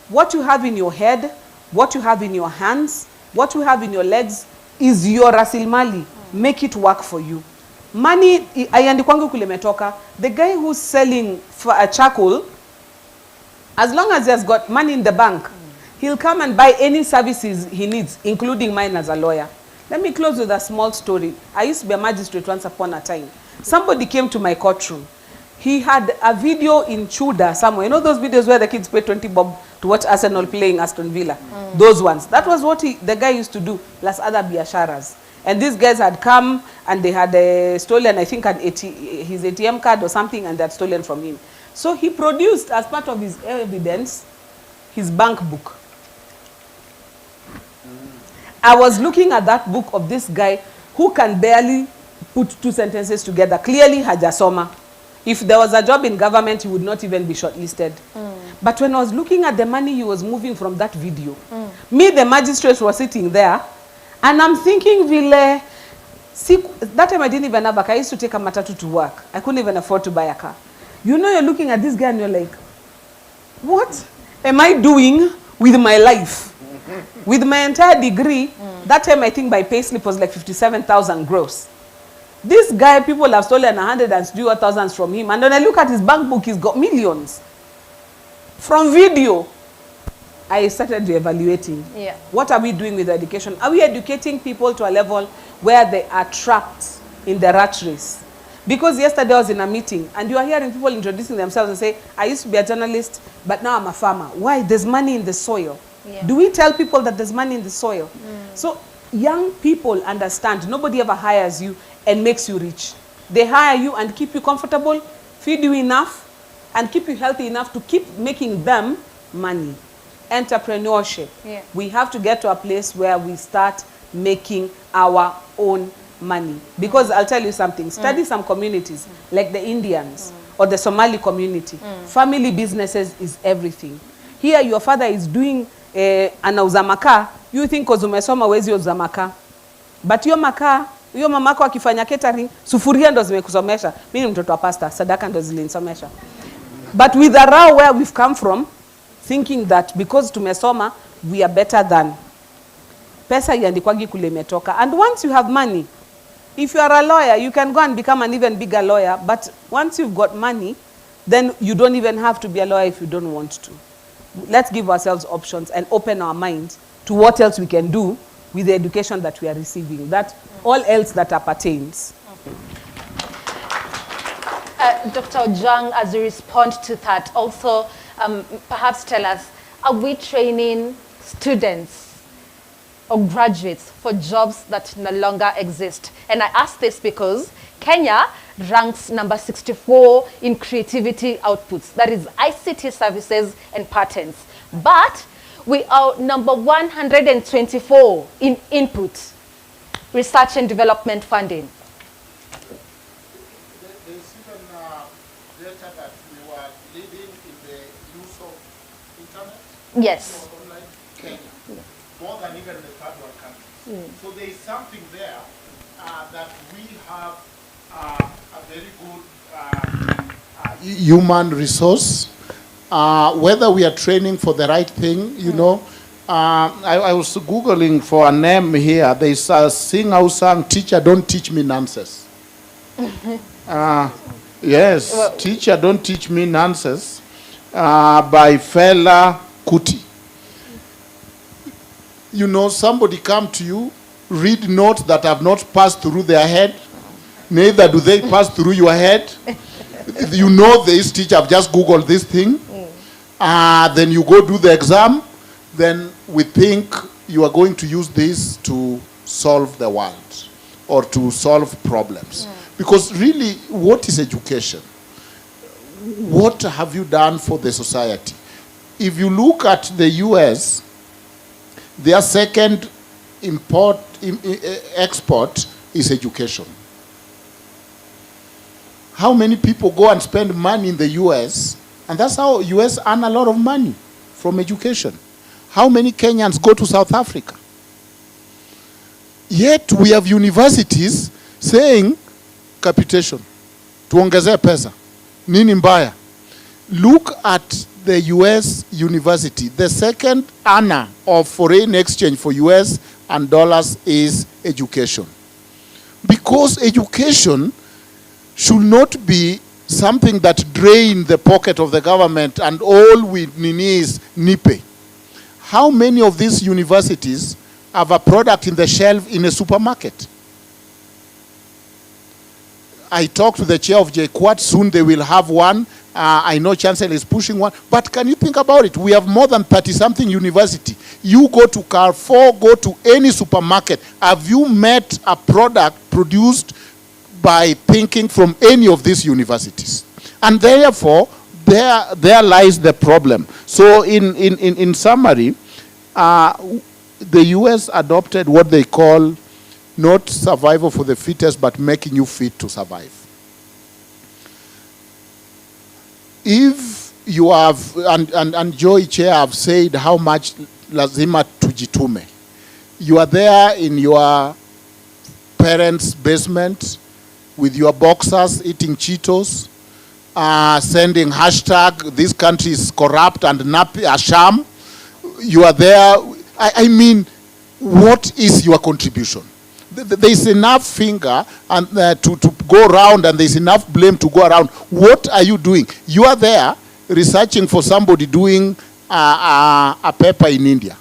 what you have in your head, what you have in your hands, what you have in your legs is your rasilimali. Make it work for you. Money, aiandikwangu kule metoka, the guy who's selling for a charcoal, as long as he has got money in the bank, he'll come and buy any services he needs, including mine as a lawyer. Let me close with a small story. I used to be a magistrate once upon a time. Somebody came to my courtroom. He had a video in Chuda somewhere. You know those videos where the kids pay 20 bob to watch Arsenal playing Aston Villa? Those ones. That was what the guy used to do, plus other biasharas. And these guys had come and they had stolen, I think, his ATM card or something, and they had stolen from him. So he produced, as part of his evidence, his bank book. I was looking at that book of this guy who can barely put two sentences together. Clearly hajasoma. If there was a job in government, he would not even be shortlisted. But when I was looking at the money he was moving from that video, me, the magistrate, was sitting there, and I'm thinking, that time I didn't even have a car. I used to take a matatu to work. I couldn't even afford to buy a car. You know, you're looking at this guy and you're like, what am I doing with my life? With my entire degree, that time I think my payslip was like 57,000 gross. This guy, people have stolen 100,000 from him. And when I look at his bank book, he's got millions. From video, I started evaluating. Yeah. What are we doing with education? Are we educating people to a level where they are trapped in the rat race? Because yesterday I was in a meeting, and you are hearing people introducing themselves and say, I used to be a journalist, but now I'm a farmer. Why? There's money in the soil. Yeah. Do we tell people that there's money in the soil? So young people understand nobody ever hires you and makes you rich. They hire you and keep you comfortable, feed you enough, and keep you healthy enough to keep making them money. Entrepreneurship. Yeah. We have to get to a place where we start making our own money. Because I'll tell you something, study some communities like the Indians or the Somali community. Family businesses is everything. Here your father is doing anauza makaa, you think because umesoma wezi uza makaa. But hiyo makaa, hiyo mamako akifanya catering, sufuria ndo zimekusomesha. Mimi ni mtoto wa pasta, sadaka ndo zilinisomesha. But with the raw where we've come from, thinking that because tumesoma, we are better than. Pesa iandikwagi kule imetoka. And once you have money, if you are a lawyer, you can go and become an even bigger lawyer. But once you've got money, then you don't even have to be a lawyer if you don't want to. Let's give ourselves options and open our minds to what else we can do with the education that we are receiving. That all else that appertains. Dr. Ojwang, as you respond to that, also perhaps tell us, are we training students or graduates for jobs that no longer exist? And I ask this because Kenya ranks number 64 in creativity outputs, that is ICT services and patents. But we are number 124 in input, research and development funding. There's even data that we were leading in the use of internet. Yes. Or online Kenya, more than even the third world countries. So there is something there that we have a very good human resource. Whether we are training for the right thing, you know. I was Googling for a name here. There is a singer sang, "Teacher, don't teach me nonsense." Yes, well, "Teacher, don't teach me nonsense," by Fela Kuti. You know, somebody come to you, read notes that have not passed through their head, neither do they pass through your head. You know this teacher, I've just Googled this thing. Then you go do the exam. Then we think you are going to use this to solve the world or to solve problems. Because really, what is education? What have you done for the society? If you look at the US, their second export is education. How many people go and spend money in the US? And that's how US earn a lot of money from education. How many Kenyans go to South Africa? Yet we have universities saying capitation, tuongezee pesa, nini mbaya. Look at the US university. The second earner of foreign exchange for US and dollars is education. Because education should not be something that drain the pocket of the government and all we need is nipe. How many of these universities have a product in the shelf in a supermarket? I talked to the chair of JKUAT, soon they will have one, I know Chancellor is pushing one, but can you think about it? We have more than 30-something university. You go to Carrefour, go to any supermarket. Have you met a product produced by thinking from any of these universities? And therefore, there lies the problem. So in summary, the US adopted what they call not survival for the fittest, but making you fit to survive. If you have, and Joy Chair have said how much lazima tujitume. You are there in your parents' basement with your boxers eating Cheetos, sending hashtag, this country is corrupt and a sham. You are there. I mean, what is your contribution? There is enough finger and to go around, and there is enough blame to go around. What are you doing? You are there researching for somebody doing a paper in India.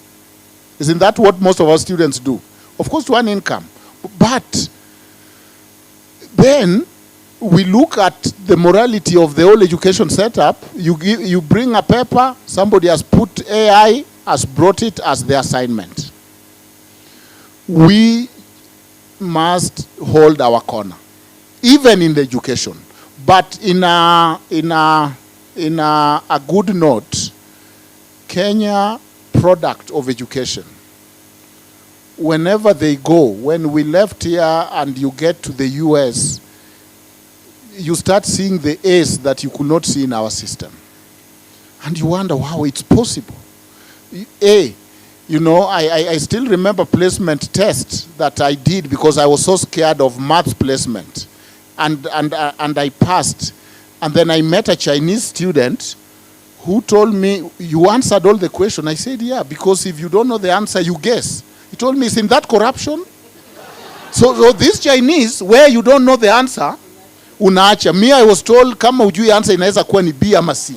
Isn't that what most of our students do? Of course, to earn income. But then we look at the morality of the whole education setup. You bring a paper, somebody has put AI, has brought it as the assignment. We must hold our corner, even in the education. But in a good note, Kenya product of education, whenever they go, when we left here and you get to the US, you start seeing the A's that you could not see in our system. And you wonder, wow, it's possible. You know, I still remember placement tests that I did because I was so scared of math placement. And I passed. And then I met a Chinese student who told me, you answered all the questions. I said, yeah, because if you don't know the answer, you guess. He told me, isn't that corruption? So this Chinese, where you don't know the answer, unaacha. Me, I was told, kama ujui answer inaweza kuwa ni B ama C.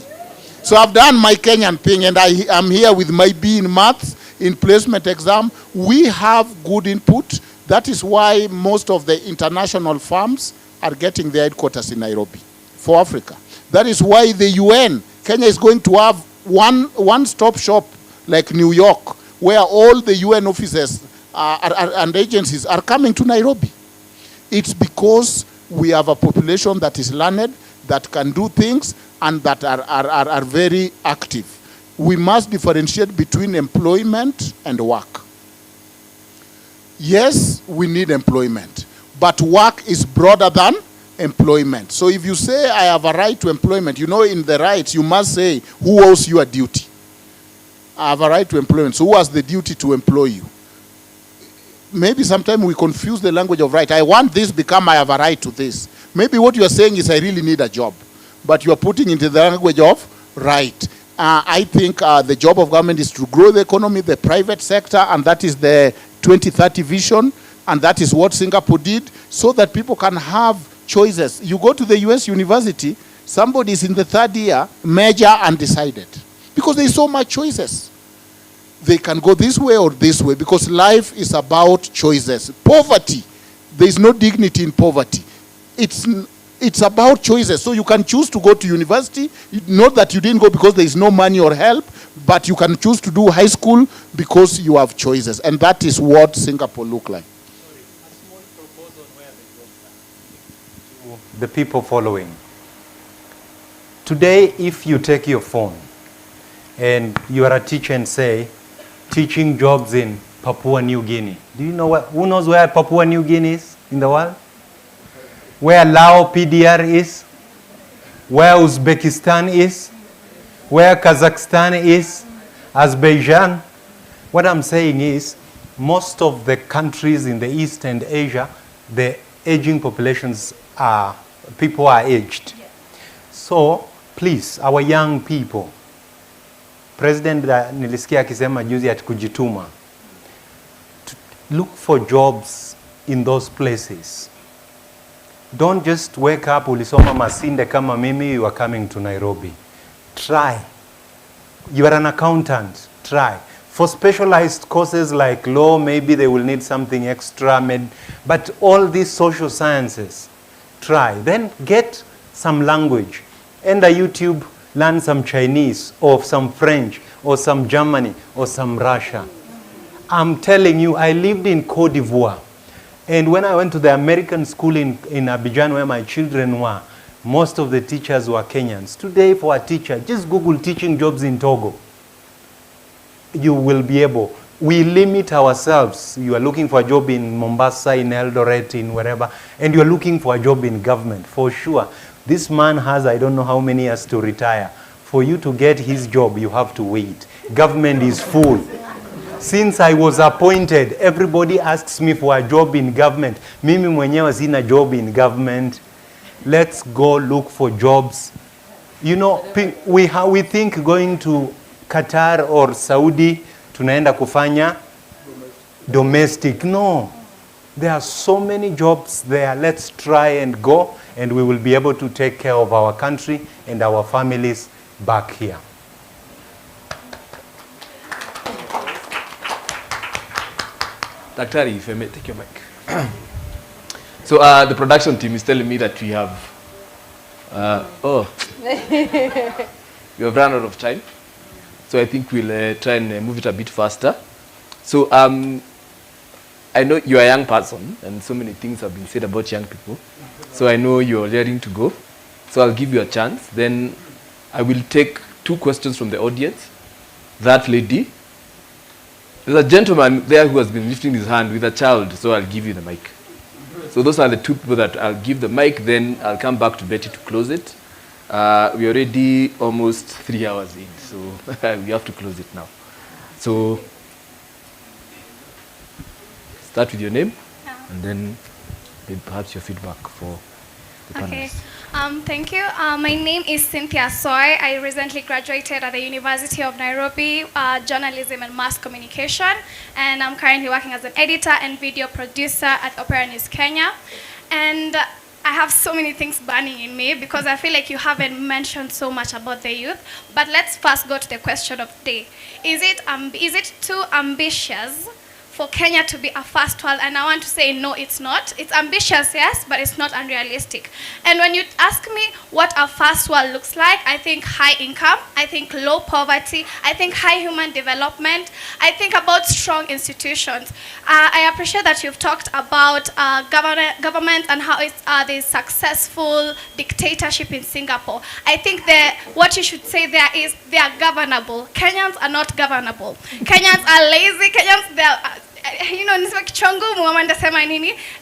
So I've done my Kenyan thing, and I'm here with my B in maths, in placement exam. We have good input. That is why most of the international firms are getting their headquarters in Nairobi for Africa. That is why the UN, Kenya is going to have one-stop shop like New York, where all the UN offices and agencies are coming to Nairobi. It's because we have a population that is learned, that can do things, and that are very active. We must differentiate between employment and work. Yes, we need employment, but work is broader than employment. So if you say, I have a right to employment, you know, in the rights, you must say, who owes you a duty? I have a right to employment, so who has the duty to employ you? Maybe sometimes we confuse the language of right. I want this, become I have a right to this. Maybe what you are saying is I really need a job, but you are putting into the language of right. I think the job of government is to grow the economy, the private sector, and that is the 2030 vision, and that is what Singapore did, so that people can have choices. You go to the US university, somebody is in the third year, major undecided, because there is so much choices. They can go this way or this way, because life is about choices. Poverty, there is no dignity in poverty. It's about choices. So you can choose to go to university, not that you didn't go because there is no money or help, but you can choose to do high school because you have choices. And that is what Singapore look like. The people following. Today, if you take your phone and you are a teacher and say, teaching jobs in Papua New Guinea. Do you know who knows where Papua New Guinea is in the world? Where Lao PDR is? Where Uzbekistan is? Where Kazakhstan is? Azerbaijan? What I'm saying is, most of the countries in the East and Asia, the aging populations are, people are aged. So, please, our young people, President nilisikia akisema juzi ati kujituma. Look for jobs in those places. Don't just wake up, ulisoma Masinde kama mimi, you are coming to Nairobi. Try. You are an accountant. Try. For specialized courses like law, maybe they will need something extra. But all these social sciences, try. Then get some language. Enter YouTube, learn some Chinese or some French or some Germany or some Russia. I'm telling you, I lived in Cote d'Ivoire. And when I went to the American school in Abidjan where my children were, most of the teachers were Kenyans. Today for a teacher, just Google teaching jobs in Togo. You will be able. We limit ourselves. You are looking for a job in Mombasa, in Eldoret, in wherever, and you are looking for a job in government, for sure. This man has, I don't know how many years to retire. For you to get his job, you have to wait. Government is full. Since I was appointed, everybody asks me for a job in government. Mimi mwenyewe sina job in government. Let's go look for jobs. You know, we think going to Qatar or Saudi, tunaenda kufanya domestic. No. There are so many jobs there. Let's try and go, and we will be able to take care of our country and our families back here. Daktari, if I may take your mic. So the production team is telling me that we have, we have run out of time. So I think we'll try and move it a bit faster. So I know you're a young person, and so many things have been said about young people. So I know you're raring to go. So I'll give you a chance. Then I will take 2 questions from the audience. That lady. There's a gentleman there who has been lifting his hand with a child, so I'll give you the mic. So those are the 2 people that I'll give the mic, then I'll come back to Betty to close it. We're already almost 3 hours in, so we have to close it now. So start with your name, and then maybe perhaps your feedback for the Okay. panelists. Thank you. My name is Cynthia Soy. I recently graduated at the University of Nairobi, journalism and mass communication, and I'm currently working as an editor and video producer at Opera News Kenya. And I have so many things burning in me because I feel like you haven't mentioned so much about the youth. But let's first go to the question of the day. Is it too ambitious for Kenya to be a first world? And I want to say no, it's not. It's ambitious, yes, but it's not unrealistic. And when you ask me what a first world looks like, I think high income, I think low poverty, I think high human development, I think about strong institutions. I appreciate that you've talked about government and how it's the successful dictatorship in Singapore. I think what you should say there is they are governable. Kenyans are not governable. Kenyans are lazy. Kenyans,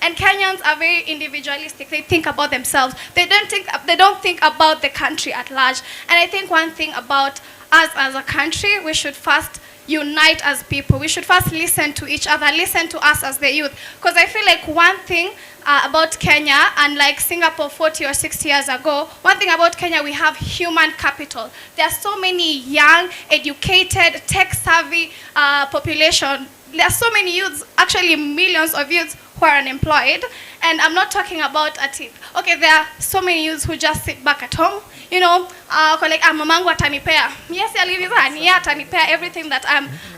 and Kenyans are very individualistic. They think about themselves. They don't think about the country at large. And I think one thing about us as a country, we should first unite as people. We should first listen to each other, listen to us as the youth. Because I feel like one thing about Kenya, and like Singapore 40 or 60 years ago, one thing about Kenya, we have human capital. There are so many young, educated, tech-savvy population. There are so many youths, actually millions of youths who are unemployed. And I'm not talking about a tip. Okay, there are so many youths who just sit back at home. You know, like mamangu atanipea. Yes, atanipea everything that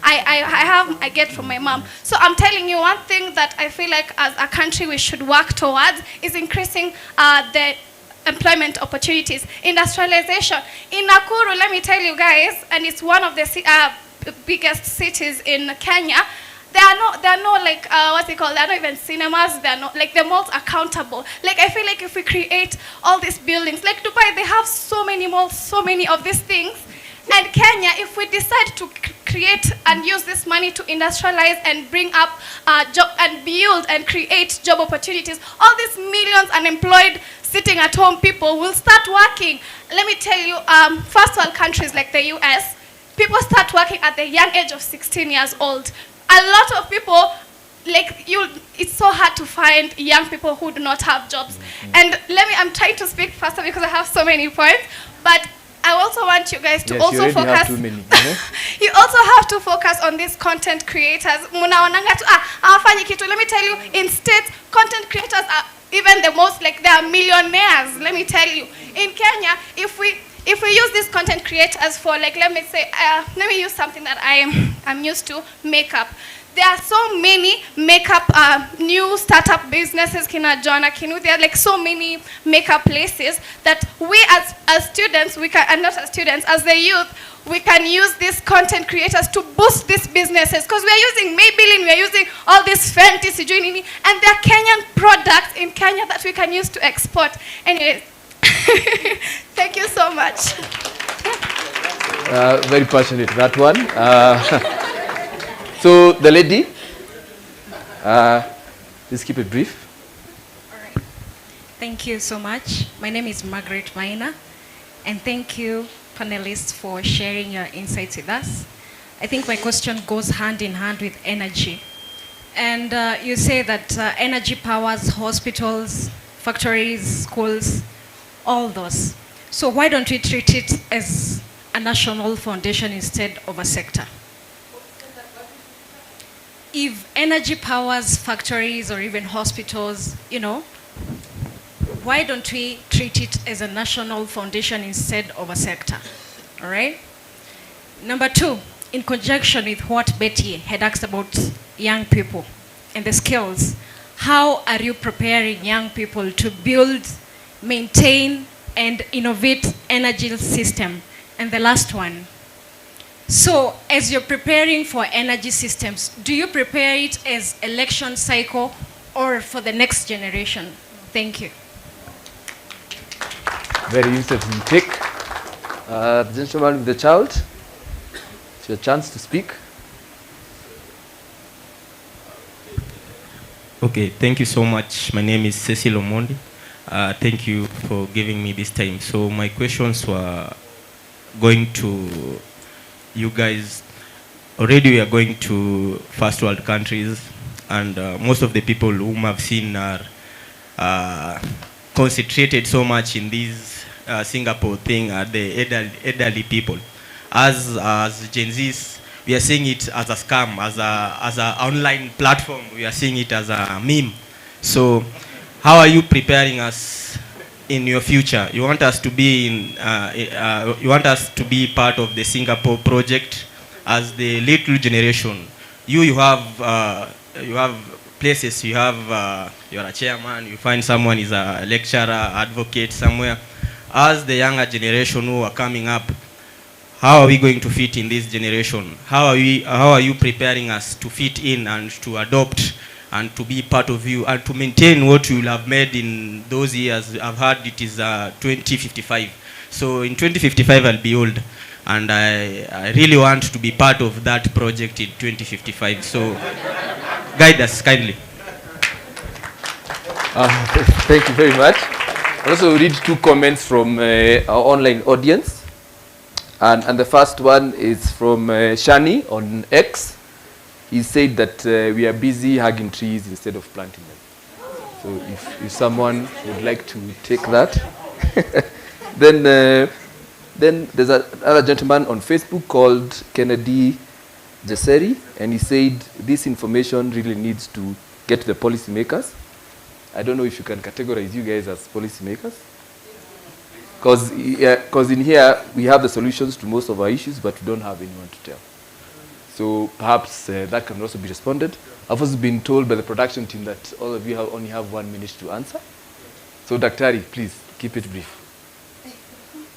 I get from my mom. So I'm telling you, one thing that I feel like as a country we should work towards is increasing the employment opportunities, industrialization. In Nakuru, let me tell you guys, and it's one of the biggest cities in Kenya. There are no like what's it called? There are not even cinemas. There are not like the malls are countable. Like I feel like if we create all these buildings, like Dubai, they have so many malls, so many of these things. And Kenya, if we decide to create and use this money to industrialize and bring up job and build and create job opportunities, all these millions unemployed sitting at home people will start working. Let me tell you, first world countries like the US, people start working at the young age of 16 years old. A lot of people, it's so hard to find young people who do not have jobs. And I'm trying to speak faster because I have so many points, but I also want you guys to also focus. Have too many, you also have to focus on these content creators. Let me tell you, in states, content creators are even the most, they are millionaires, let me tell you. In Kenya, if we use these content creators for, let me use something that I'm used to, makeup. there are so many makeup new startup businesses, Kina Jona, Kinu, there are like so many makeup places that we as students, we can, and not as students, as the youth, we can use these content creators to boost these businesses, because we are using Maybelline, we are using all these Fenty, Sijui, and there are Kenyan products in Kenya that we can use to export. Anyways, thank you so much. Very passionate, that one. So the lady, let's keep it brief. Thank you so much. My name is Margaret Maina, and thank you, panelists, for sharing your insights with us. I think my question goes hand in hand with energy. And you say that energy powers hospitals, factories, schools, all those. So why don't we treat it as a national foundation instead of a sector? If energy powers factories or even hospitals, you know, why don't we treat it as a national foundation instead of a sector? All right? Number two, in conjunction with what Betty had asked about young people and the skills, how are you preparing young people to build, maintain, and innovate energy system? And the last one, so as you're preparing for energy systems, do you prepare it as election cycle or for the next generation? Thank you. Very interesting take. The gentleman with the child, it's your chance to speak. Okay, thank you so much. My name is Cecil Omondi. Thank you for giving me this time. So my questions were going to you guys. Already we are going to first world countries, and most of the people whom I've seen are concentrated so much in this Singapore thing are the elderly people. As Gen Zs, we are seeing it as a scam, as a online platform. We are seeing it as a meme. So how are you preparing us in your future? You want us to be you want us to be part of the Singapore project as the little generation. You have places, you're a chairman, you find someone is a lecturer, advocate somewhere. As the younger generation who are coming up, how are we going to fit in this generation? How are you preparing us to fit in and to adopt and to be part of you and to maintain what you will have made in those years? I've heard it is 2055. So in 2055 I'll be old, and I really want to be part of that project in 2055. So guide us kindly. Thank you very much. I'll also read two comments from our online audience. And the first one is from Shani on X. He said that we are busy hugging trees instead of planting them. So if someone would like to take that. Then there's another gentleman on Facebook called Kennedy Jesseri, and he said this information really needs to get to the policymakers. I don't know if you can categorize you guys as policymakers. Because in here we have the solutions to most of our issues, but we don't have anyone to tell. So perhaps that can also be responded. I've also been told by the production team that all of you only have 1 minute to answer. So Daktari, please keep it brief.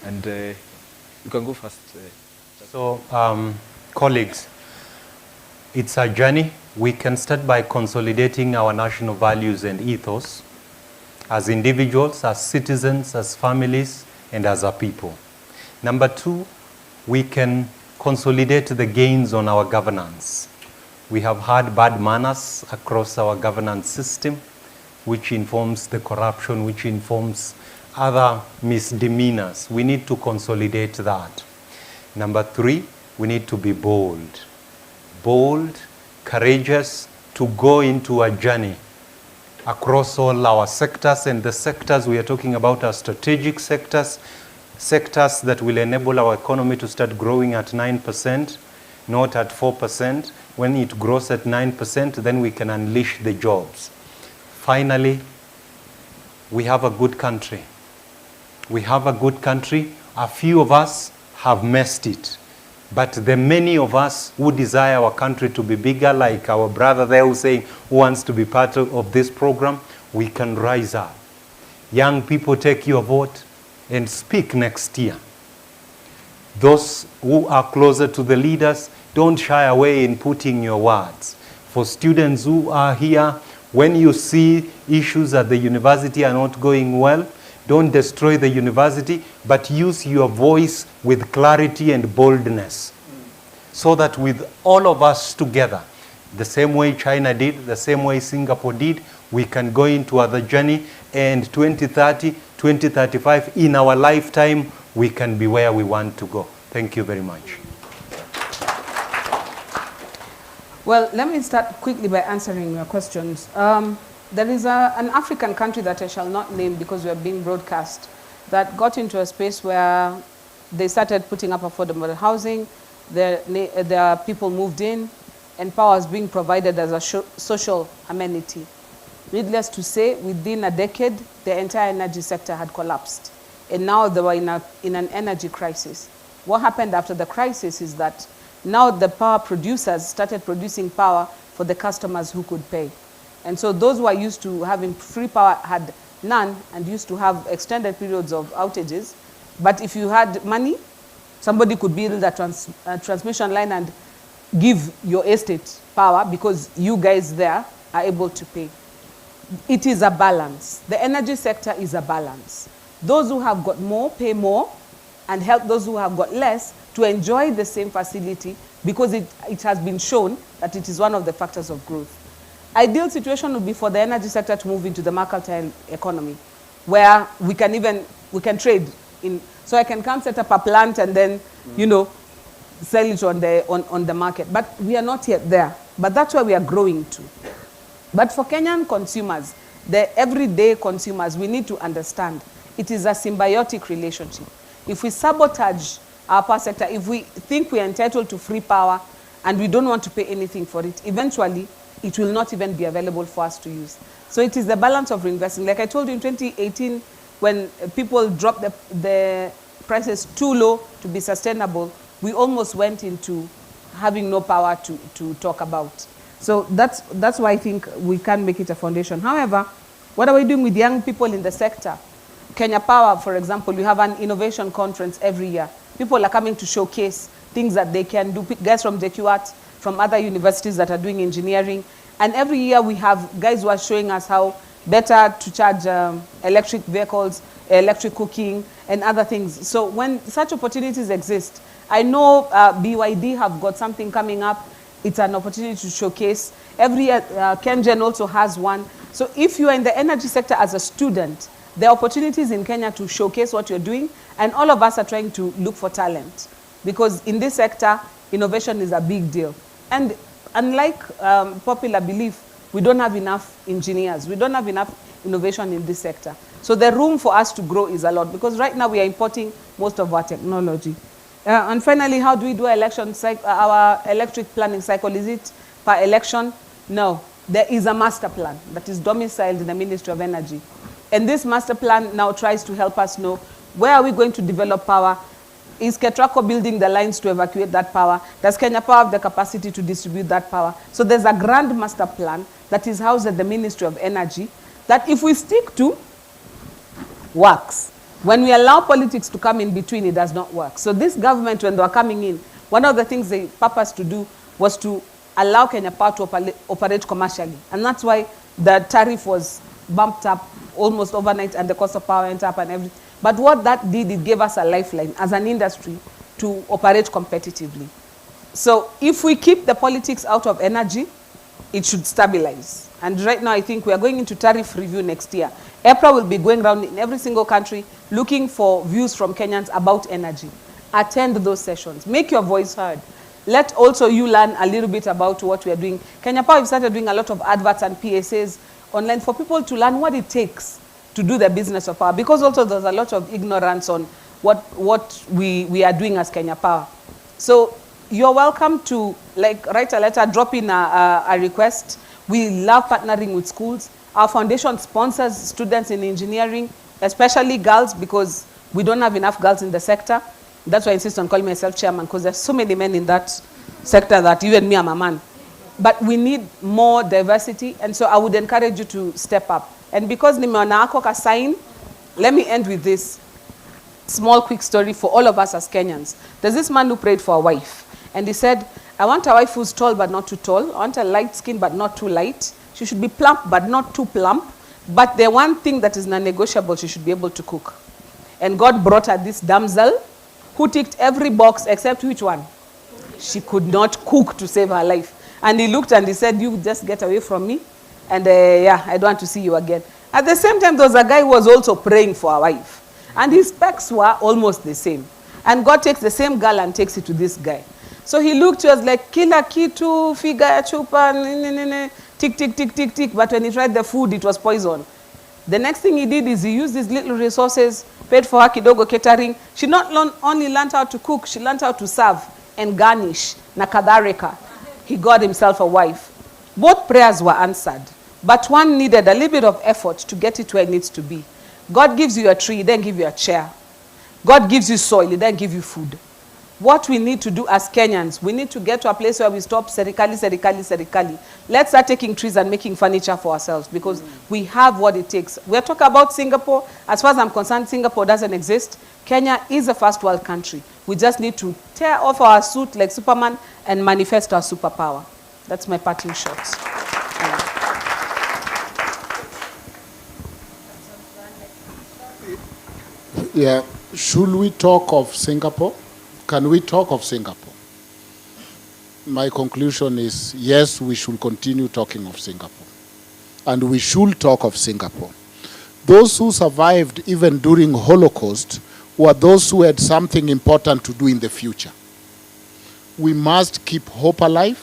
And you can go first. So, colleagues, it's a journey. We can start by consolidating our national values and ethos as individuals, as citizens, as families, and as a people. Number two, we can consolidate the gains on our governance. We have had bad manners across our governance system, which informs the corruption, which informs other misdemeanors. We need to consolidate that. Number three, we need to be bold. Bold, courageous, to go into a journey across all our sectors, and the sectors we are talking about are strategic sectors, sectors that will enable our economy to start growing at 9%, not at 4%. When it grows at 9%, then we can unleash the jobs. Finally, we have a good country. We have a good country. A few of us have messed it. But the many of us who desire our country to be bigger, like our brother there who's saying who wants to be part of this program, we can rise up. Young people, take your vote and speak next year. Those who are closer to the leaders, don't shy away in putting your words. For students who are here, when you see issues at the university are not going well, don't destroy the university, but use your voice with clarity and boldness. So that with all of us together, the same way China did, the same way Singapore did, we can go into other journey, and 2030, 2035, in our lifetime, we can be where we want to go. Thank you very much. Well, let me start quickly by answering your questions. There is an African country that I shall not name because we are being broadcast that got into a space where they started putting up affordable housing, their people moved in, and power is being provided as a social amenity. Needless to say, within a decade, the entire energy sector had collapsed. And now they were in an energy crisis. What happened after the crisis is that now the power producers started producing power for the customers who could pay. And so those who are used to having free power had none and used to have extended periods of outages. But if you had money, somebody could build a transmission line and give your estate power because you guys there are able to pay. It is a balance. The energy sector is a balance. Those who have got more pay more and help those who have got less to enjoy the same facility because it has been shown that it is one of the factors of growth. Ideal situation would be for the energy sector to move into the mercantile economy where we can trade in. So I can come set up a plant and then, you know, sell it on the market. But we are not yet there. But that's where we are growing to. But for Kenyan consumers, the everyday consumers, we need to understand it is a symbiotic relationship. If we sabotage our power sector, if we think we are entitled to free power and we don't want to pay anything for it, eventually it will not even be available for us to use. So it is the balance of reinvesting. Like I told you in 2018, when people dropped the prices too low to be sustainable, we almost went into having no power to talk about. So that's why I think we can make it a foundation. However, what are we doing with young people in the sector? Kenya Power, for example, we have an innovation conference every year. People are coming to showcase things that they can do. Guys from JQAT, from other universities that are doing engineering. And every year we have guys who are showing us how better to charge electric vehicles, electric cooking, and other things. So when such opportunities exist, I know BYD have got something coming up. It's an opportunity to showcase. Every year, Kenyan also has one. So if you are in the energy sector as a student, there are opportunities in Kenya to showcase what you're doing, and all of us are trying to look for talent. Because in this sector, innovation is a big deal. And unlike popular belief, we don't have enough engineers. We don't have enough innovation in this sector. So the room for us to grow is a lot, because right now we are importing most of our technology. And finally, how do we do our electric planning cycle? Is it per election? No. There is a master plan that is domiciled in the Ministry of Energy. And this master plan now tries to help us know where are we going to develop power. Is Ketraco building the lines to evacuate that power? Does Kenya Power have the capacity to distribute that power? So there's a grand master plan that is housed at the Ministry of Energy that if we stick to, works. When we allow politics to come in between, it does not work. So this government, when they were coming in, one of the things they purposed to do was to allow Kenya Power to operate commercially. And that's why the tariff was bumped up almost overnight and the cost of power went up and everything. But what that did, it gave us a lifeline as an industry to operate competitively. So if we keep the politics out of energy, it should stabilize. And right now, I think we are going into tariff review next year. EPRA will be going around in every single country looking for views from Kenyans about energy. Attend those sessions. Make your voice heard. Let also you learn a little bit about what we are doing. Kenya Power, we've started doing a lot of adverts and PSAs online for people to learn what it takes to do the business of power, because also there's a lot of ignorance on what we are doing as Kenya Power. So you're welcome to write a letter, drop in a request. We love partnering with schools. Our foundation sponsors students in engineering, especially girls, because we don't have enough girls in the sector. That's why I insist on calling myself chairman, because there's so many men in that sector that even me, I'm a man. But we need more diversity, and so I would encourage you to step up. And because nimeona ako ka sign, let me end with this small quick story for all of us as Kenyans. There's this man who prayed for a wife, and he said, I want a wife who's tall but not too tall. I want a light skin but not too light. She should be plump but not too plump. But the one thing that is non-negotiable, she should be able to cook. And God brought her this damsel who ticked every box except which one? She could not cook to save her life. And he looked and he said, you just get away from me. And yeah, I don't want to see you again. At the same time, there was a guy who was also praying for a wife. And his specs were almost the same. And God takes the same girl and takes it to this guy. So he looked, he was like, kila kitu, figa ya chupa, tick, tick, tick, tick, tick. But when he tried the food, it was poison. The next thing he did is he used his little resources, paid for her kidogo catering. She not only learned how to cook, she learned how to serve and garnish, na kadhalika. He got himself a wife. Both prayers were answered, but one needed a little bit of effort to get it where it needs to be. God gives you a tree, he then give you a chair. God gives you soil, he then give you food. What we need to do as Kenyans, we need to get to a place where we stop serikali. Let's start taking trees and making furniture for ourselves, because we have what it takes. We're talking about Singapore. As far as I'm concerned, Singapore doesn't exist. Kenya is a first world country. We just need to tear off our suit like Superman and manifest our superpower. That's my parting shot. Yeah, should we talk of Singapore? Can we talk of Singapore? My conclusion is yes, we should continue talking of Singapore. And we should talk of Singapore. Those who survived even during Holocaust were those who had something important to do in the future. We must keep hope alive.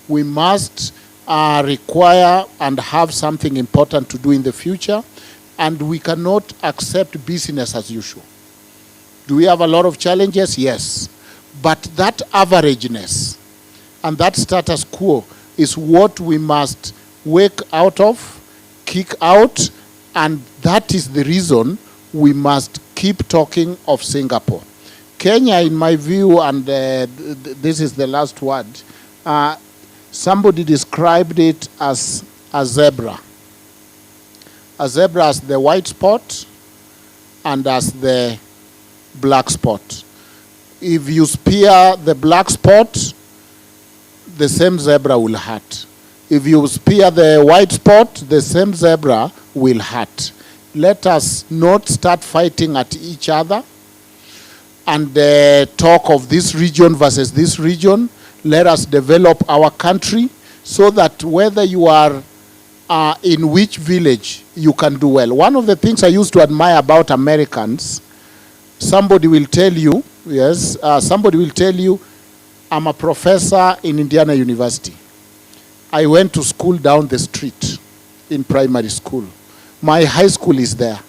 We must require and have something important to do in the future. And we cannot accept business as usual. Do we have a lot of challenges? Yes. But that averageness and that status quo is what we must wake out of, kick out, and that is the reason we must keep talking of Singapore. Kenya, in my view, and this is the last word, somebody described it as a zebra. A zebra as the white spot and as the black spot. If you spear the black spot, the same zebra will hurt. If you spear the white spot, the same zebra will hurt. Let us not start fighting at each other and talk of this region versus this region. Let us develop our country so that whether you are in which village, you can do well. One of the things I used to admire about Americans, somebody will tell you, somebody will tell you, I'm a professor in Indiana University. I went to school down the street in primary school. My high school is there.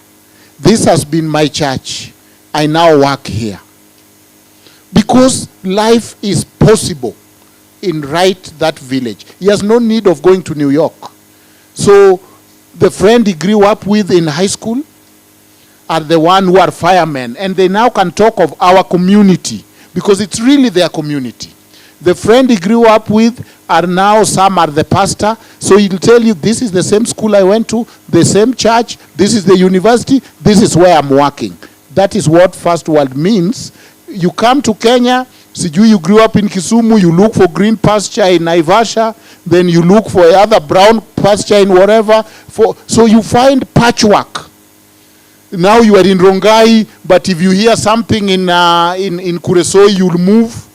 This has been my church. I now work here. Because life is possible in that village. He has no need of going to New York. So the friend he grew up with in high school are the one who are firemen, and they now can talk of our community because it's really their community. The friend he grew up with are now, some are the pastor, so he'll tell you, this is the same school I went to, the same church, this is the university, this is where I'm working. That is what first world means. You come to Kenya, you grew up in Kisumu, you look for green pasture in Naivasha, then you look for other brown pasture in whatever. So you find patchwork. Now you are in Rongai, but if you hear something in Kuresoi, you'll move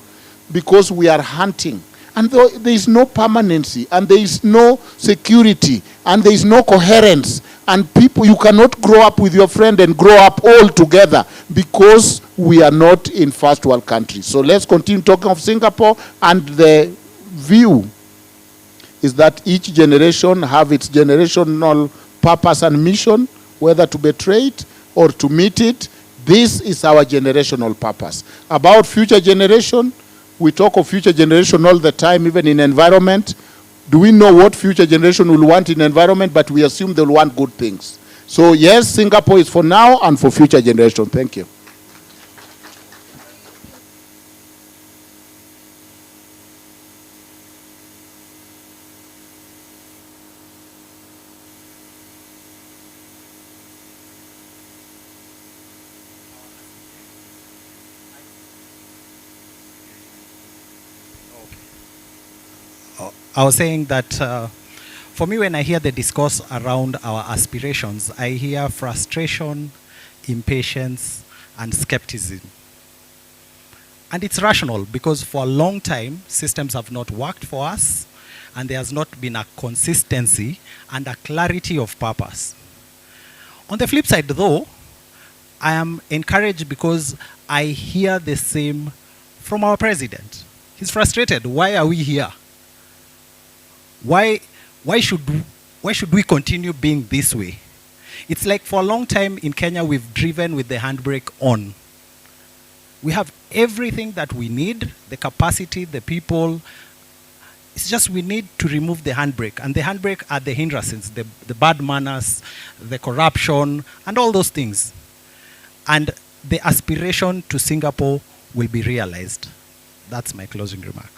because we are hunting. And there is no permanency, and there is no security, and there is no coherence. And people, you cannot grow up with your friend and grow up all together because we are not in first world countries. So let's continue talking of Singapore, and the view is that each generation have its generational purpose and mission, whether to betray it or to meet it. This is our generational purpose. About future generation, we talk of future generation all the time, even in environment. Do we know what future generation will want in environment? But we assume they'll want good things. So yes, Singapore is for now and for future generation. Thank you. I was saying that for me, when I hear the discourse around our aspirations, I hear frustration, impatience, and skepticism. And it's rational because for a long time, systems have not worked for us, and there has not been a consistency and a clarity of purpose. On the flip side, though, I am encouraged because I hear the same from our president. He's frustrated. Why are we here? Why should we continue being this way? It's like for a long time in Kenya, we've driven with the handbrake on. We have everything that we need, the capacity, the people. It's just we need to remove the handbrake. And the handbrake are the hindrances, the bad manners, the corruption, and all those things. And the aspiration to Singapore will be realized. That's my closing remark.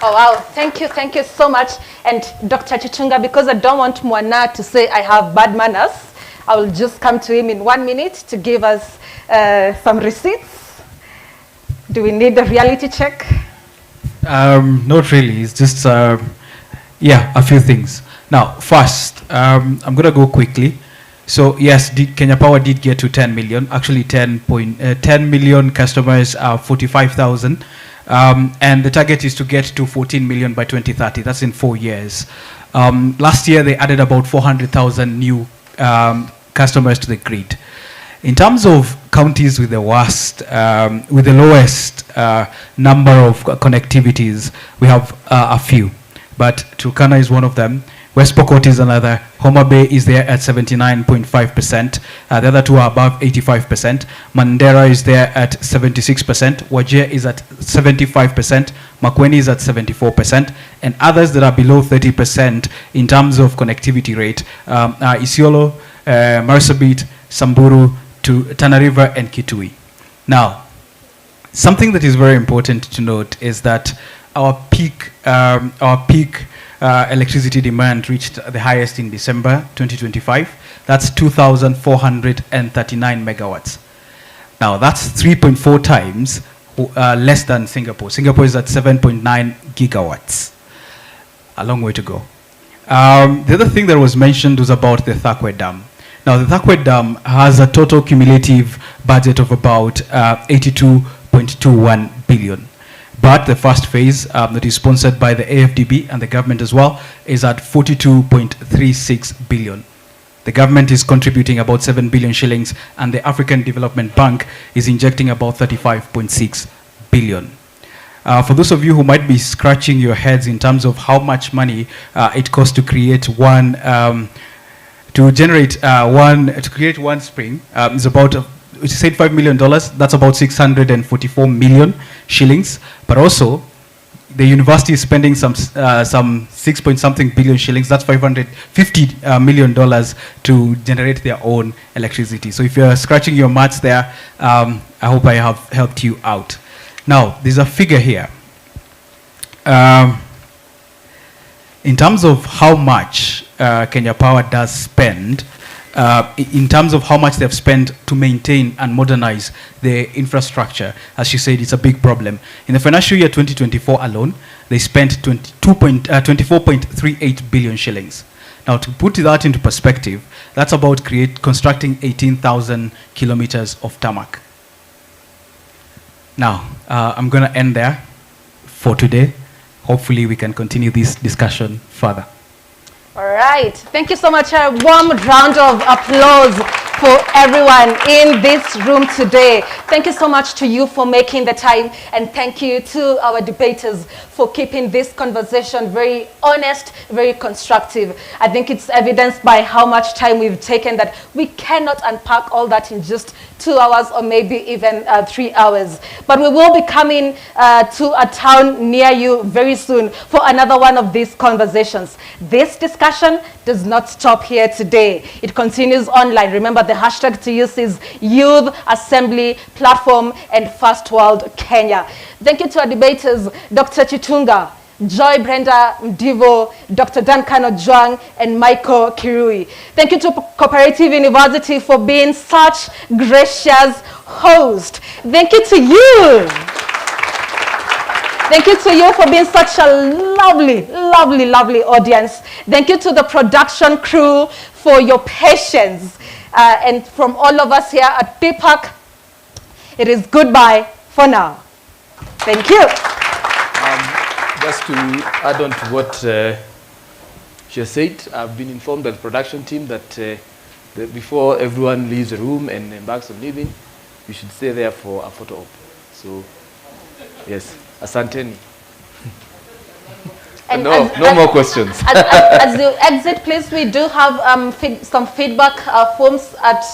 Oh, wow. Thank you so much. And Dr. Chitunga, because I don't want Mwana to say I have bad manners, I will just come to him in 1 minute to give us some receipts. Do we need a reality check? Not really. It's just, yeah, a few things. Now, first, I'm going to go quickly. So, yes, Kenya Power did get to 10 million. Actually, 10 million customers, 45,000. And the target is to get to 14 million by 2030. That's in 4 years. Last year, they added about 400,000 new customers to the grid. In terms of counties with the worst, with the lowest number of connectivities, we have a few. But Turkana is one of them. West Pokot is another. Homa Bay is there at 79.5%. The other two are above 85%. Mandera is there at 76%. Wajir is at 75%. Makueni is at 74%. And others that are below 30% in terms of connectivity rate are Isiolo, Marsabit, Samburu, to Tana River, and Kitui. Now, something that is very important to note is that our peak electricity demand reached the highest in December 2025. That's 2,439 megawatts. Now, that's 3.4 times less than Singapore. Singapore is at 7.9 gigawatts. A long way to go. The other thing that was mentioned was about the Thakwe Dam. Now, the Thakwe Dam has a total cumulative budget of about 82.21 billion. But the first phase that is sponsored by the AFDB and the government as well is at 42.36 billion. The government is contributing about 7 billion shillings, and the African Development Bank is injecting about 35.6 billion. For those of you who might be scratching your heads in terms of how much money it costs to create one spring, is about which said $5 million. That's about 644 million shillings. But also, the university is spending some 6 point something billion shillings. That's $550 million to generate their own electricity. So if you're scratching your maths there, I hope I have helped you out. Now, there's a figure here. In terms of how much Kenya Power does spend, in terms of how much they've spent to maintain and modernize the infrastructure, as she said, it's a big problem. In the financial year 2024 alone, they spent 24.38 billion shillings. Now, to put that into perspective, that's about constructing 18,000 kilometers of tarmac. Now, I'm going to end there for today. Hopefully, we can continue this discussion further. All right. Thank you so much. A warm round of applause for everyone in this room today. Thank you so much to you for making the time, and thank you to our debaters for keeping this conversation very honest, very constructive. I think it's evidenced by how much time we've taken that we cannot unpack all that in just 2 hours or maybe even 3 hours. But we will be coming to a town near you very soon for another one of these conversations. This discussion does not stop here today. It continues online. Remember, the hashtag to use is Youth Assembly Platform and First World Kenya. Thank you to our debaters, Dr. Chitunga, Joy Brenda Mdivo, Dr. Duncan Ojwang, and Michael Kirui. Thank you to Cooperative University for being such gracious host. Thank you to you. Thank you to you for being such a lovely, lovely, lovely audience. Thank you to the production crew for your patience. And from all of us here at DPAC, it is goodbye for now. Thank you. Just to add on to what she said, I've been informed by the production team that before everyone leaves the room and embarks on leaving, you should stay there for a photo op. So, yes, asanteni. And no more questions. As you exit, please, we do have some feedback forms at